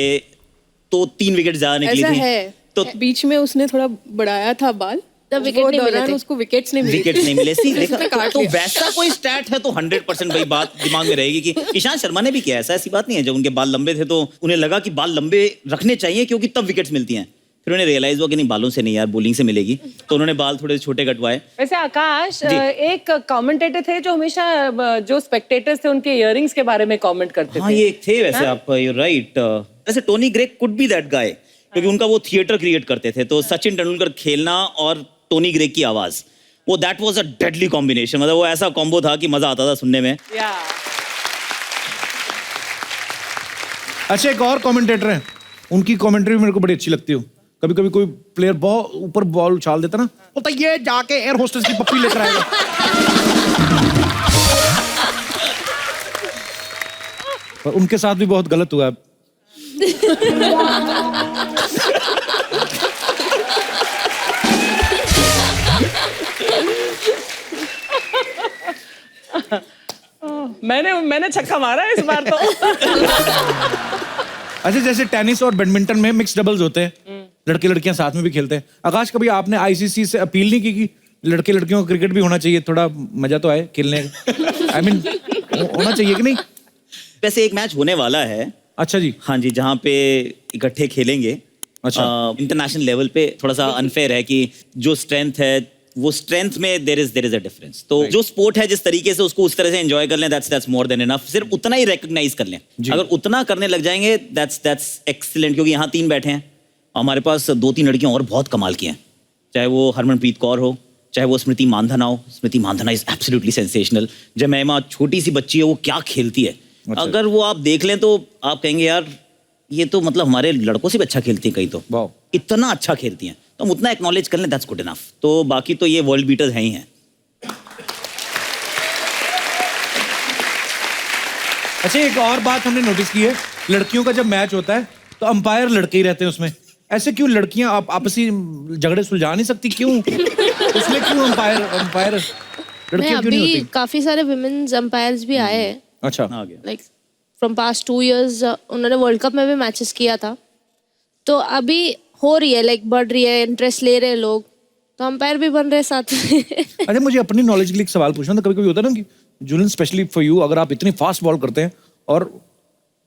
N: तो 3 विकेट ज्यादा निकली
M: ऐसा
N: थी,
M: है
N: तो
M: बीच में उसने थोड़ा बढ़ाया था बाल, तब विकेट नहीं मिले थे, उसको विकेट्स नहीं मिले,
N: विकेट नहीं मिले। सी देखा,
M: काट
N: तो
M: लिया।
N: वैसा कोई स्टैट है तो 100% भाई बात दिमाग में रहेगी कि ईशांत शर्मा ने भी किया, ऐसा ऐसी बात नहीं है। जब उनके बाल लंबे थे तो उन्हें लगा कि बाल लंबे रखने चाहिए क्योंकि तब विकेट्स मिलती हैं, फिर उन्हें रियलाइज हुआ कि नहीं, बालों से नहीं यार, बॉलिंग से मिलेगी, तो उन्होंने बाल थोड़े छोटे कटवाए।
D: वैसे आकाश, एक कमेंटेटर थे जो हमेशा जो स्पेक्टेटर्स थे उनके इयररिंग्स के बारे में कमेंट करते
N: हाँ,
D: थे।
N: ये थे वैसे, आप यू राइट। वैसे Tony Greig could be that guy, क्योंकि उनका वो थिएटर क्रिएट करते थे, तो सचिन तेंदुलकर खेलना और टोनी ग्रेग की आवाज, वो that was a deadly combination, मतलब वो ऐसा कॉम्बो था कि मजा आता था सुनने में।
A: अच्छा, एक और कमेंटेटर हैं, उनकी कमेंट्री भी मेरे को बड़ी अच्छी लगती है। कभी कभी कोई प्लेयर बहुत ऊपर बॉल उछाल देता ना, बोलता ये जाके एयर होस्टेस की पप्पी लेकर आएगा। पर उनके साथ भी बहुत गलत हुआ।
D: मैंने छक्का मारा है इस बार तो।
A: अच्छा, जैसे टेनिस और बैडमिंटन में मिक्स डबल्स होते हैं, लड़के लड़कियां साथ में भी खेलते हैं। आकाश, कभी आपने आईसीसी से अपील नहीं की कि लड़के लड़कियों को क्रिकेट भी होना चाहिए, थोड़ा मजा तो आए खेलने का? आई मीन होना चाहिए कि नहीं?
N: वैसे एक मैच होने वाला है।
A: अच्छा जी।
N: हाँ जी, जहाँ पे इकट्ठे खेलेंगे।
A: अच्छा।
N: इंटरनेशनल लेवल पे थोड़ा सा अनफेयर है कि जो स्ट्रेंथ है वो स्ट्रेंथ में देयर इज अ डिफरेंस। तो जो स्पोर्ट है जिस तरीके से उसको उस तरह से एंजॉय कर लें, दैट्स मोर देन इनफ। सिर्फ उतना ही रिकॉग्नाइज कर लें, अगर उतना करने लग जाएंगे दैट्स एक्सीलेंट। क्योंकि यहाँ 3 बैठे हैं, हमारे पास 2-3 लड़कियां और बहुत कमाल की हैं, चाहे वो हरमनप्रीत कौर हो, चाहे वो स्मृति मानधना हो। स्मृति मानधना इज एब्सोल्युटली सेंसेशनल। जमैमा छोटी सी बच्ची है, वो क्या खेलती है।
A: अच्छा।
N: अगर वो आप देख लें तो आप कहेंगे यार ये तो मतलब हमारे लड़कों से भी अच्छा खेलती है, कहीं तो इतना अच्छा खेलती हैं। तो हम उतना एक्नॉलेज कर लें, दैट्स गुड इनफ। तो बाकी तो ये वर्ल्ड बीटर्स हैं ही हैं।
A: अच्छा, एक और बात हमने नोटिस की है, लड़कियों का जब मैच होता है तो अंपायर लड़के ही रहते हैं उसमें। ऐसे क्यों? लड़कियां आप आपसी झगड़े सुलझा नहीं सकती क्यों? उसमें क्यों अंपायर लड़कियां क्यों नहीं होती?
M: काफी सारे विमेन्स अंपायर्स भी आए हैं।
A: अच्छा।
M: लाइक फ्रॉम पास्ट 2 years उन्होंने वर्ल्ड कप में भी मैचेस किया था। तो अभी हो रही है, लाइक बढ़ रही है, इंटरेस्ट ले रहे हैं लोग, तो अंपायर भी बन रहे हैं साथ में।
A: अच्छा, मुझे अपनी नॉलेज के लिए एक सवाल पूछना था। कभी कभी होता है ना कि जुलिन, स्पेशली फॉर यू, अगर आप इतनी फास्ट बॉल करते हैं और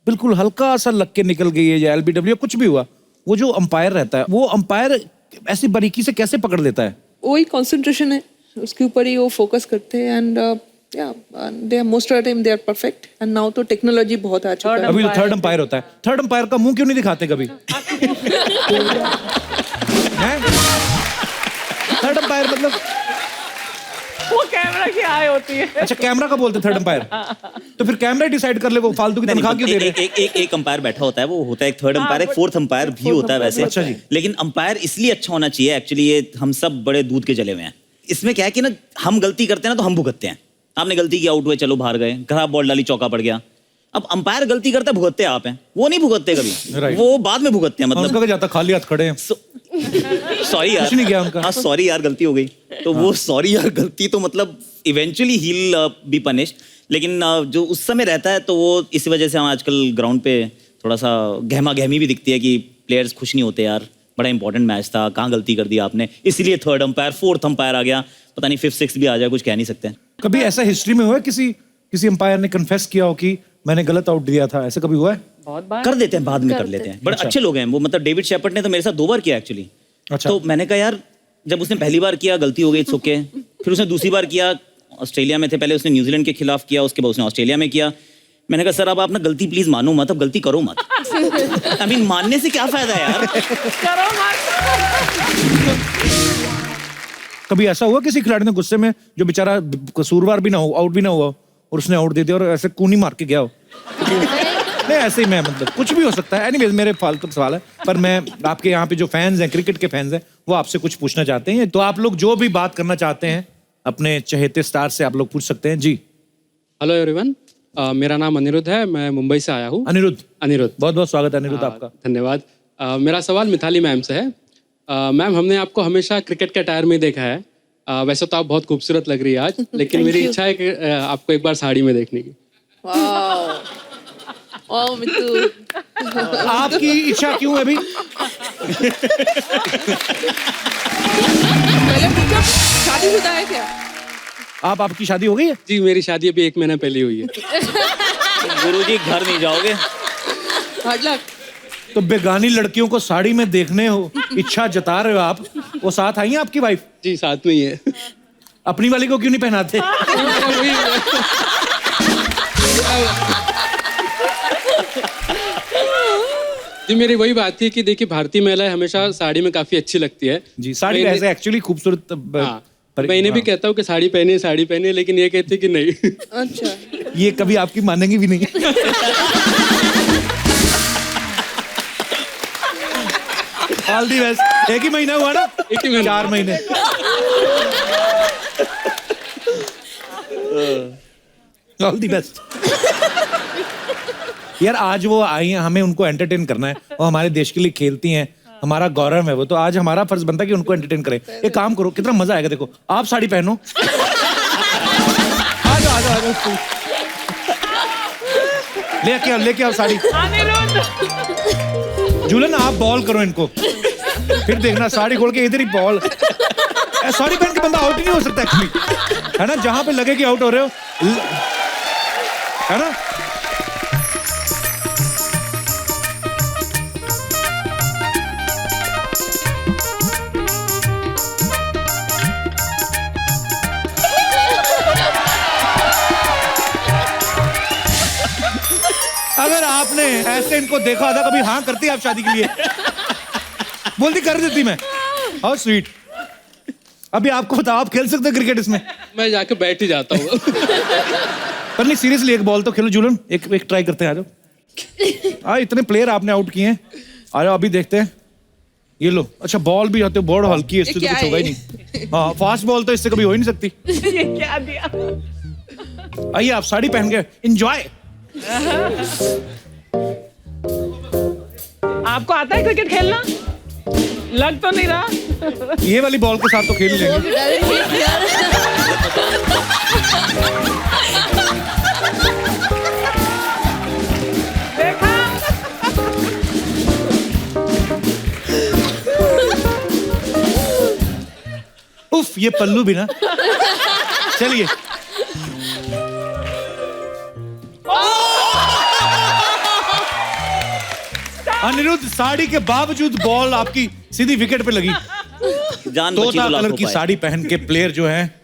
A: बिल्कुल हल्का सा लग के निकल गई है या एलबीडब्ल्यू कुछ भी हुआ, वो जो अंपायर रहता है वो अंपायर ऐसी बारीकी से कैसे पकड़ लेता है?
O: वही कंसंट्रेशन है, उसके ऊपर ही वो फोकस करते हैं। And they are most of the time they are perfect. And now तो टेक्नोलॉजी बहुत आ चुका है।
A: अभी तो थर्ड अंपायर होता है। थर्ड अंपायर का मुंह क्यों नहीं दिखाते कभी? थर्ड अंपायर मतलब
D: वो कैमरा की आय होती है।
A: अच्छा, कैमरा का बोलते थर्ड अंपायर। तो फिर कैमरा डिसाइड कर ले, वो फालतू की तनख्वाह क्यों दे रहे हैं?
N: एक अंपायर बैठा होता है, वो होता है एक थर्ड अंपायर, एक फोर्थ अंपायर भी होता है वैसे।
A: अच्छा जी।
N: लेकिन अंपायर इसलिए अच्छा होना चाहिए, एक्चुअली ये हम सब बड़े दूध के जले हुए हैं। इसमें क्या है कि ना, हम गलती करते हैं ना तो हम भुगतते हैं। आपने गलती की, आउट हुए, चलो बाहर गए, खराब बॉल डाली, चौका पड़ गया। अब अंपायर गलती करता है, भुगतते आप हैं, वो नहीं भुगतते कभी, वो बाद में भुगतते हैं। मतलब
A: जाता खाली हाथ खड़े हैं।
N: सॉरी यार,
A: कुछ नहीं किया उनका।
N: हाँ सॉरी यार, गलती हो गई। तो वो सॉरी यार गलती तो मतलब eventually he will be punished. लेकिन जो उस समय रहता है तो वो इसी वजह से हम आजकल ग्राउंड पे थोड़ा सा गहमा गहमी भी दिखती है कि प्लेयर्स खुश नहीं होते यार, बड़ा इंपॉर्टेंट मैच था, कहाँ गलती कर दी आपने, इसीलिए थर्ड अंपायर, फोर्थ अंपायर आ गया, पता नहीं 5th 6th भी आ जाए, कुछ कह नहीं सकते।
A: कभी ऐसा हिस्ट्री में हुआ है किसी अंपायर ने कन्फेस किया हो कि मैंने गलत आउट दिया था? ऐसा कभी हुआ है?
D: बहुत बार
N: कर देते हैं, बाद में कर लेते हैं। बड़े अच्छे लोग हैं वो। मतलब डेविड शेपर्ड ने तो मेरे साथ 2 बार किया एक्चुअली।
A: अच्छा।
N: तो मैंने कहा यार, जब उसने पहली बार किया गलती हो गई, इट्स ओके। फिर उसने दूसरी बार किया, ऑस्ट्रेलिया में थे, पहले उसने न्यूजीलैंड के खिलाफ किया, उसके बाद उसने ऑस्ट्रेलिया में किया। मैंने कहा सर अब आप ना गलती प्लीज मानो मत, अब गलती करो मत। आई मीन मानने से क्या फायदा है यार?
D: करो मत।
A: कभी ऐसा हुआ किसी खिलाड़ी ने गुस्से में, जो बेचारा कसूरवार भी ना हो, आउट भी ना हुआ, और उसने आउट दे दिया और ऐसे कूनी मार के गया हो? नहीं, ऐसे ही मैं, मतलब कुछ भी हो सकता है। एनीवेज, मेरे फालतू सवाल है, पर मैं आपके यहाँ पे जो फैंस हैं, क्रिकेट के फैंस हैं, वो आपसे कुछ पूछना चाहते हैं। तो आप लोग जो भी बात करना चाहते हैं अपने चहेते स्टार से, आप लोग पूछ सकते हैं। जी।
J: हेलो एवरीवन, मेरा नाम अनिरुद्ध है, मैं मुंबई से आया हूँ।
A: अनिरुद्ध
J: बहुत
A: बहुत स्वागत है अनिरुद्ध आपका।
J: धन्यवाद। मेरा सवाल मिताली मैम से है। मैम, हमने आपको हमेशा क्रिकेट के टायर में देखा है। वैसे तो आप बहुत खूबसूरत लग रही है आज, लेकिन मेरी इच्छा है कि आपको एक बार साड़ी में देखने की।
O: ओह मितू,
A: आपकी इच्छा क्यों है अभी?
O: शादीशुदा है क्या?
A: आपकी शादी हो गई है?
J: जी, मेरी शादी अभी 1 महीना पहले हुई है।
N: गुरुजी घर नहीं जाओगे?
O: Hard luck.
A: तो बेगानी लड़कियों को साड़ी में देखने हो इच्छा जता रहे हो आप, वो साथ आई है आपकी वाइफ?
J: जी, साथ में ही है।
A: अपनी वाली को क्यों नहीं पहनाते?
J: जी, मेरी वही बात थी कि देखिए, भारतीय महिलाएं हमेशा साड़ी में काफी अच्छी लगती है।
A: जी, साड़ी ऐसे एक्चुअली खूबसूरत।
J: मैं इन्हें भी कहता हूँ कि साड़ी पहने, लेकिन ये कहते कि नहीं।
O: अच्छा,
A: ये कभी आपकी मानेंगी भी नहीं। All the best. 1 ही महीना हुआ ना?
J: 1 ही महीना।
A: 4 महीने। All the best. यार आज वो आई हैं, हमें उनको एंटरटेन करना है, वो हमारे देश के लिए खेलती हैं, हमारा गौरव है वो, तो आज हमारा फर्ज बनता है कि उनको एंटरटेन करें। एक काम करो, कितना मजा आएगा, देखो आप साड़ी पहनो, आ जाओ आ जाओ आ जाओ, लेके आओ साड़ी। झूलन आप बॉल करो इनको, फिर देखना साड़ी खोल के इधर ही बॉल। साड़ी पहन के बंदा आउट ही नहीं हो सकता एक्चुअली, है ना, जहां पे लगे कि आउट हो रहे हो, है ना। अगर आपने ऐसे इनको देखा होता कभी, हाँ करती आप शादी के लिए, बोलती कर देती मैं। How sweet. अभी आपको बताओ, आप खेल सकते हो क्रिकेट इसमें?
J: मैं जाके बैठ ही जाता हूँ।
A: पर नहीं सीरियसली, एक बॉल तो खेलो झूलन, एक ट्राई करते हैं, आ जाओ। इतने प्लेयर आपने आउट किए हैं, आ जाओ अभी देखते हैं। ये लो, अच्छा बॉल भी आते, बहुत हल्की है, इससे तो कुछ होगा ही नहीं। हाँ फास्ट बॉल तो इससे कभी हो ही नहीं सकती।
D: ये क्या दिया?
A: आइए आप साड़ी पहन के एंजॉय।
D: आपको आता है क्रिकेट खेलना? लग तो नहीं रहा।
A: ये वाली बॉल के साथ तो खेल लेंगे।
D: देखा?
A: उफ, ये पल्लू भी ना। चलिए अनिरुद्ध, साड़ी के बावजूद बॉल आपकी सीधी विकेट पे लगी।
N: जान बची
A: तोता
N: तो लाखों
A: कलर की
N: पाए।
A: साड़ी पहन के प्लेयर जो हैं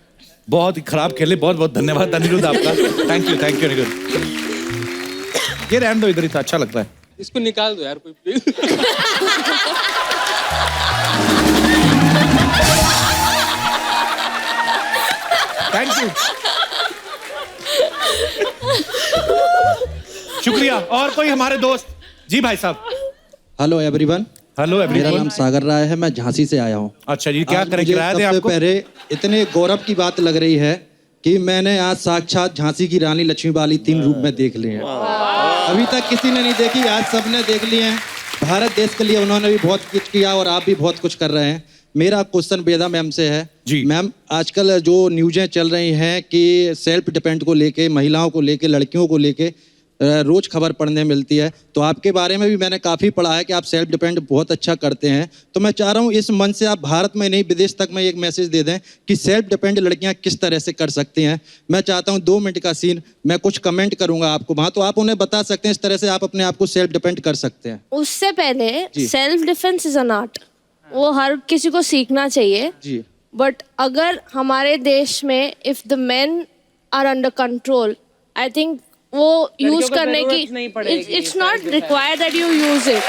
A: बहुत ही खराब खेले। बहुत बहुत धन्यवाद अनिरुद्ध आपका। Thank you Anirudh. ये रहने दो, इधर ही था, अच्छा लगता है।
J: इसको निकाल दो यार कोई प्लीज।
A: थैंक यू, शुक्रिया। और कोई हमारे दोस्त? जी भाई साहब।
P: Hello everyone.
A: हेलो
P: मेरा
A: एवरीवन।
P: नाम सागर राय है, मैं झांसी से आया हूँ।
A: अच्छा जी, क्या
P: आज
A: करें,
P: मुझे
A: किराया दें
P: सबसे
A: आपको?
P: पहले इतने गौरव की बात लग रही है कि मैंने आज साक्षात झांसी की रानी लक्ष्मीबाई 3 रूप में देख ली है। अभी तक किसी ने नहीं देखी, आज सबने देख ली है। भारत देश के लिए उन्होंने भी बहुत कुछ किया और आप भी बहुत कुछ कर रहे हैं। मेरा क्वेश्चन वेदा मैम से है। जी मैम, आजकल जो न्यूज़ें चल रही हैं कि सेल्फ डिपेंड को लेके, महिलाओं को लेके, लड़कियों को लेके रोज खबर पढ़ने मिलती है, तो आपके बारे में भी मैंने काफ़ी पढ़ा है कि आप सेल्फ डिपेंड बहुत अच्छा करते हैं। तो मैं चाह रहा हूँ इस मंच से आप भारत में नहीं विदेश तक में एक मैसेज दे दें कि सेल्फ डिपेंड लड़कियाँ किस तरह से कर सकती हैं। मैं चाहता हूँ 2 मिनट का सीन, मैं कुछ कमेंट करूँगा आपको वहाँ, तो आप उन्हें बता सकते हैं इस तरह से आप अपने आप को सेल्फ डिपेंड कर सकते हैं।
M: उससे पहले
P: जी।
M: Self defence is an art, वो हर किसी को सीखना चाहिए।
P: जी।
M: बट अगर हमारे देश में if the men are under control, I think वो
D: लड़कियों
M: यूज
D: को
M: करने
D: जरूरत
M: की,
D: नहीं पड़ेगी
M: it's not required that you use it.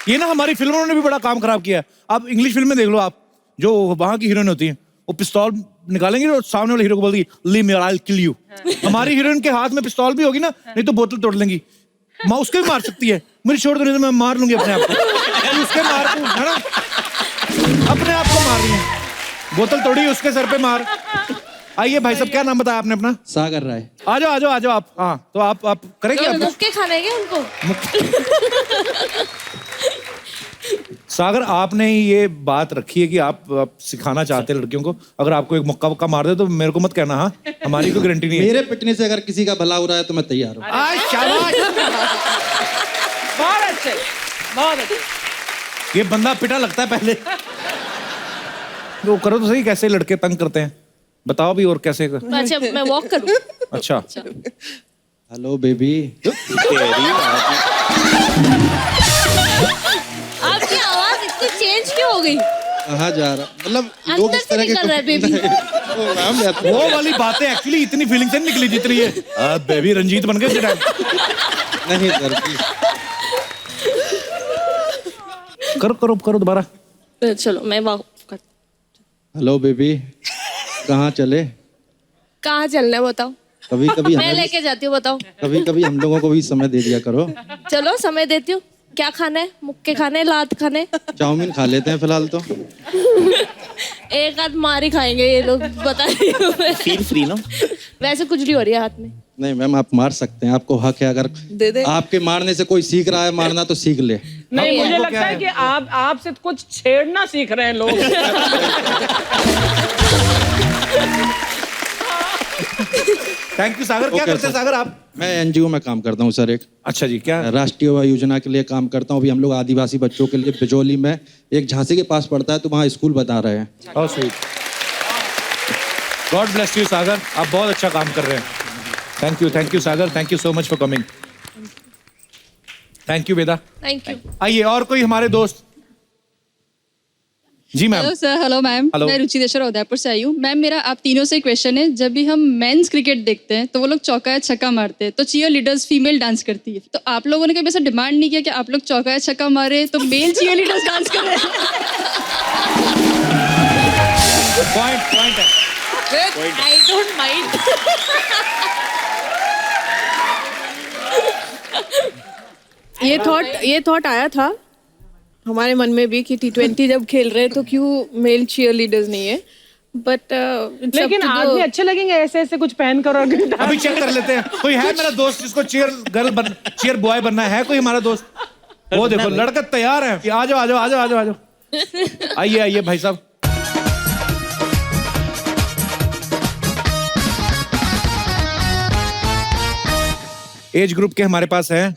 A: ये ना हमारी फिल्मों ने भी बड़ा काम खराब किया है। आप इंग्लिश फिल्म में देख लो, आप जो वहां की हीरोइन होती हैं, वो पिस्तौल निकालेंगी और सामने वाले हीरो को बोलती है ली मी और आई विल किल यू। हमारी हीरोइन के हाथ में पिस्तौल भी होगी ना, नहीं तो बोतल तोड़ लेंगी। माँ उसके भी मार सकती है, मुझे छोड़ दो नहीं तो मैं मार लूंगी अपने आप को। उसके मार दूं, है ना, अपने आप को मार रही है, बोतल तोड़ी उसके सर पे मार। आइए भाई साहब, क्या नाम बताया आपने अपना?
P: सागर राय।
A: आ जाओ आ जाओ आ जाओ आप। हाँ तो आप करेंगे आप?
M: मुक्के खाने के उनको।
A: सागर, आपने ही ये बात रखी है कि आप सिखाना चाहते हैं लड़कियों को। अगर आपको एक मुक्का वक्का मार दे तो मेरे को मत कहना, हाँ, हमारी कोई गारंटी नहीं है।
P: मेरे पिटने से अगर किसी का भला हो रहा है तो मैं तैयार हूँ।
D: बहुत अच्छे, बहुत अच्छे।
A: ये बंदा पिटा लगता है पहले। वो करो तो सही, कैसे लड़के तंग करते हैं बताओ भी, और कैसे कर...
M: अच्छा मैं वॉक करूं?
A: अच्छा।
P: Hello baby.
M: आपकी आवाज इतनी चेंज क्यों हो गई?
P: कहाँ जा रहा, मतलब लोग
M: अंदर
P: इस
M: से
P: तरह
M: निकल रहा है बेबी।
P: ओ मैम, मैं
A: वो वाली बातें एक्चुअली इतनी फीलिंग से नहीं निकली जितनी है बेबी रंजीत बन गए।
P: नहीं सर,
A: करो करो करो दोबारा।
M: चलो मैं वॉक कर।
P: हेलो बेबी, कहाँ चले?
M: कहाँ चलना है बताओ?
P: कभी कभी
M: मैं लेके जाती हूँ, बताओ।
P: कभी कभी हम लोगों को भी समय दे दिया करो।
M: चलो समय देती हूँ। क्या खाना है? मुक्के खाने, लात खाने?
P: चाउमीन खा लेते हैं फिलहाल तो।
M: एक आध मार ही खाएंगे ये लोग, बता रही हूँ मैं।
N: फील फ्री ना।
M: वैसे कुचली हो रही है हाथ में।
P: नहीं मैम, आप मार सकते हैं, आपको हक है। अगर
O: दे दे।
P: आपके मारने से कोई सीख रहा है मारना तो सीख ले।
D: नहीं, मुझे लगता है कि आपसे कुछ छेड़ना सीख रहे हैं लोग।
A: थैंक यू सागर। क्या करते हैं सागर आप?
P: मैं एनजीओ में काम करता हूँ सर एक।
A: अच्छा जी, क्या?
P: राष्ट्रीय युवा योजना के लिए काम करता हूँ। अभी हम लोग आदिवासी बच्चों के लिए बिजौली में एक झांसी के पास पड़ता है, तो वहाँ स्कूल बता रहे हैं।
A: बहुत sweet. God bless you Sagar, आप बहुत अच्छा काम कर रहे हैं। Thank you Sagar, thank you so much for coming. Thank you Veda.
M: Thank you.
A: आइए और कोई हमारे दोस्त। जी ma'am.
I: Hello sir. Hello ma'am.
A: Hello.
I: मैं रुचि देशर उदयपुर से आई हूँ। मैम मेरा आप तीनों से क्वेश्चन है, जब भी हम मेंस क्रिकेट देखते हैं तो वो लोग चौका या छक्का मारते हैं, तो चीयर लीडर्स फीमेल डांस करती है, तो आप लोगों ने कभी ऐसा डिमांड नहीं किया कि आप लोग चौका या छक्का मारे तो मेल चीयर लीडर्स डांस कर रहे हैं?
A: पॉइंट है।
F: I don't mind.
Q: ये थॉट आया था हमारे मन में भी कि T20 जब खेल रहे हैं तो क्यों मेल चीयर लीडर्स नहीं है, बट
D: लेकिन आदमी अच्छे लगेंगे ऐसे ऐसे कुछ पहन कर। और
A: अभी चेक कर लेते हैं, कोई है मेरा दोस्त जिसको चीयर बॉय बनना है? कोई हमारा दोस्त? वो देखो लड़का तैयार है। आ जाओ। आइए भाई साहब। एज ग्रुप के हमारे पास हैं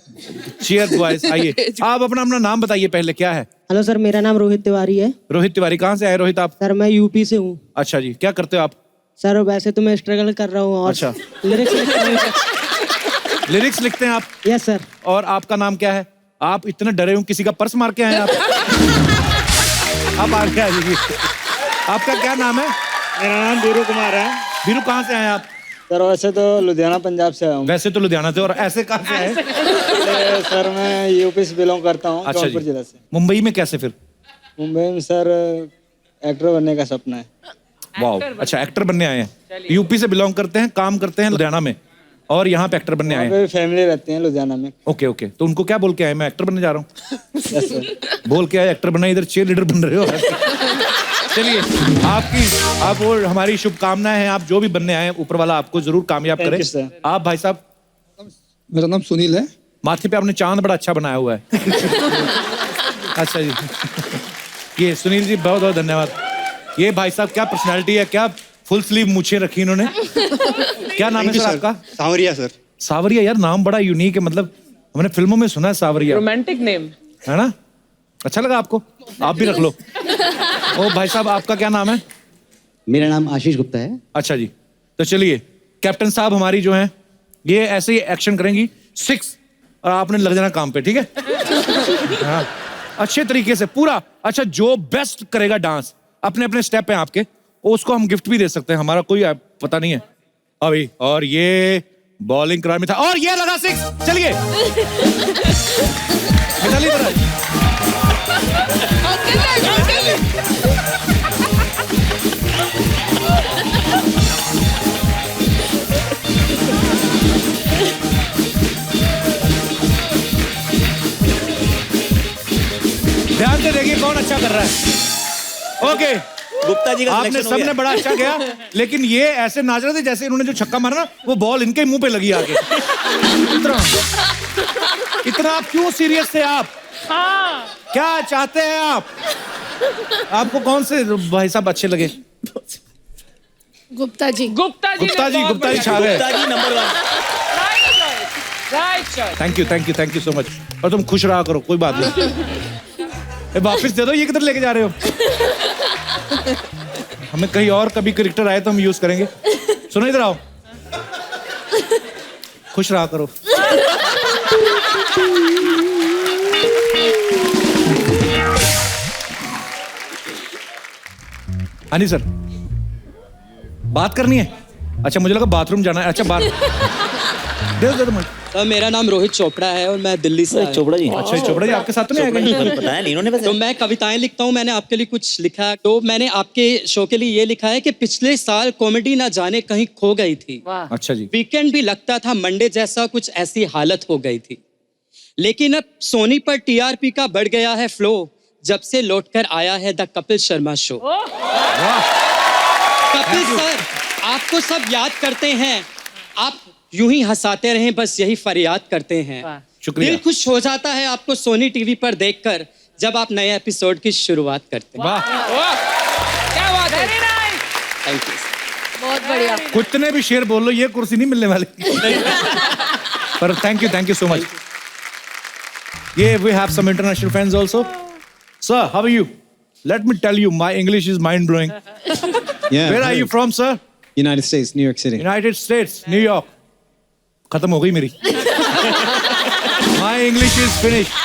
A: चीयर बॉयज। आइए आप अपना नाम बताइए पहले, क्या है?
R: हेलो सर, मेरा नाम रोहित तिवारी है।
A: रोहित तिवारी, कहाँ से आए रोहित आप?
R: सर मैं यूपी से हूँ।
A: अच्छा जी, क्या करते हो आप?
R: सर वैसे तो मैं स्ट्रगल कर रहा हूँ और
A: अच्छा।
R: लिरिक्स
A: लिरिक्स लिखते हैं आप?
R: Yes sir.
A: और आपका नाम क्या है? आप इतने डरे हो, किसी का पर्स मार के आए आप? आप आगे आ जाइए। आपका क्या नाम है?
S: मेरा नाम बीरू कुमार है।
A: बीरू, कहाँ से आए आप?
S: सर वैसे तो लुधियाना पंजाब से आया हूँ।
A: वैसे तो लुधियाना से, और ऐसे कहाँ से आए?
S: सर मैं यूपी से बिलोंग करता हूँ,
A: अच्छा
S: जौनपुर
A: जी।
S: जिला से।
A: मुंबई में कैसे फिर?
S: मुंबई में सर एक्टर बनने का सपना है।
A: वाह, अच्छा एक्टर बनने आए हैं। यूपी से बिलोंग करते हैं, काम करते हैं लुधियाना में, और यहाँ पे एक्टर बनने आए हैं।
S: फैमिली रहती है लुधियाना में।
A: ओके, तो उनको क्या बोल के आए? मैं एक्टर बनने जा रहा हूँ। बोल के आए एक्टर बनना, इधर चीयर लीडर बन रहे हो। चलिए, आप वो हमारी शुभकामनाएं हैं। आप जो भी बनने आए, ऊपर वाला आपको जरूर कामयाब करे। आप भाई साहब?
T: मेरा नाम सुनील है।
A: माथे पे आपने चांद बड़ा अच्छा बनाया हुआ है। अच्छा जी, ये सुनील जी बहुत बहुत धन्यवाद। ये भाई साहब क्या पर्सनालिटी है, क्या फुल स्लीव मूछें रखी इन्होंने। क्या नाम है सर आपका?
T: सावरिया सर।
A: सावरिया, यार नाम बड़ा यूनिक है, मतलब हमने फिल्मों में सुना है सावरिया।
D: रोमांटिक नेम
A: है ना? अच्छा लगा आपको? आप भी रख लो। ओ भाई साहब, आपका क्या नाम है?
U: मेरा नाम आशीष गुप्ता है।
A: अच्छा जी, तो चलिए कैप्टन साहब हमारी जो हैं ये ऐसे ही एक्शन करेंगी 6, और आपने लग जाना काम पे, ठीक है? हाँ, अच्छे तरीके से पूरा। अच्छा, जो बेस्ट करेगा डांस, अपने अपने स्टेप हैं आपके, उसको हम गिफ्ट भी दे सकते हैं, हमारा कोई पता नहीं है अभी। और ये बॉलिंग करार में था, और ये लगा 6। चलिए मिताली इधर आ। ध्यान से देखिए कौन अच्छा कर रहा है। ओके,
N: गुप्ता जी का
A: आपने
N: सिलेक्शन हो गया।
A: सबने बड़ा अच्छा किया, लेकिन ये ऐसे नाच रहे थे जैसे इन्होंने जो छक्का मारा ना, वो बॉल इनके मुंह पे लगी आके। इतना आप क्यों सीरियस थे आप? क्या चाहते हैं आप? आपको कौन से भाई साहब अच्छे लगे?
Q: गुप्ता जी
A: छा गए।
N: Number 1।
A: Thank you so much. और तुम खुश रहा करो, कोई बात नहीं। वापस दे दो, ये किधर लेके जा रहे हो? हमें कहीं और कभी कैरेक्टर आए तो हम यूज करेंगे। सुनो इधर आओ, खुश रहा करो। हाँ जी सर, बात करनी है? अच्छा, मुझे लगा बाथरूम जाना है। अच्छा, बात दे दो।
U: सर मेरा नाम रोहित चोपड़ा है और मैं दिल्ली से आया।
N: चोपड़ा जी?
A: अच्छा, चोपड़ा जी आपके साथ तो नहीं आएगा?
N: बताया नहीं इन्होंने।
U: तो मैं कविताएं लिखता हूँ, मैंने आपके लिए कुछ लिखा है। तो मैंने आपके शो के लिए ये लिखा है कि पिछले साल कॉमेडी ना जाने कहीं खो गई थी।
A: अच्छा जी।
U: वीकेंड भी लगता था मंडे जैसा, कुछ ऐसी हालत हो गई थी। लेकिन अब सोनी पर टीआरपी का बढ़ गया है फ्लो, जब से लौटकर आया है the Kapil Sharma show. Kapil sir आपको सब याद करते हैं, आप यूं ही हंसाते रहें, बस यही फरियाद करते हैं।
A: शुक्रिया।
U: दिल खुश हो जाता है आपको सोनी टीवी पर देखकर, जब आप नए एपिसोड की शुरुआत करते हैं।
A: वाह,
D: क्या बात है।
U: Thank you.
C: बहुत बढ़िया।
A: कितने भी शेर बोल लो, ये कुर्सी नहीं मिलने वाली। पर थैंक यू सो मच। ये we have some international friends also. Sir, how are you? Let me tell you, my English is mind blowing.
P: Yeah.
A: Where are you from, sir?
P: United States, New York City.
A: United States, New York. खत्म हो गई मेरी। My English is finished.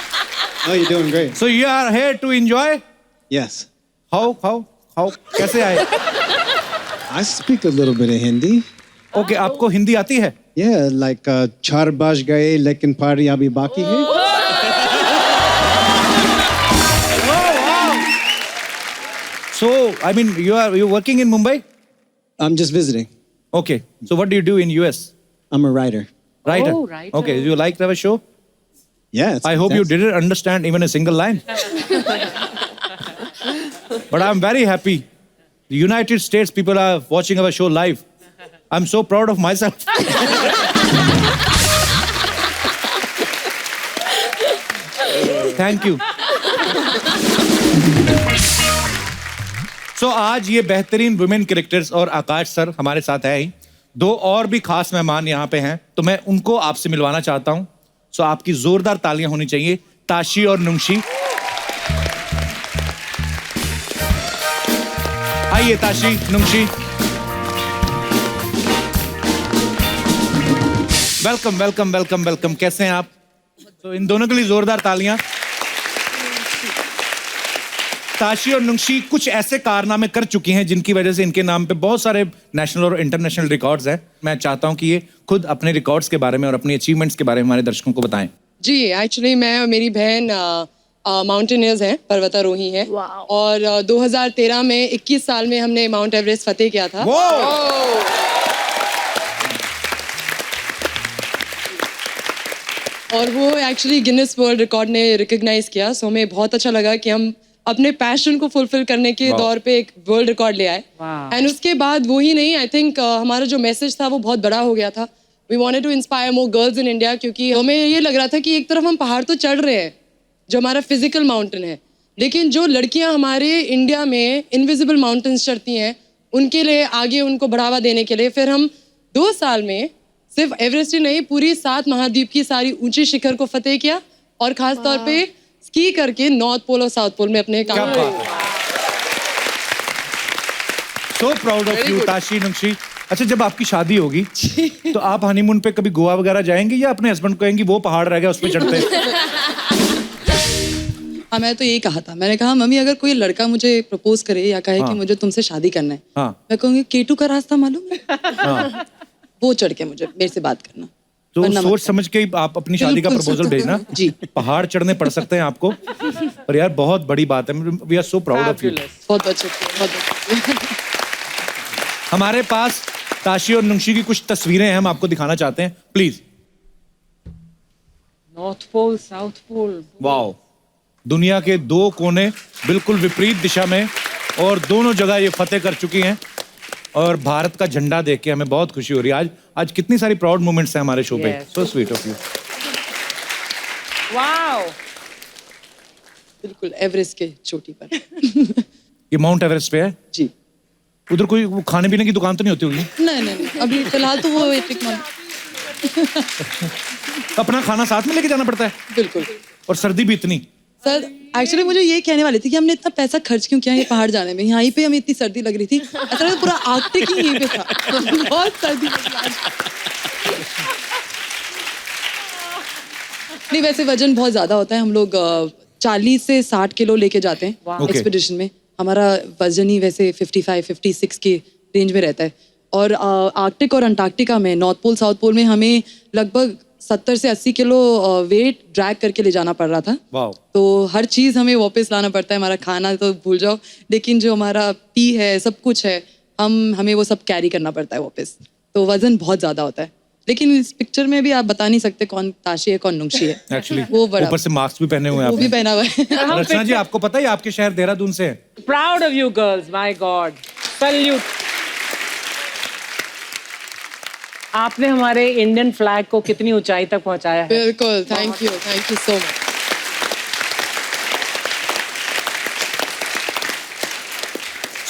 P: Oh, you're doing great.
A: So you are here to enjoy?
P: Yes.
A: How? कैसे आए?
P: I speak a little bit of Hindi.
A: Okay, आपको हिंदी आती है?
P: Yeah, like चार बज गए लेकिन पार्टी अभी बाकी है।
A: So, I mean, you're working in Mumbai?
P: I'm just visiting.
A: Okay. So what do you do in US?
P: I'm a writer.
A: Writer.
D: Oh, writer.
A: Okay. Do you like our show?
P: Yeah.
A: I hope you didn't understand even a single line. But I'm very happy. The United States people are watching our show live. I'm so proud of myself. Thank you. So आज ये बेहतरीन women cricketers और आकाश sir हमारे साथ है ही। दो और भी खास मेहमान यहाँ पे हैं, तो मैं उनको आपसे मिलवाना चाहता हूँ। सो आपकी जोरदार तालियां होनी चाहिए ताशी और नुंशी। आइए Tashi, Nunshi. Welcome welcome welcome welcome. कैसे हैं आप? तो इन दोनों के लिए जोरदार तालियां। ताशी और नुंशी कुछ ऐसे कारनामे कर चुकी हैं जिनकी वजह से इनके नाम पे बहुत सारे नेशनल और इंटरनेशनल रिकॉर्ड्स हैं। मैं चाहता हूं कि ये खुद अपने रिकॉर्ड्स के बारे में और अपनी अचीवमेंट्स के बारे में हमारे दर्शकों को बताएं।
E: जी, एक्चुअली मैं और मेरी बहन माउंटेनियर्स हैं, पर्वतारोही हैं। और 2013 में 21 साल में हमने माउंट एवरेस्ट फतेह किया था। और वो एक्चुअली गिनीज वर्ल्ड रिकॉर्ड ने रिकॉग्नाइज किया। सो हमें बहुत अच्छा लगा कि हम अपने पैशन को फुलफिल करने के दौर पे एक वर्ल्ड रिकॉर्ड ले आए। एंड उसके बाद वो ही नहीं, आई थिंक हमारा जो मैसेज था वो बहुत बड़ा हो गया था। We wanted to inspire more girls in India, क्योंकि हमें ये लग रहा था कि एक तरफ हम पहाड़ तो चढ़ रहे हैं जो हमारा फिजिकल माउंटेन है, लेकिन जो लड़कियां हमारे इंडिया में इनविजिबल माउंटेन्स चढ़ती हैं, उनके लिए आगे उनको बढ़ावा देने के लिए फिर हम 2 साल में सिर्फ एवरेस्ट ही नहीं, पूरी 7 महाद्वीप की सारी ऊंची शिखर को फतेह किया और खास तौर पे स्की करके नॉर्थ पोल और साउथ पोल में अपने काम किया।
A: So proud of you, Tashi, नुंशी। अच्छा, जब आपकी शादी होगी तो आप हनीमून पे कभी गोवा वगैरह जाएंगे या अपने हस्बैंड को कहेंगी वो पहाड़ रह गया उस पे चढ़ते हैं?
E: हाँ, मैं तो यही कहा था। मैंने कहा मम्मी अगर कोई लड़का मुझे प्रपोज करे या कहे कि मुझे तुमसे शादी करना है, मैं कहूँगी K2 का रास्ता मालूम है? वो चढ़ के मेरे से बात करना।
A: तो सोच समझ के आप अपनी शादी का प्रपोजल भेजना।
E: जी,
A: पहाड़ चढ़ने पड़ सकते हैं आपको, पर यार बहुत बड़ी बात है। We are so proud of you.
E: बहुत अच्छे।
A: हमारे पास ताशी और नुंशी की कुछ तस्वीरें हैं, हम आपको दिखाना चाहते हैं, please.
D: North pole, south pole.
A: Wow, दुनिया के 2 कोने बिल्कुल विपरीत दिशा में, और दोनों जगह ये फतेह कर चुकी हैं। और भारत का झंडा देख के हमें बहुत खुशी हो रही है। आज कितनी सारी प्राउड मोमेंट्स हैं हमारे शो पे। So sweet of you.
E: Wow, बिल्कुल एवरेस्ट के चोटी पर।
A: ये माउंट एवरेस्ट पे है
E: जी।
A: उधर कोई वो खाने पीने की दुकान तो नहीं होती होगी?
E: नहीं, अभी फिलहाल तो वो
A: अपना खाना साथ में लेके जाना पड़ता है?
E: बिल्कुल।
A: और सर्दी भी इतनी?
E: सर एक्चुअली मुझे ये कहने वाली थी कि हमने इतना पैसा खर्च क्यों किया ये पहाड़ जाने में। यहाँ पे हमें इतनी सर्दी लग रही थी, ऐसा लगा पूरा आर्कटिक ही यहीं पे था। बहुत सर्दी नहीं, वैसे वजन बहुत ज्यादा होता है। हम लोग 40 से 60 किलो लेके जाते हैं एक्सपीडिशन में। हमारा वजन ही वैसे 55-56 के रेंज में रहता है। और आर्कटिक और अंटार्कटिका में, नॉर्थ पोल साउथ पोल में हमें लगभग 70 से 80 किलो वेट ड्रैग करके ले जाना पड़ रहा था। तो हर चीज़ हमें वापस लाना पड़ता है। हमारा खाना तो भूल जाओ, लेकिन जो हमारा पी है, सब कुछ है, हमें वो सब कैरी करना पड़ता है वापस। तो वजन बहुत ज़्यादा होता है। लेकिन इस पिक्चर में भी आप बता नहीं सकते कौन ताशी है कौन नुंशी है।
A: एक्चुअली
E: वो बड़ा,
A: ऊपर से मास्क भी पहने हुए हैं।
E: वो भी पहना हुआ है।
A: रचना जी, आपको पता है आपके शहर देहरादून से है?
D: Proud of you girls, my God, salute. आपने हमारे इंडियन फ्लैग को कितनी ऊंचाई तक पहुंचाया है।
E: बिल्कुल, थैंक यू सो मच।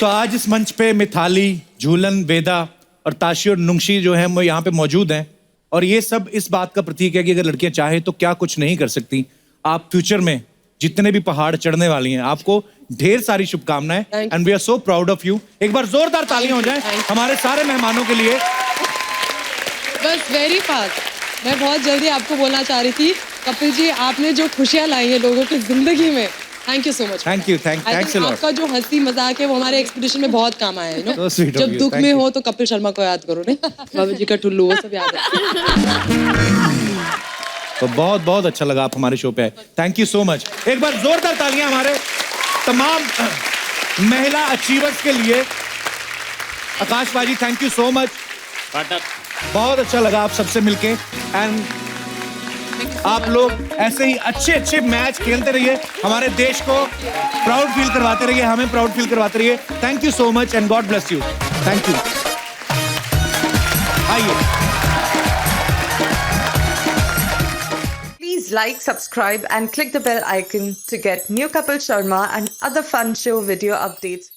A: तो आज इस मंच पे मिथाली, झूलन, वेदा और ताशी और नुंशी जो है वो यहाँ पे मौजूद हैं और ये सब इस बात का प्रतीक है कि अगर लड़कियां चाहे तो क्या कुछ नहीं कर सकती। आप फ्यूचर में जितने भी पहाड़ चढ़ने वाली हैं, आपको ढेर सारी शुभकामनाएं and we are so proud of you. एक बार जोरदार तालियां हो जाएं हमारे सारे मेहमानों के लिए।
E: बस वेरी फास्ट, मैं बहुत जल्दी आपको बोलना चाह रही थी कपिल जी, आपने जो खुशियां लाई हैं लोगों की जिंदगी में, thank you so much.
A: Thank you, thanks a lot.
E: आपका जो हंसी मजाक है वो हमारे एक्सपीडिशन में बहुत काम आया है, you know?
A: So sweet of
E: जब
A: you,
E: दुख
A: thank
E: में
A: you.
E: हो तो कपिल शर्मा को याद करो ना, बाबा जी का टुल्लू, वो सब याद है।
A: तो बहुत बहुत अच्छा लगा आप हमारे शो पे आए, थैंक यू सो मच। एक बार जोरदार तालियां हमारे तमाम महिला अचीवर्स के लिए। आकाश बाजी, थैंक यू सो मच। बहुत अच्छा लगा आप सबसे मिलके एंड आप लोग ऐसे ही अच्छे अच्छे मैच खेलते रहिए, हमारे देश को प्राउड फील करवाते रहिए, हमें प्राउड फील करवाते रहिए। Thank you so much and God bless you. Thank you. आइए।
G: Please like, subscribe and click the bell icon to get new Kapil Sharma and other fun show video updates.